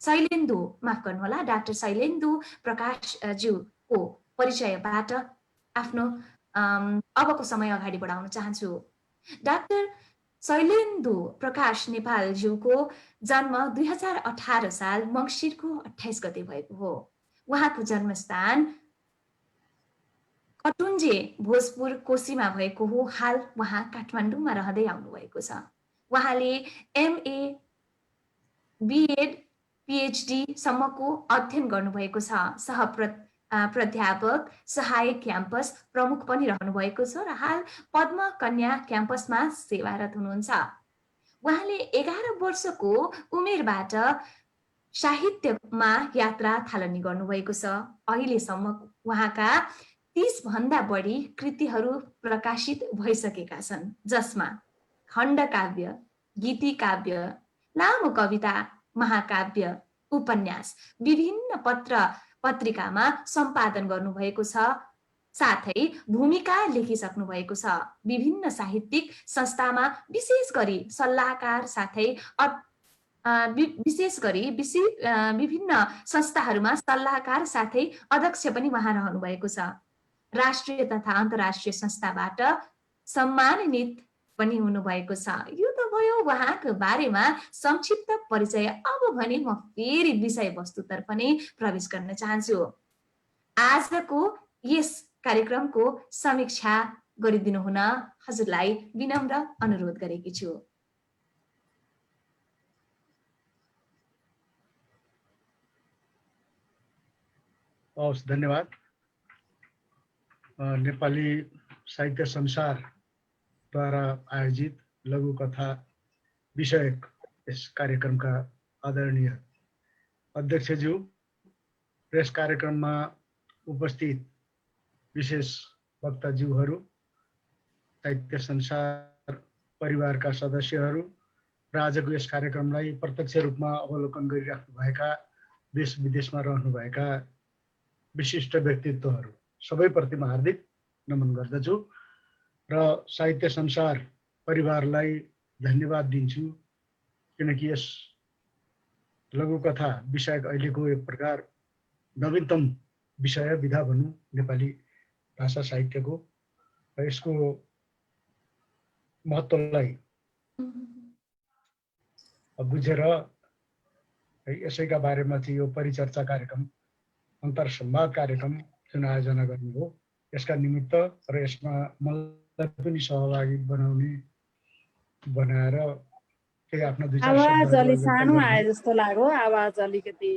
शैलेन्दु माफ गर्नुहोला डाक्टर शैलेन्दु प्रकाश ज्यूको परिचयबाट आफ्नो अबको समय अगाडि बढाउन चाहन्छु। डाक्टर शैलेन्दु प्रकाश नेपाल ज्यूको जन्म 2018 साल मङ्सिरको 28 गते भएको हो। उहाँको जन्मस्थान कटुन्जे भोजपुर कोशीमा भएको हो। हाल उहाँ काठमाडौँमा रहँदै आउनुभएको छ। उहाँले MA BEd PhD सम्मको अध्ययन गर्नुभएको छ। प्राध्यापक सहायक क्याम्पस प्रमुख पनि रहनुभएको छ र हाल पद्म कन्या क्याम्पसमा सेवारत हुनुहुन्छ। उहाँले 11 वर्षको उमेरबाट साहित्यमा यात्रा थालनी गर्नुभएको छ। अहिलेसम्म उहाँका 30 भन्दा बढी कृतिहरू प्रकाशित भइसकेका छन्, जसमा खण्डकाव्य, गीति काव्य, लामो कविता, महाकाव्य, उपन्यास, विभिन्न पत्रिकामा सम्पादन गर्नुभएको छ। साथै भूमिका लेखिसक्नु भएको छ। विभिन्न साहित्यिक संस्थामा विशेष गरी सल्लाहकार साथै विभिन्न संस्थाहरूमा सल्लाहकार साथै अध्यक्ष पनि उहाँ रहनु भएको छ। राष्ट्रिय तथा अन्तर्राष्ट्रिय संस्थाबाट सम्मानित पनि हुनुभएको छ। यो त भयो उहाँको बारेमा संक्षिप्त परिचय। अब भने म फेरि विषयवस्तुतर्फ नै प्रवेश गर्न चाहन्छु। आजको यस कार्यक्रमको समीक्षा गरिदिनु हुन हजुरलाई विनम्र अनुरोध गरेकी छु। धन्यवाद। नेपाली साहित्य संसारद्वारा आयोजित लघु कथा विषयक यस कार्यक्रमका आदरणीय अध्यक्षज्यू, यस कार्यक्रममा उपस्थित विशेष वक्ताज्यूहरू, साहित्य संसार परिवारका सदस्यहरू र आजको यस कार्यक्रमलाई प्रत्यक्ष रूपमा अवलोकन गरिराख्नुभएका देश विदेशमा रहनुभएका विशिष्ट व्यक्तित्वहरू सबैप्रति म हार्दिक नमन गर्दछु र साहित्य संसार परिवारलाई धन्यवाद दिन्छु, किनकि यस लघुकथा विषयक अहिलेको एक प्रकार नवीनतम विषय विधा भनौँ नेपाली भाषा साहित्यको, र यसको महत्त्वलाई बुझेर यसैका बारेमा चाहिँ यो परिचर्चा कार्यक्रम, अन्तर्संवाद कार्यक्रम जुन आयोजना गर्नुभयो, यसका निमित्त र यसमा मलाई पनि सहभागी बनाएर केही आफ्नो दुई चार आवाज अलि सानो आयो जस्तो लाग्यो। आवाज अलिकति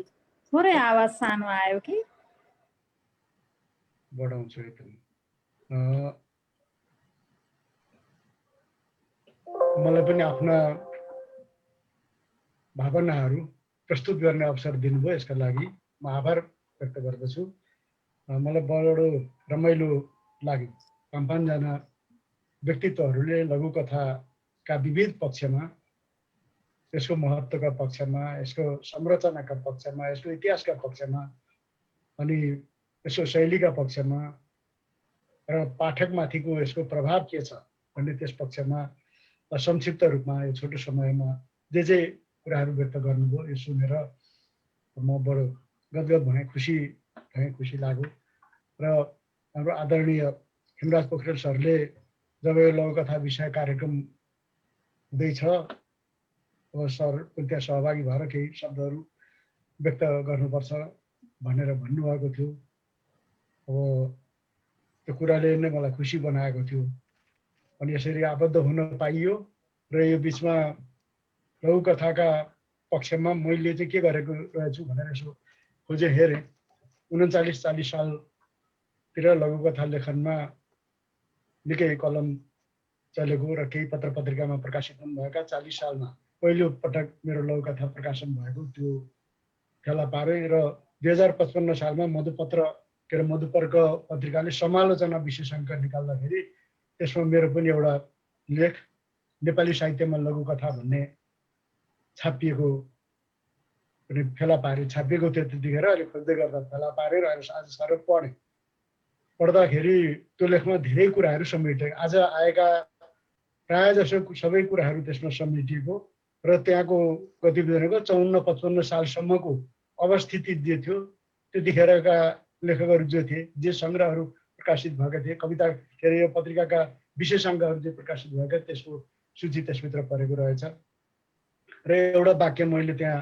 थोरै आवाज सानो आयो कि बढाउँछु एकदम। मलाई पनि आफ्ना भावनाहरू प्रस्तुत गर्ने अवसर दिनुभयो, यसका लागि म आभार व्यक्त गर्दछु। मलाई बडो रमाइलो लाग्यो। 5 जना व्यक्तित्वहरूले लघुकथाका विविध पक्षमा, यसको महत्त्वका पक्षमा, यसको संरचनाका पक्षमा, यसको इतिहासका पक्षमा, अनि यसको शैलीका पक्षमा र पाठकमाथिको यसको प्रभाव के छ भन्ने त्यस पक्षमा संक्षिप्त रूपमा यो छोटो समयमा जे कुराहरू व्यक्त गर्नुभयो, यो सुनेर म बडो गदगद भएँ, खुसी लाग्यो। र हाम्रो आदरणीय हेमराज पोखरेल सरले जब यो लघुकथा विषय कार्यक्रम हुँदैछ, अब सर त्यहाँ सहभागी भएर केही शब्दहरू व्यक्त गर्नुपर्छ भनेर भन्नुभएको थियो। अब त्यो कुराले नै मलाई खुसी बनाएको थियो। अनि यसरी आबद्ध हुन पाइयो र यो बिचमा लघुकथाका पक्षमा मैले चाहिँ के गरेको रहेछु भनेर यसो खोजेँ, हेरेँ। 39-40 सालतिर लघुकथा लेखनमा निकै कलम चलेको र केही पत्र पत्रिकामा प्रकाशित हुनुभएका 40 सालमा पहिलो पटक मेरो लघुकथा प्रकाशन भएको त्यो फेला पारे र 2055 सालमा मधुपर्क पत्रिकाले समालोचना विशेष अङ्क निकाल्दाखेरि त्यसमा मेरो पनि एउटा लेख नेपाली साहित्यमा लघुकथा भन्ने छापिएको फेला पारे, छापिएको थियो त्यतिखेर। अहिले खोज्दै गर्दा फेला पारेर आज साह्रो पढ्दाखेरि त्यो लेखमा धेरै कुराहरू समेटे। आज आएका प्रायः जसो सबै कुराहरू त्यसमा समेटिएको र त्यहाँको गतिविधिको 54-55 सालसम्मको अवस्थिति जे थियो त्यतिखेरका लेखकहरू जो थिए, जे सङ्ग्रहहरू प्रकाशित भएका थिए, कविता के अरे यो पत्रिकाका विशेषाङ्कहरू जे प्रकाशित भएका त्यसको सूची त्यसभित्र परेको रहेछ। र एउटा वाक्य मैले त्यहाँ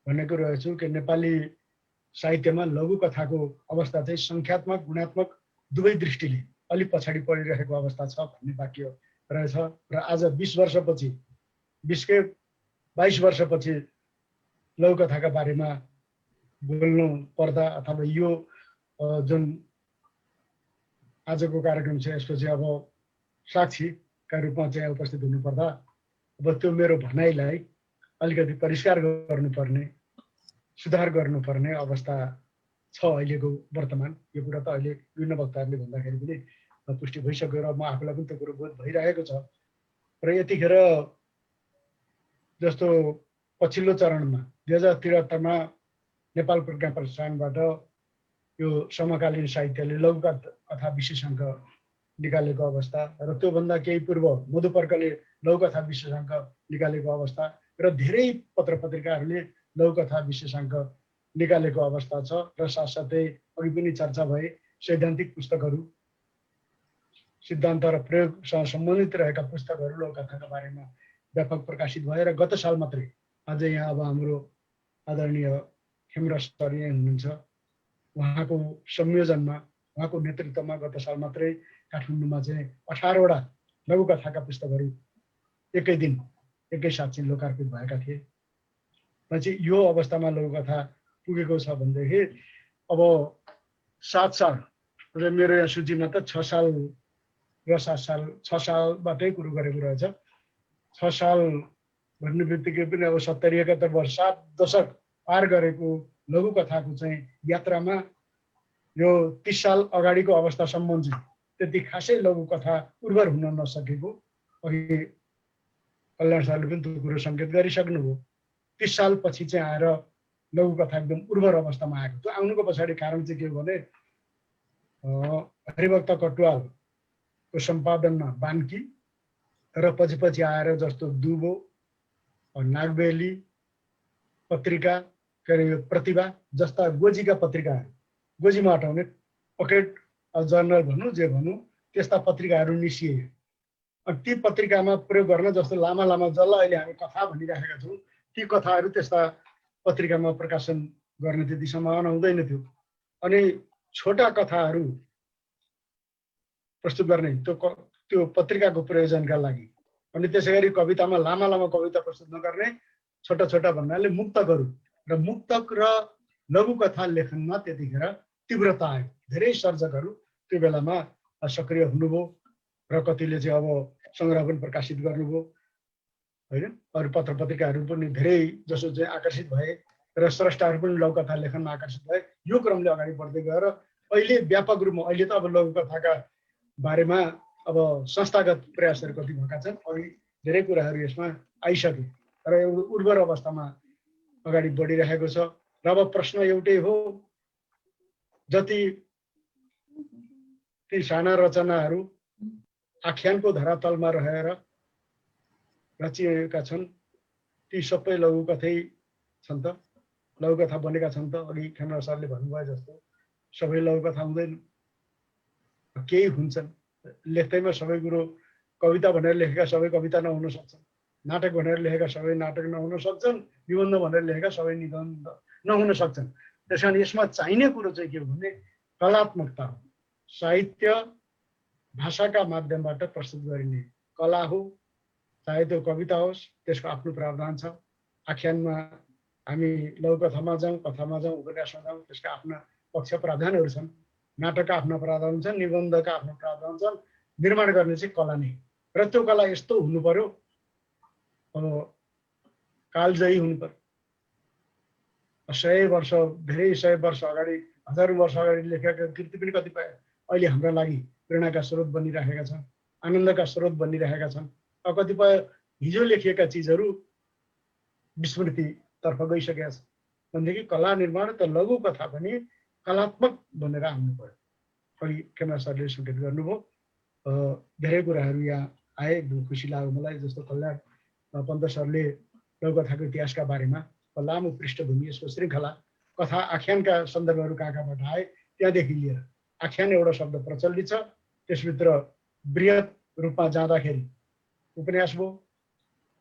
भनेको रहेछु कि नेपाली साहित्यमा लघुकथाको अवस्था चाहिँ सङ्ख्यात्मक गुणात्मक दुवै दृष्टिले अलिक पछाडि परिरहेको अवस्था छ भन्ने वाक्य रहेछ। र आज 20 वर्षपछि 22 वर्षपछि लघुकथाका बारेमा बोल्नु पर्दा अथवा यो जुन आजको कार्यक्रम छ यसपछि अब साक्षीका रूपमा चाहिँ उपस्थित हुनुपर्दा अब त्यो मेरो भनाइलाई अलिकति परिष्कार गर्नुपर्ने, सुधार गर्नुपर्ने अवस्था छ अहिलेको वर्तमान। यो कुरा त अहिले विभिन्न वक्ताहरूले भन्दाखेरि पनि पुष्टि भइसक्यो र म आफूलाई पनि त्यो कुरो बोध भइरहेको छ। र यतिखेर जस्तो पछिल्लो चरणमा 2073मा नेपाल प्रज्ञा प्रतिष्ठानबाट यो समकालीन साहित्यले लघुकथा विशेषाङ्क निकालेको अवस्था र त्योभन्दा केही पूर्व मधुपर्कले लघुकथा विशेषाङ्क निकालेको अवस्था र धेरै पत्र पत्रिकाहरूले लघुकथा विशेषाङ्क निकालेको अवस्था छ। र साथसाथै अघि पनि चर्चा भए सैद्धान्तिक पुस्तकहरू, सिद्धान्त र प्रयोगसँग सम्बन्धित रहेका पुस्तकहरू लघुकथाका बारेमा व्यापक प्रकाशित भए। र गत साल मात्रै, आज यहाँ अब हाम्रो आदरणीय खेमराज सर यहाँ हुनुहुन्छ, उहाँको संयोजनमा, उहाँको नेतृत्वमा गत साल मात्रै काठमाडौँमा चाहिँ 18वटा लघुकथाका पुस्तकहरू एकै दिन एकै साथ चाहिँ लोकार्पित भएका थिए। र चाहिँ यो अवस्थामा लघुकथा पुगेको छ भनेदेखि अब 7 साल र मेरो यहाँ सूचीमा त 6 साल र 7 साल 6 सालबाटै कुरो गरेको रहेछ। 6 साल भन्ने बित्तिकै पनि अब 70-71 वर्ष 7 दशक पार गरेको लघुकथाको चाहिँ यात्रामा यो 30 साल अगाडिको अवस्थासम्म चाहिँ त्यति खासै लघुकथा उर्वर हुन नसकेको अघि कल्याण सरले पनि त्यो कुरो सङ्केत गरिसक्नुभयो। 30 सालपछि चाहिँ आएर लघुकथा एकदम उर्वर अवस्थामा आएको। त्यो आउनुको पछाडि कारण चाहिँ के हो भने हरिभक्त कटुवालको सम्पादनमा बान्की र पछि आएर जस्तो दुबो, नागबेली पत्रिका के अरे यो प्रतिभा जस्ता गोजीका पत्रिकाहरू, गोजीमा हटाउने पकेट जर्नल भनौँ जे भनौँ त्यस्ता पत्रिकाहरू निस्किए। अनि ती पत्रिकामा प्रयोग गर्न जस्तो लामा लामा जसलाई अहिले हामी कथा भनिराखेका छौँ ती कथाहरू त्यस्ता पत्रिकामा प्रकाशन गर्ने त्यति सम्भावना हुँदैन थियो। अनि छोटा कथाहरू प्रस्तुत गर्ने त्यो पत्रिकाको प्रयोजनका लागि, अनि त्यसै गरी कवितामा लामा लामा कविता प्रस्तुत नगर्ने छोटा छोटा भन्नाले मुक्तकहरू र मुक्तक र लघुकथा लेखनमा त्यतिखेर तीव्रता आयो। धेरै सर्जकहरू त्यो बेलामा सक्रिय हुनुभयो र कतिले चाहिँ अब सङ्ग्रह पनि प्रकाशित गर्नुभयो होइन। अरू पत्र पत्रिकाहरू पनि धेरै जसो चाहिँ आकर्षित भए र स्रष्टाहरू पनि लघुकथा लेखनमा आकर्षित भए। यो क्रमले अगाडि बढ्दै गएर अहिले व्यापक रूपमा अहिले त अब लघुकथाका बारेमा अब संस्थागत प्रयासहरू कति भएका छन्, अघि धेरै कुराहरू यसमा आइसके र एउटा उर्वर अवस्थामा अगाडि बढिरहेको छ। र अब प्रश्न एउटै हो, जति ती साना रचनाहरू आख्यानको धरातलमा रहेर रचिएका छन् ती सबै लघुकथै छन् त, लघुकथा बनेका छन् त। अघि खेमराज सरले भन्नुभयो जस्तो सबै लघुकथा हुँदैन, केही हुन्छन्। लेख्दैमा सबै कुरो कविता भनेर लेखेका सबै कविता नहुन सक्छन्, नाटक भनेर लेखेका सबै नाटक नहुन सक्छन्, निबन्ध भनेर लेखेका सबै निबन्ध नहुन सक्छन्। त्यस कारण यसमा चाहिने कुरो चाहिँ के हो भने कलात्मकता हो। साहित्य भाषाका माध्यमबाट प्रस्तुत गरिने कला हो, चाहे त्यो कविता होस् त्यसको आफ्नो प्रावधान छ। आख्यानमा हामी लघुकथामा जाउँ, कथामा जाउँ, उपन्यासमा जाउँ, त्यसका आफ्ना पक्ष प्रावधानहरू छन्। नाटकका आफ्ना प्रावधान छन्, निबन्धका आफ्नो प्रावधान छन्। निर्माण गर्ने चाहिँ कला नै, र त्यो कला यस्तो हुनु पर्यो, अब कालजयी हुनु पर्यो। 100 वर्ष धेरै 100 वर्ष अगाडि, हजारौँ वर्ष अगाडि लेखेका कृति पनि कतिपय अहिले हाम्रा लागि प्रेरणाका स्रोत बनिरहेका छन्, आनन्दका स्रोत बनिरहेका छन्। कतिपय हिजो लेखिएका चिजहरू विस्मृतितर्फ गइसकेका छन् भनेदेखि कला निर्माण त लघुकथा पनि कलात्मक बनेर आउनु पर्यो। अघि खेमराज सरले सङ्केत गर्नुभयो, धेरै कुराहरू यहाँ आए, एकदम खुसी लाग्यो मलाई। जस्तो कल्याण पन्त सरले लघुकथाको इतिहासका बारेमा लामो पृष्ठभूमि, यसको श्रृङ्खला, कथा आख्यानका सन्दर्भहरू कहाँ कहाँबाट आए त्यहाँदेखि लिएर आख्यान एउटा शब्द प्रचलित छ, त्यसभित्र बृहत रूपमा जाँदाखेरि उपन्यास भयो।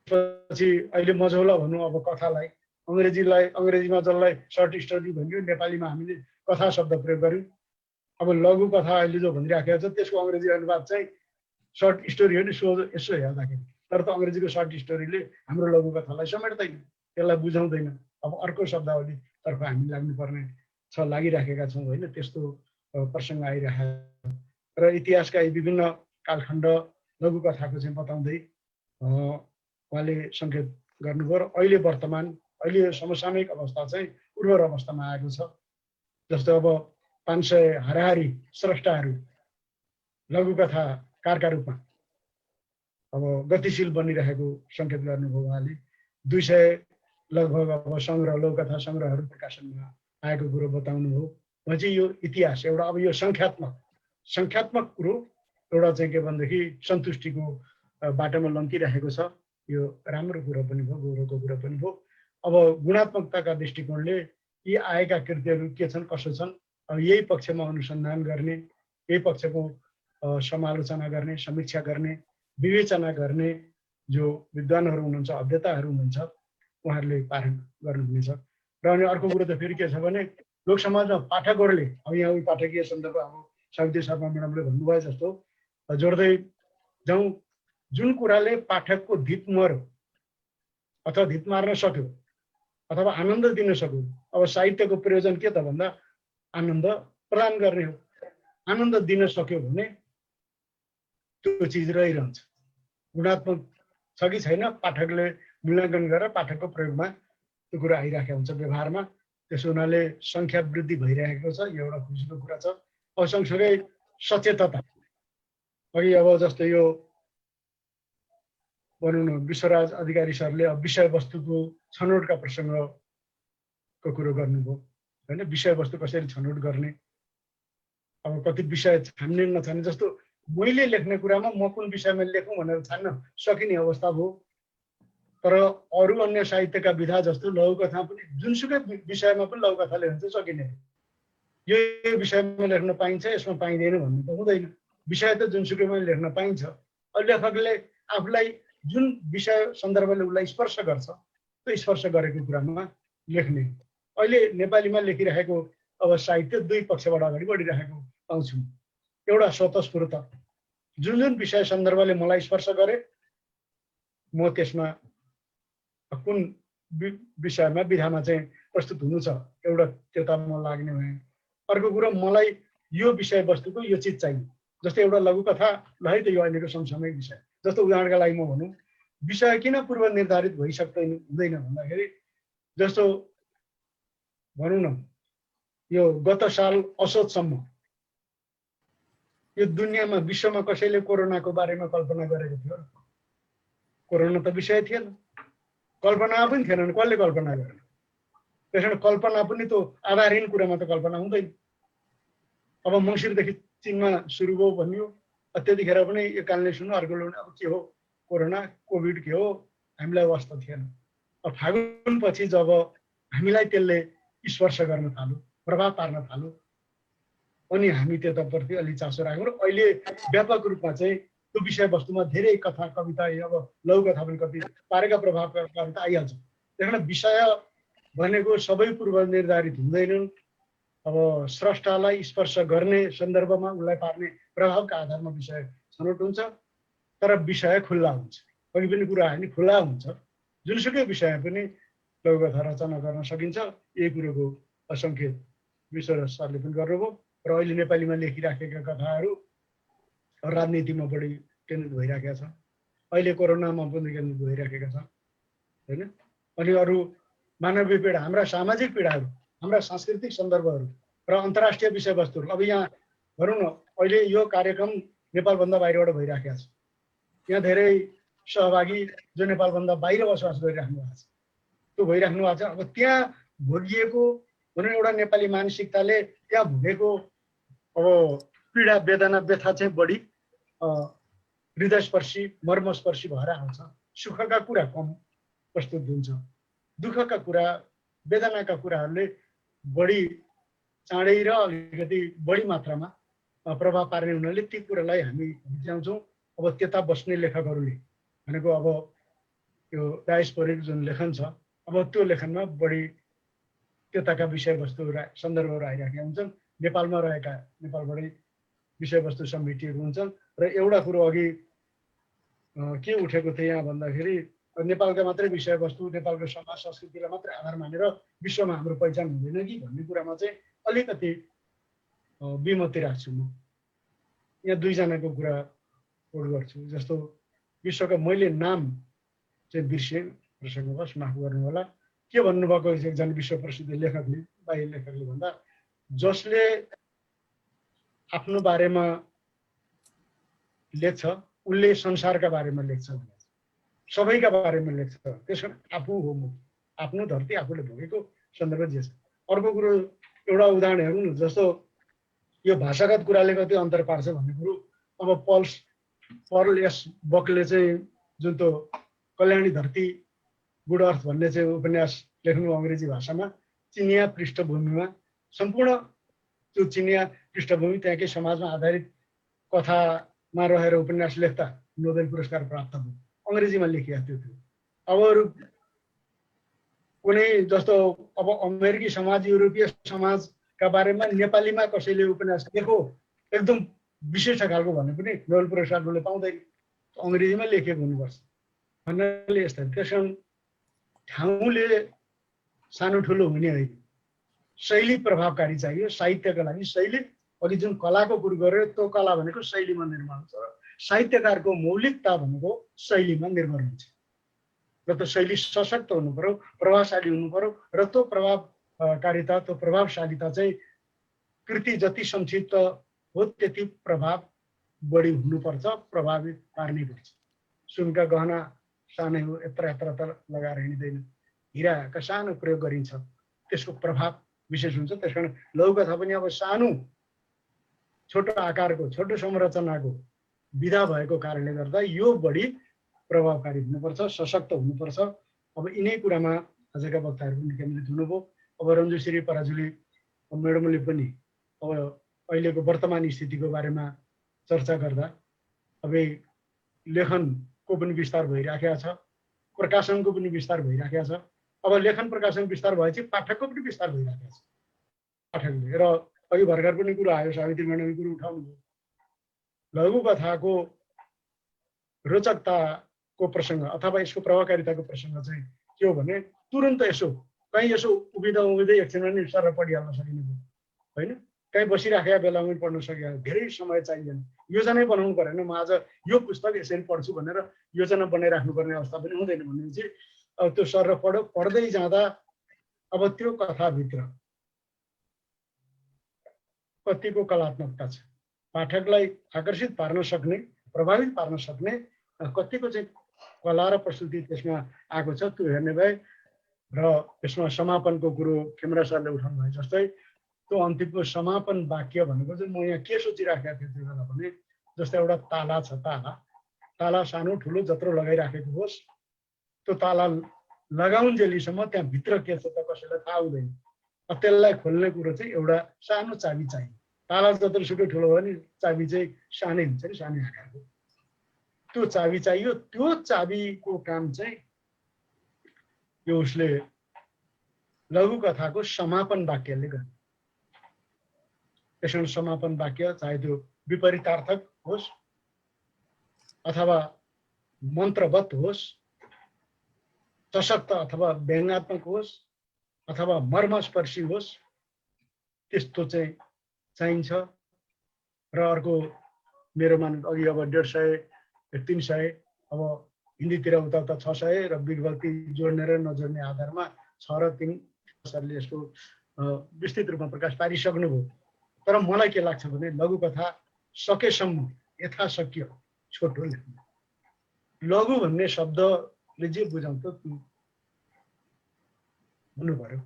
पछि अहिले मझौला भनौँ अब कथालाई, अङ्ग्रेजीमा जसलाई सर्ट स्टोरी भनियो, नेपालीमा हामीले कथा शब्द प्रयोग गर्यौँ। अब लघु कथा अहिले जो भनिराखेको छ त्यसको अङ्ग्रेजी अनुवाद चाहिँ सर्ट स्टोरी हो नि यसो हेर्दाखेरि। तर त अङ्ग्रेजीको सर्ट स्टोरीले हाम्रो लघु कथालाई समेट्दैन, त्यसलाई बुझाउँदैन। अब अर्को शब्दावलीतर्फ हामी लाग्नुपर्ने छ, लागिराखेका छौँ होइन। त्यस्तो प्रसङ्ग आइरहेको र इतिहासका यी विभिन्न कालखण्ड लघु कथाको चाहिँ बताउँदै उहाँले सङ्केत गर्नुभयो। र अहिले वर्तमान अहिले समसामयिक अवस्था चाहिँ उर्वर अवस्थामा आएको छ। जस्तो अब 500 हाराहारी स्रष्टाहरू लघुकथाकारका रूपमा अब गतिशील बनिरहेको सङ्केत गर्नुभयो उहाँले। 200 लगभग अब सङ्ग्रह, लघुकथा सङ्ग्रहहरू प्रकाशनमा आएको कुरो बताउनुभयो। भनेपछि यो इतिहास एउटा अब यो सङ्ख्यात्मक कुरो एउटा चाहिँ के भनेदेखि सन्तुष्टिको बाटोमा लम्किरहेको छ। यो राम्रो कुरो पनि भयो, गौरवको कुरो पनि भयो। अब गुणात्मकताका दृष्टिकोणले यी आएका कृतिहरू के छन्, कसो छन्, अब यही पक्षमा अनुसन्धान गर्ने, यही पक्षको समालोचना गर्ने, समीक्षा गर्ने, विवेचना गर्ने जो विद्वानहरू हुनुहुन्छ, अध्येताहरू हुनुहुन्छ, उहाँहरूले पारण गर्नुहुनेछ। र अनि अर्को कुरो त फेरि के छ भने लोकसमाजमा पाठकहरूले, अब यहाँ पाठकीय सन्दर्भ अब सावित्री शर्मा म्याडमले भन्नुभयो जस्तो जोड्दै जाउँ, जुन कुराले पाठकको धित मर्यो अथवा धित मार्न सक्यो अथवा आनन्द दिन सक्यो। अब साहित्यको प्रयोजन के त भन्दा आनन्द प्रदान गर्ने हो। आनन्द दिन सक्यो भने त्यो चिज रहिरहन्छ। गुणात्मक छ कि छैन पाठकले मूल्याङ्कन गरेर पाठकको प्रयोगमा त्यो कुरा आइरहेको हुन्छ व्यवहारमा। त्यसो हुनाले सङ्ख्या वृद्धि भइरहेको छ, यो एउटा खुसीको कुरा छ। अब सँगसँगै सचेतता, अघि अब जस्तै यो भनौँ न विश्वराज अधिकारी सरले अब विषयवस्तुको छनौटका प्रसङ्गको कुरो गर्नुभयो होइन। विषयवस्तु कसरी छनौट गर्ने, अब कति विषय छान्ने नछान्ने, जस्तो मैले लेख्ने कुरामा म कुन विषयमा लेखौँ भनेर छान्न सकिने अवस्था भयो। तर अरू अन्य साहित्यका विधा जस्तो लघुकथा पनि जुनसुकै विषयमा पनि लघुकथा लेख्न चाहिँ सकिने। यो विषयमा लेख्न पाइन्छ, यसमा पाइँदैन भन्नु त हुँदैन। विषय त जुनसुकैमा लेख्न पाइन्छ। लेखकले आफूलाई जुन विषय सन्दर्भले उसलाई स्पर्श गर्छ त्यो स्पर्श गरेको कुरामा लेख्ने। अहिले नेपालीमा लेखिरहेको अब साहित्य दुई पक्षबाट अगाडि बढिरहेको पाउँछौँ। एउटा स्वतस्फूर्त, जुन जुन विषय सन्दर्भले मलाई स्पर्श गरे म त्यसमा कुन विषयमा विधामा चाहिँ प्रस्तुत हुनु छ, एउटा त्यता म लाग्ने भएँ। अर्को कुरो मलाई यो विषयवस्तुको यो चिज चाहियो। जस्तै एउटा लघुकथा ल है त यो अहिलेको समसामयिक विषय, जस्तो उदाहरणका लागि म भनौँ विषय किन पूर्व निर्धारित हुँदैन भन्दाखेरि जस्तो भनौँ न यो गत साल असोजसम्म यो दुनियाँमा विश्वमा कसैले कोरोनाको बारेमा कल्पना गरेको थियो? कोरोना त विषय थिएन, कल्पना पनि थिएन। कसले कल्पना गरेन? त्यसैले कल्पना पनि त्यो आधारहीन कुरामा त कल्पना हुँदैन। अब मङ्सिरदेखि चीनमा सुरु भयो भनियो, त्यतिखेर पनि यो कानले सुन्नु अर्को ल्याउनु, अब के हो कोरोना कोभिड के हो हामीलाई वास्ता थिएन। अब फागुन पछि जब हामीलाई त्यसले स्पर्श गर्न थाल्यो, प्रभाव पार्न थाल्यो, अनि हामी त्यताप्रति अलि चासो राख्यौँ। र अहिले व्यापक रूपमा चाहिँ त्यो विषयवस्तुमा धेरै कथा कविता, अब लघुकथा पनि कति पारेका प्रभावकारिता आइहाल्छ। त्यस कारण विषय भनेको सबै पूर्व निर्धारित हुँदैनन्। अब स्रष्टालाई स्पर्श गर्ने सन्दर्भमा उसलाई पार्ने प्रभावका आधारमा विषय छनौट हुन्छ। तर विषय खुल्ला हुन्छ, कहिले पनि कुरा आयो नि खुल्ला हुन्छ। जुनसुकै विषय पनि लघुकथा रचना गर्न सकिन्छ। यही कुरोको सङ्केत विश्वराज सरले पनि गर्नुभयो। र अहिले नेपालीमा लेखिराखेका कथाहरू राजनीतिमा बढी केन्द्रित भइराखेका छन्, अहिले कोरोनामा पनि केन्द्रित भइराखेका छन् होइन। अनि अरू मानवीय पीडा, हाम्रा सामाजिक पीडाहरू, हाम्रा सांस्कृतिक सन्दर्भहरू र अन्तर्राष्ट्रिय विषयवस्तुहरू। अब यहाँ भनौँ न अहिले यो कार्यक्रम नेपालभन्दा बाहिरबाट भइराखेको छ। यहाँ धेरै सहभागी जो नेपालभन्दा बाहिर बसोबास गरिराख्नु भएको छ, त्यो भइराख्नु भएको छ। अब त्यहाँ भोगिएको भनौँ एउटा नेपाली मानसिकताले त्यहाँ भोगेको अब पीडा वेदना व्यथा चाहिँ बढी हृदयस्पर्शी मर्मस्पर्शी भएर आउँछ। सुखका कुरा कम प्रस्तुत हुन्छ, दुःखका कुरा वेदनाका कुराहरूले बढी चाँडै र अलिकति बढी मात्रामा प्रभाव पार्ने हुनाले ती कुरालाई हामी भित्राउँछौँ। अब त्यता बस्ने लेखकहरूले भनेको अब यो डायस्पोरिक जुन लेखन छ अब त्यो लेखनमा बढी त्यताका विषयवस्तुहरू सन्दर्भहरू आइराखेका हुन्छन्। नेपालमा रहेका नेपालबाटै विषयवस्तु समेटिएको हुन्छन्। र एउटा कुरो अघि के उठेको थियो यहाँ भन्दाखेरि नेपालका मात्रै विषयवस्तु नेपालको समाज संस्कृतिलाई मात्रै आधार मानेर विश्वमा हाम्रो पहिचान हुँदैन कि भन्ने कुरामा चाहिँ अलिकति विमति राख्छु म। यहाँ दुईजनाको कुरा कोट गर्छु। जस्तो विश्वका मैले नाम चाहिँ बिर्सेँ, प्रसङ्गवश माफ गर्नु होला, के भन्नुभएको एकजना विश्व प्रसिद्ध लेखकले बाह्य लेखकले भन्दा जसले आफ्नो बारेमा लेख्छ उसले संसारका बारेमा लेख्छ, सबैका बारेमा लेख्छ। त्यसो आफू हो म, आफ्नो धरती आफूले भोगेको सन्दर्भ जे छ। अर्को कुरो एउटा उदाहरण हेरौँ न, जस्तो यो भाषागत कुराले कति अन्तर पार्छ भन्ने कुरो अब पर्ल एस बकले चाहिँ जुन त्यो कल्याणी धरती गुड अर्थ भन्ने चाहिँ उपन्यास लेख्नु अङ्ग्रेजी भाषामा चिनिया पृष्ठभूमिमा सम्पूर्ण त्यो चिनिया पृष्ठभूमि त्यहाँकै समाजमा आधारित कथामा रहेर उपन्यास लेख्दा नोबेल पुरस्कार प्राप्त भयो। अङ्ग्रेजीमा लेखिएको थियो। अब अरू कुनै जस्तो अब अमेरिकी समाज युरोपीय समाजका बारेमा नेपालीमा कसैले उपन्यास लेखो एकदम विशेष खालको भने पनि नोबेल पुरस्कार उसले पाउँदैन, अङ्ग्रेजीमा लेखेको हुनुपर्छ भन्नाले यस्ता। त्यस कारण ठाउँले सानो ठुलो हुने होइन, शैली प्रभावकारी चाहियो साहित्यका लागि। शैली अघि जुन कलाको कुरो गऱ्यो त्यो कला भनेको शैलीमा निर्माण हुन्छ र साहित्यकारको मौलिकता भनेको शैलीमा निर्भर हुन्छ। र त्यो शैली सशक्त हुनु पर्यो, प्रभावशाली हुनु पर्यो र त्यो प्रभावकारिता त्यो प्रभावशालीता चाहिँ कृति जति संक्षिप्त हो त्यति प्रभाव बढी हुनुपर्छ, प्रभावित पार्ने गर्छ। सुनका गहना सानै हो, यत्र यत्र त लगाएर हिँड्दैन, हिराका सानो प्रयोग गरिन्छ, त्यसको प्रभाव विशेष हुन्छ। त्यस कारण लघुकथा पनि अब सानो छोटो आकारको छोटो संरचनाको विधा भएको कारणले गर्दा यो बढी प्रभावकारी हुनुपर्छ, सशक्त हुनुपर्छ। अब यिनै कुरामा आजका वक्ताहरू पनि केन्द्रित हुनुभयो। अब रञ्जुश्री पराजुली म्याडमले पनि अब अहिलेको वर्तमान स्थितिको बारेमा चर्चा गर्दा अब लेखनको पनि विस्तार भइराखेको छ, प्रकाशनको पनि विस्तार भइराखेको छ। अब लेखन प्रकाशन विस्तार भएपछि पाठकको पनि विस्तार भइराखेको छ पाठकले। र अघि भर्खर पनि कुरो आयो, सावित्री म्याडमले कुरो उठाउनु भयो, लघुकथाको रोचकताको प्रसङ्ग अथवा यसको प्रभावकारिताको प्रसङ्ग चाहिँ के हो भने तुरन्त यसो कहीँ यसो उभिँदै एकछिनमा नि सर पढिहाल्न सकिने भयो होइन, कहीँ बसिराखेका बेलामा पढ्न सकिहाल्यो, धेरै समय चाहिँदैन। योजनै बनाउनु परेन, म आज यो पुस्तक यसरी पढ्छु भनेर योजना बनाइराख्नुपर्ने अवस्था पनि हुँदैन। भनेपछि अब त्यो सर पढ्दै जाँदा अब त्यो कथाभित्र कतिको कलात्मकता छ, पाठकलाई आकर्षित पार्न सक्ने, प्रभावित पार्न सक्ने कतिको चाहिँ कला र प्रस्तुति त्यसमा आएको छ, त्यो हेर्ने भए। र यसमा समापनको कुरो खेमरा सरले उठाउनु भयो। जस्तै त्यो अन्तिमको समापन वाक्य भनेको चाहिँ म यहाँ के सोचिराखेको थिएँ त्यो बेला भने, जस्तै एउटा ताला छ, ताला सानो ठुलो जत्रो लगाइराखेको होस्, त्यो ताला लगाउन्जेलीसम्म त्यहाँ भित्र के छ त कसैलाई थाहा हुँदैन। त्यसलाई खोल्ने कुरो चाहिँ एउटा सानो चाबी चाहियो। ताला जत्रोसुकै ठुलो भयो भने चाबी चाहिँ सानै हुन्छ नि, सानै आकारको त्यो चाबी चाहियो। त्यो चाबीको काम चाहिँ यो उसले लघुकथाको समापन वाक्यले गर्छ। त्यसमा समापन वाक्य चाहे त्यो विपरीतार्थक होस् अथवा मन्त्रवत होस्, सशक्त अथवा व्यङ्ग्यात्मक होस् अथवा मर्मस्पर्शी होस्, त्यस्तो चाहिँ चाहिन्छ। र अर्को मेरोमा अघि अब 150 300 अब हिन्दीतिर उता 600 र विगल्ती जोड्ने र नजोड्ने आधारमा 6 र 3 सरले यसको विस्तृत रूपमा प्रकाश पारिसक्नुभयो। तर मलाई के लाग्छ भने लघुकथा सकेसम्म यथाशक्य छोटो लेख्नु। लघु भन्ने शब्दले जे बुझाउँछ त्यो हुनु पर्यो।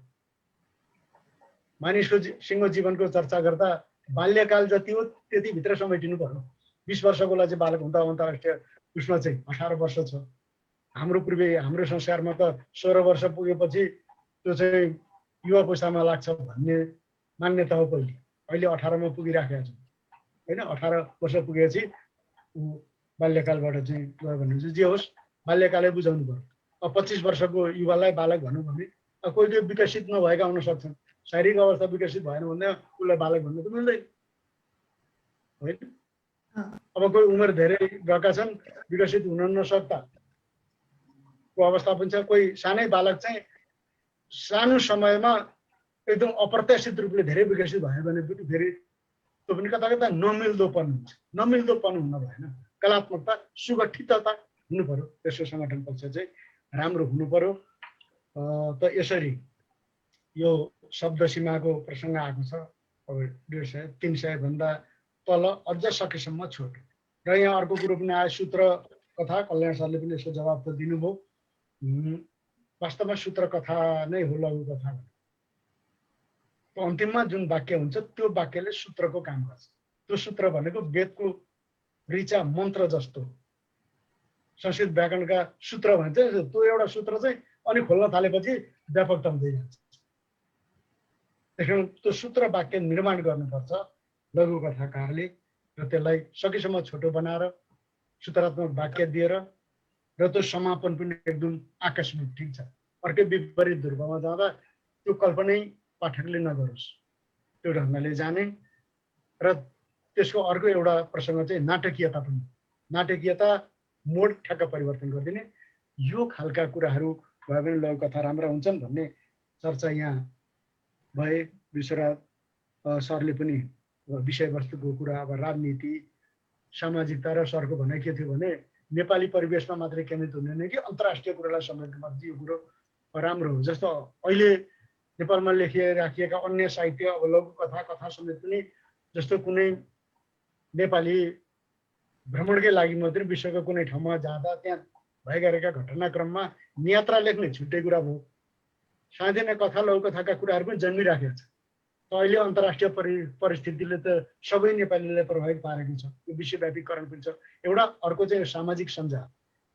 मानिसको सिंह जीवनको चर्चा गर्दा बाल्यकाल जति हो त्यति भित्र समेटिनु पर्यो। 20 वर्षकोलाई चाहिँ बालक हुँदा अन्तर्राष्ट्रिय उसमा चाहिँ 18 वर्ष छ। हाम्रो संस्कारमा त 16 वर्ष पुगेपछि त्यो चाहिँ युवा पुस्तामा लाग्छ भन्ने मान्यता हो पहिले। अहिले 18 मा पुगिराखेका छौँ होइन। 18 वर्ष पुगेपछि बाल्यकालबाट चाहिँ गयो भने चाहिँ जे होस् बाल्यकालै बुझाउनु पर्यो। अब 25 वर्षको युवालाई बालक भनौँ भने कोही विकसित नभएका हुन सक्छन्। शारीरिक अवस्था विकसित भएन भने उसलाई बालक भन्नु त मिल्दैन होइन। अब कोही उमेर धेरै गएका छन् विकसित हुन नसक्दा को अवस्था पनि छ। कोही सानै बालक चाहिँ सानो समयमा एकदम अप्रत्याशित रूपले धेरै विकसित भयो भने पनि फेरि त्यो पनि कता कता नमिल्दोपन हुन्छ। नमिल्दोपन हुन भएन, कलात्मकता सुगठितता हुनु पर्यो। त्यसको सङ्गठन पक्ष चाहिँ राम्रो हुनु पर्यो। त यसरी यो शब्द सीमाको प्रसङ्ग आएको छ। अब 150-300 भन्दा तल अझ सकेसम्म छोटो। र यहाँ अर्को कुरो पनि आयो सूत्र कथा। कल्याण सरले पनि यसको जवाब त दिनुभयो। वास्तवमा सूत्र कथा नै हो लघु कथा। अन्तिममा जुन वाक्य हुन्छ त्यो वाक्यले सूत्रको काम गर्छ। त्यो सूत्र भनेको वेदको ऋचा मन्त्र जस्तो। संस्कृत व्याकरणका सूत्र भन्छ त्यो एउटा सूत्र चाहिँ अनि खोल्न थालेपछि व्यापकता हुँदै जान्छ। त्यसकारण त्यो सूत्र वाक्य निर्माण गर्नुपर्छ लघु कथाकारले र त्यसलाई सकेसम्म छोटो बनाएर सूत्रात्मक वाक्य दिएर र त्यो समापन पनि एकदम आकस्मिक। ठिक छ, अर्कै विपरीत ध्रुवमा जाँदा त्यो कल्पनै पाठकले नगरोस्, त्यो ढङ्गले जाने। र त्यसको अर्को एउटा प्रसङ्ग चाहिँ नाटकीयता पनि। नाटकीयता मोड ठ्याक्क परिवर्तन गरिदिने। यो खालका कुराहरू भयो भने लघु कथा राम्रा हुन्छन् भन्ने चर्चा यहाँ भए। विश्वराज सरले पनि विषयवस्तुको कुरा अब राजनीति सामाजिकता र सरको भनाइ के थियो भने नेपाली परिवेशमा मात्रै केन्द्रित हुँदैन कि अन्तर्राष्ट्रिय कुरालाई समेट्नु यो कुरो राम्रो हो। जस्तो अहिले नेपालमा राखिएका अन्य साहित्य अब लघु कथा कथा समेत पनि जस्तो कुनै नेपाली भ्रमणकै लागि मात्रै विश्वको कुनै ठाउँमा जाँदा त्यहाँ भइरहेका घटनाक्रममा नियात्रा लेख्ने छुट्टै कुरा भयो। साँझिने कथा लघु कथाका कुराहरू पनि जन्मिराखेको छ। अहिले अन्तर्राष्ट्रिय परिस्थितिले त सबै नेपालीलाई प्रभावित पारेको छ। यो विश्वव्यापीकरण पनि छ एउटा। अर्को चाहिँ सामाजिक सञ्जाल।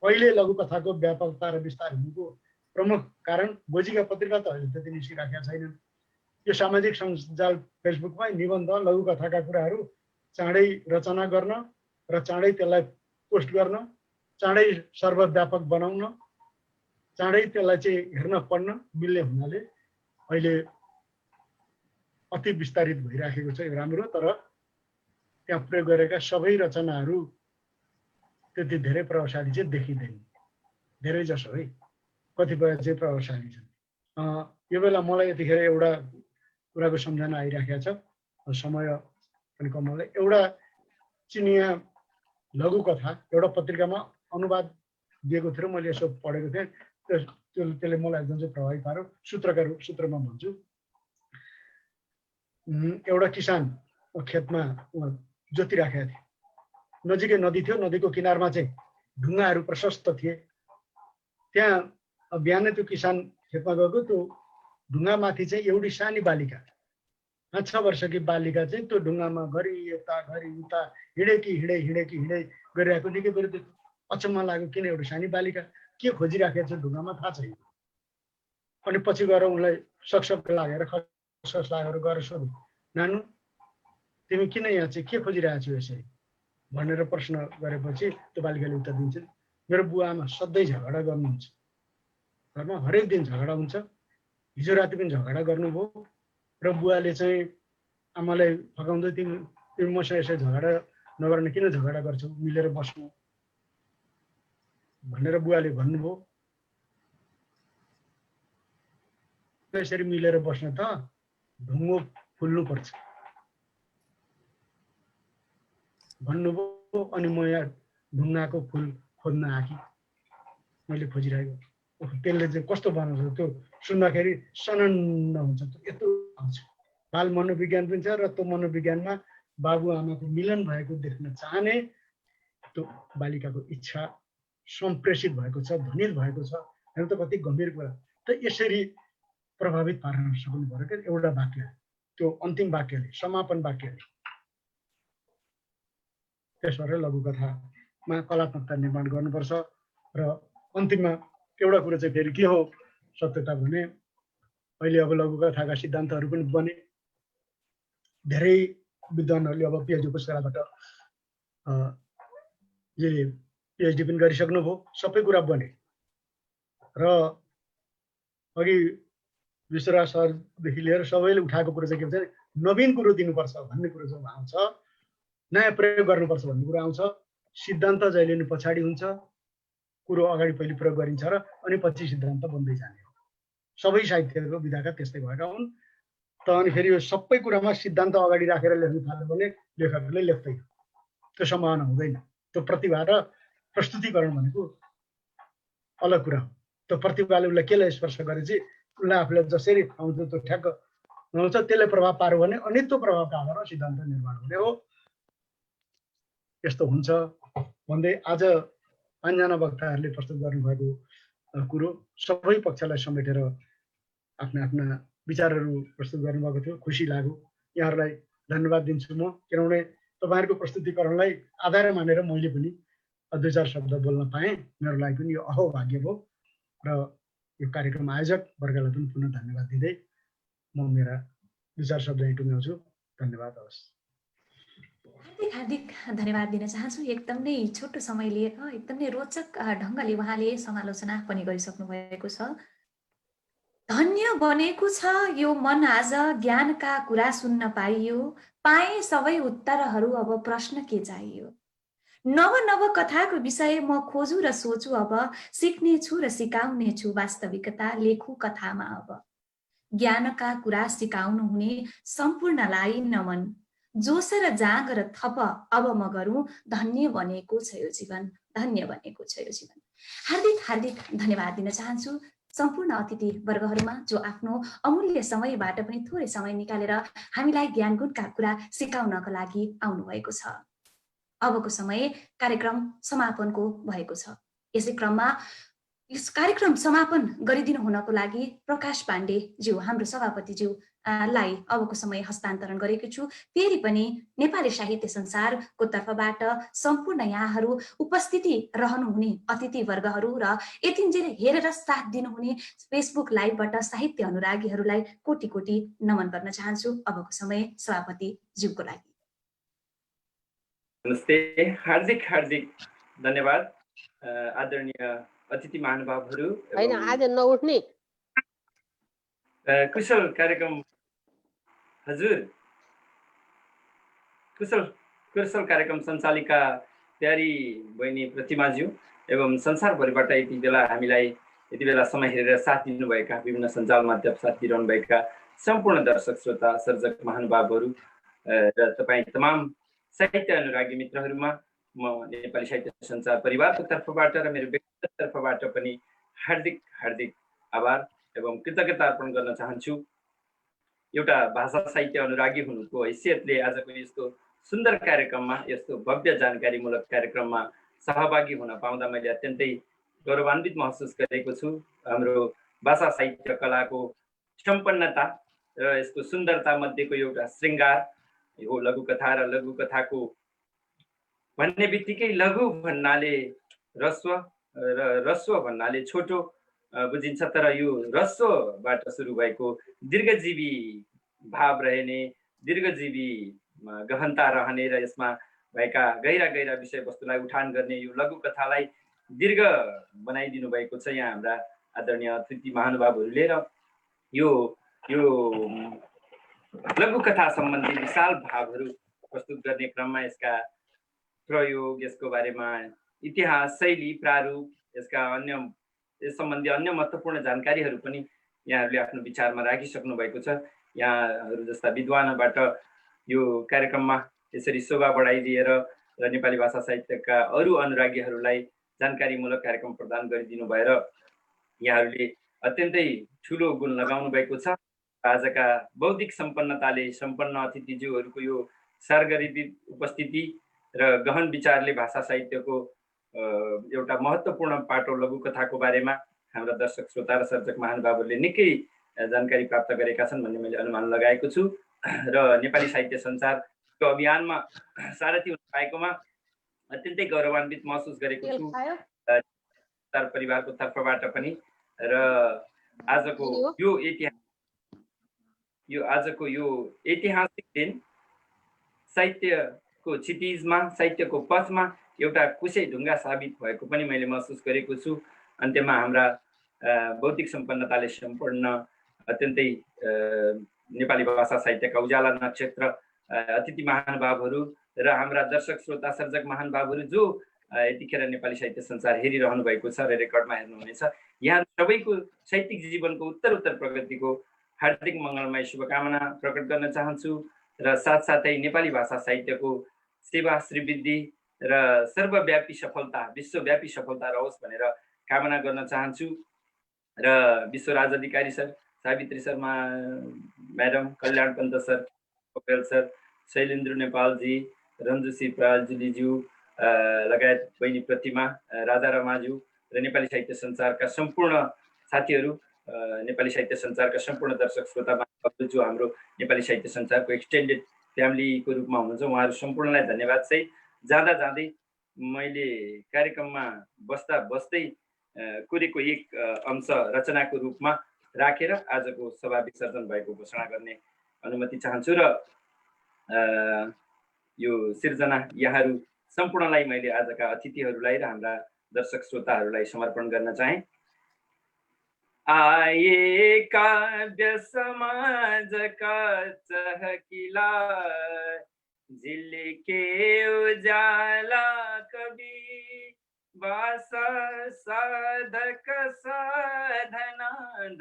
अहिले लघु कथाको व्यापकता र विस्तार हुनुको प्रमुख कारण गोजीका पत्रिका त अहिले त्यति निस्किराखेका छैनन्। यो सामाजिक सञ्जाल फेसबुकमा निबन्ध लघु कथाका कुराहरू चाँडै रचना गर्न र चाँडै त्यसलाई पोस्ट गर्न, चाँडै सर्वव्यापक बनाउन, चाँडै त्यसलाई चाहिँ हेर्न पढ्न मिल्ने हुनाले अहिले अति विस्तारित भइराखेको छ। यो राम्रो। तर त्यहाँ प्रयोग गरेका सबै रचनाहरू त्यति धेरै प्रभावशाली चाहिँ देखिँदैन। धेरै जसो है, कतिपय चाहिँ प्रभावशाली छन्। यो बेला मलाई यतिखेर एउटा कुराको सम्झना आइराखेको छ। समय पनि कम होला। एउटा चिनिया लघु कथा एउटा पत्रिकामा अनुवाद दिएको थियो, मैले यसो पढेको थिएँ। त्यसले मलाई एकदम चाहिँ प्रभावित पार्यो। सूत्रमा भन्छु। एउटा किसान खेतमा जोतिराखेका थिए। नजिकै नदी थियो। नदीको किनारमा चाहिँ ढुङ्गाहरू प्रशस्त थिए। त्यहाँ बिहानै त्यो किसान खेतमा गएको, त्यो ढुङ्गामाथि चाहिँ एउटी सानी बालिका 5-6 वर्षकी बालिका चाहिँ त्यो ढुङ्गामा घरि यता घरि उता हिँडे गरिरहेको निकै बेर त्यो अचम्म लाग्यो। किन एउटा सानी बालिका के खोजिराखेको छ ढुङ्गामा थाहा छैन। अनि पछि गएर उनलाई सकसक लागेर खस लागेर गएर सोध्यो, नानु तिमी किन यहाँ चाहिँ के खोजिरहेको छौ यसरी भनेर प्रश्न गरेपछि त्यो बालिकाले उत्तर दिन्छन्, मेरो बुवा आमा सधैँ झगडा गर्नुहुन्छ। घरमा हरेक दिन झगडा हुन्छ। हिजो राति पनि झगडा गर्नुभयो र बुवाले चाहिँ आमालाई फकाउँदै तिमी मसँग यसरी झगडा नगर्ने किन झगडा गर्छौ, मिलेर बस्नु भनेर बुवाले भन्नुभयो। यसरी मिलेर बस्न त ढुङ्गो फुल्नुपर्छ भन्नुभयो। अनि म यहाँ ढुङ्गाको फुल खोज्न आएँ, मैले खोजिरहेको। त्यसले चाहिँ कस्तो बनाउँछ त्यो सुन्दाखेरि सनन्न हुन्छ। यत्रो आउँछ। बाल मनोविज्ञान पनि छ र त्यो मनोविज्ञानमा बाबुआमाको मिलन भएको देख्न चाहने त्यो बालिकाको इच्छा सम्प्रेषित भएको छ, ध्वनित भएको छ। हेर्नु त कति गम्भीर कुरा। त यसरी प्रभावित पार्न सक्नु पर्यो क्या एउटा वाक्य, त्यो अन्तिम वाक्यले, समापन वाक्यले। त्यसबाट लघुकथामा कलात्मकता निर्माण गर्नुपर्छ। र अन्तिममा एउटा कुरो चाहिँ फेरि के हो सत्यता भने अहिले अब लघुकथाका सिद्धान्तहरू पनि बने, धेरै विद्वानहरूले अब पिएचडी पुस्तकालयबाट पिएचडी पनि गरिसक्नुभयो, सबै कुरा बने। र अघि विश्वराज सरदेखि लिएर सबैले उठाएको कुरो चाहिँ के भन्छ, नवीन कुरो दिनुपर्छ भन्ने कुरो जब आउँछ, नयाँ प्रयोग गर्नुपर्छ भन्ने कुरो आउँछ, सिद्धान्त जहिले नि पछाडि हुन्छ, कुरो अगाडि पहिले प्रयोग गरिन्छ र अनि पछि सिद्धान्त बन्दै जाने हो। सबै साहित्यको विधाका त्यस्तै भएका हुन्। त अनि फेरि यो सबै कुरामा सिद्धान्त अगाडि राखेर लेख्न थाल्यो भने लेखकले लेख्दैन, त्यो सम्भावना हुँदैन। त्यो प्रतिभा र प्रस्तुतिकरण भनेको अलग कुरा हो। त्यो प्रतिभाले उसलाई केलाई स्पर्श गरेपछि उसलाई आफूलाई जसरी आउँछ त्यो ठ्याक्क आउँछ, त्यसले प्रभाव पार्यो भने अनि त्यो प्रभावका आधारमा सिद्धान्त निर्माण हुने हो। यस्तो हुन्छ भन्दै आज 5 जना वक्ताहरूले प्रस्तुत गर्नुभएको कुरो सबै पक्षलाई समेटेर आफ्ना आफ्ना विचारहरू प्रस्तुत गर्नुभएको थियो, खुसी लाग्यो। यहाँहरूलाई धन्यवाद दिन्छु म, किनभने तपाईँहरूको प्रस्तुतिकरणलाई आधार मानेर मैले पनि 2-4 शब्द बोल्न पाएँ। मेरो लागि पनि यो अहोभाग्य भयो र यो कार्यक्रम आयोजक वर्गलाई पनि पुनः धन्यवाद दिँदै म मेरा 2-4 शब्द यहीँ टुङ्ग्याउँछु। धन्यवाद। हवस्। हार्दिक धन्यवाद दिन चाहन्छु। एकदम नै छोटो समय लिएर एकदम नै रोचक ढङ्गले उहाँले समालोचना पनि गरिसक्नु भएको छ। धन्य बनेको छ यो मन आज ज्ञानका कुरा सुन्न पाइयो, पाएँ सबै उत्तरहरू अब प्रश्न के चाहियो। नव नव कथाको विषय म खोजु र सोचु, अब सिक्ने छु र सिकाउने छु वास्तविकता लेखु कथामा। अब ज्ञानका कुरा सिकाउनु हुने सम्पूर्णलाई नमन, जोस र जाँग र थप अब म गरौँ, धन्य बनेको छ यो जीवन, धन्य बनेको छ यो जीवन। हार्दिक हार्दिक धन्यवाद दिन चाहन्छु सम्पूर्ण अतिथि वर्गहरूमा जो आफ्नो अमूल्य समयबाट पनि थोरै समय निकालेर हामीलाई ज्ञानगुणका कुरा सिकाउनका लागि आउनुभएको छ। अबको समय कार्यक्रम समापनको भएको छ। यसै क्रममा यस कार्यक्रम समापन गरिदिनु हुनको लागि प्रकाश पाण्डेज्यू हाम्रो सभापतिज्यू लाई अबको समय हस्तान्तरण गरेको छु। फेरि पनि नेपाली साहित्य संसारको तर्फबाट सम्पूर्ण यहाँहरू उपस्थिति रहनुहुने अतिथि वर्गहरू र यतिन्जेल हेरेर साथ दिनुहुने फेसबुक लाइभबाट साहित्य अनुरागीहरूलाई कोटि कोटि नमन गर्न चाहन्छु। अबको समय सभापति ज्यूको लागि। नमस्ते, हार्दिक हार्दिक धन्यवाद आदरणीय अतिथि महानुभावहरू। हैन आज नउठ्ने कुशल कार्यक्रम हजुर, कुशल कार्यक्रम सञ्चालिका प्यारी बहिनी प्रतिमाज्यू एवं संसारभरिबाट यति बेला समय हेरेर साथ दिनुभएका विभिन्न सञ्जाल माध्यम साथ दिइरहनुभएका सम्पूर्ण दर्शक श्रोता सर्जक महानुभावहरू र तपाईँ तमाम साहित्य अनुरागी मित्रहरूमा म नेपाली साहित्य संसार परिवारको तर्फबाट र मेरो व्यक्तिगत तर्फबाट पनि हार्दिक हार्दिक आभार एवं कृतज्ञता अर्पण गर्न चाहन्छु। एउटा भाषा साहित्य अनुरागी हुनुको हैसियतले आजको यस्तो सुन्दर कार्यक्रममा, यस्तो भव्य जानकारीमूलक कार्यक्रममा सहभागी हुन पाउँदा मैले अत्यन्तै गौरवान्वित महसुस गरेको छु। हाम्रो भाषा साहित्य कलाको सम्पन्नता र यसको सुन्दरता मध्येको एउटा श्रृङ्गार हो लघुकथा र लघुकथाको भन्ने बित्तिकै लघु भन्नाले रस्व र रस्व भन्नाले छोटो बुझिन्छ, तर यो रस्वबाट सुरु भएको दीर्घजीवी भाव रहने, दीर्घजीवी गहनता रहने र यसमा भएका गहिरा गहिरा विषयवस्तुलाई उठान गर्ने यो लघुकथालाई दीर्घ बनाइदिनु भएको छ यहाँ हाम्रा आदरणीय अतिथि महानुभावहरूले। र यो लघुकथा सम्बन्धी विशाल भावहरू प्रस्तुत गर्ने क्रममा यसका प्रयोग, यसको बारेमा इतिहास, शैली, प्रारूप, यस सम्बन्धी अन्य महत्त्वपूर्ण जानकारीहरू पनि यहाँहरूले आफ्नो विचारमा राखिसक्नु भएको छ। यहाँहरू जस्ता विद्वानबाट यो कार्यक्रममा यसरी शोभा बढाइदिएर र नेपाली भाषा साहित्यका अरू अनुरागीहरूलाई जानकारीमूलक कार्यक्रम प्रदान गरिदिनु भएर यहाँहरूले अत्यन्तै ठुलो गुण लगाउनु भएको छ। आजका बौद्धिक सम्पन्नताले सम्पन्न अतिथिज्यूहरूको यो सार्गरीबिक उपस्थिति र गहन विचारले भाषा साहित्यको एउटा महत्त्वपूर्ण पाटो लघुकथाको बारेमा हाम्रा दर्शक श्रोता र सर्जक महानुभावहरूले निकै जानकारी प्राप्त गरेका छन् भन्ने मैले अनुमान लगाएको छु। र नेपाली साहित्य संसारको अभियानमा सारथी हुनु पाएकोमा अत्यन्तै गौरवान्वित महसुस गरेको तेल छु खायो संसार परिवारको तर्फबाट पनि। र आजको यो ऐतिहासिक दिन साहित्यको क्षितिजमा, साहित्यको पथमा एउटा कुशै ढुङ्गा साबित भएको पनि मैले महसुस गरेको छु। अन्त्यमा हाम्रा बौद्धिक सम्पन्नताले सम्पन्न अत्यन्तै नेपाली भाषा साहित्यका उज्याला नक्षत्र अतिथि महानुभावहरू र हाम्रा दर्शक श्रोता सर्जक महानुभावहरू जो यतिखेर नेपाली साहित्य संसार हेरिरहनु भएको छ र रेकर्डमा हेर्नुहुनेछ, यहाँ सबैको साहित्यिक जीवनको उत्तर प्रगतिको हार्दिक मङ्गलमय शुभकामना प्रकट गर्न चाहन्छु र साथसाथै नेपाली भाषा साहित्यको सेवा श्रीवृद्धि र सर्वव्यापी सफलता, विश्वव्यापी सफलता रहोस् भनेर कामना गर्न चाहन्छु। र Bishwaraj Adhikari sir, Savitri Sharma madam, Kalyan Pant sir, Pokharel sir, Shailendra नेपालजी, रन्जु सी प्रालजुलीज्यू लगायत बहिनी प्रतिमा, राजा रमाज्यू र नेपाली साहित्य संसारका सम्पूर्ण साथीहरू, नेपाली साहित्य संसारका सम्पूर्ण दर्शक श्रोता जो हाम्रो नेपाली साहित्य संसारको एक्सटेन्डेड फ्यामिलीको रूपमा हुनुहुन्छ, उहाँहरू सम्पूर्णलाई धन्यवाद चाहिँ जाँदा जाँदै मैले कार्यक्रममा बस्दै कुरेको एक अंश रचनाको रूपमा राखेर आजको सभा विसर्जन भएको घोषणा गर्ने अनुमति चाहन्छु। र यो सिर्जना यहाँहरू सम्पूर्णलाई मैले आजका अतिथिहरूलाई र हाम्रा दर्शक श्रोताहरूलाई समर्पण गर्न चाहे। आए काव्य समाज का चहकिला, झिलके उजाला कवि, भाषा साधक साधना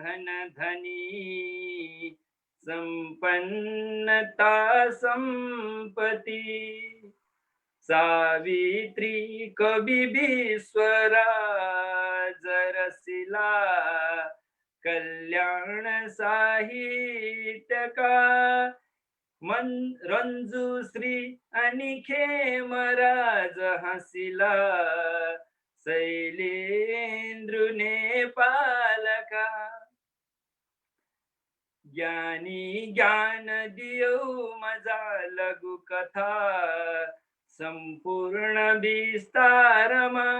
धन धनी, संपन्नता संपत्ति, सावित्री कवि विश्वराज रसिला, कल्याण साहित्य का रंजू श्री अनि खेमराज हंसिला, शैलेन्द्र नेपाल का ज्ञानी ज्ञान दियो मजा लघु कथा, संपूर्ण विस्तारमा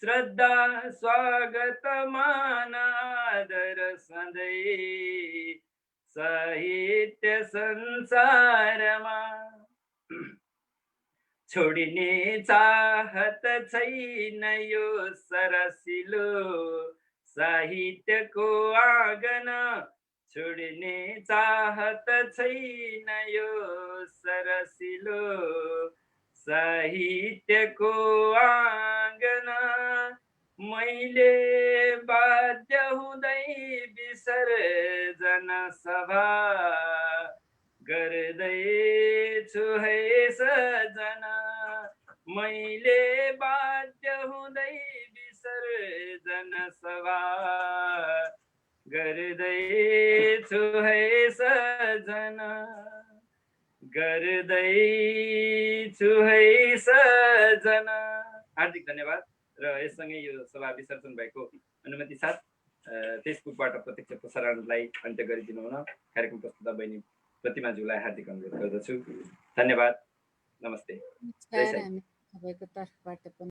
श्रद्धा स्वागत मान आदर सधैँ साहित्य संसारमा, छोडिने चाहत छैन यो सरसिलो साहित्यको आँगन, छोडिने चाहत छैन यो सरसिलो साहित्यको आँगन, मैले बाध्य हुँदै विसर्जन सभा गर्दैछु है सजना, मैले बाध्य हुँदै विसर्जन सभा गर्दैछु है सजना, गर्दैछु है सजना। हार्दिक धन्यवाद र यससँगै यो सभा विसर्जन भएको अनुमति साथ फेसबुकबाट प्रत्यक्ष प्रसारणलाई अन्त्य गरिदिनु हुन कार्यक्रम प्रस्तुता बहिनी प्रतिमाज्यूलाई हार्दिक अनुरोध गर्दछु। धन्यवाद, नमस्ते। नमस्कार, हामी सबैको तर्फबाट पनि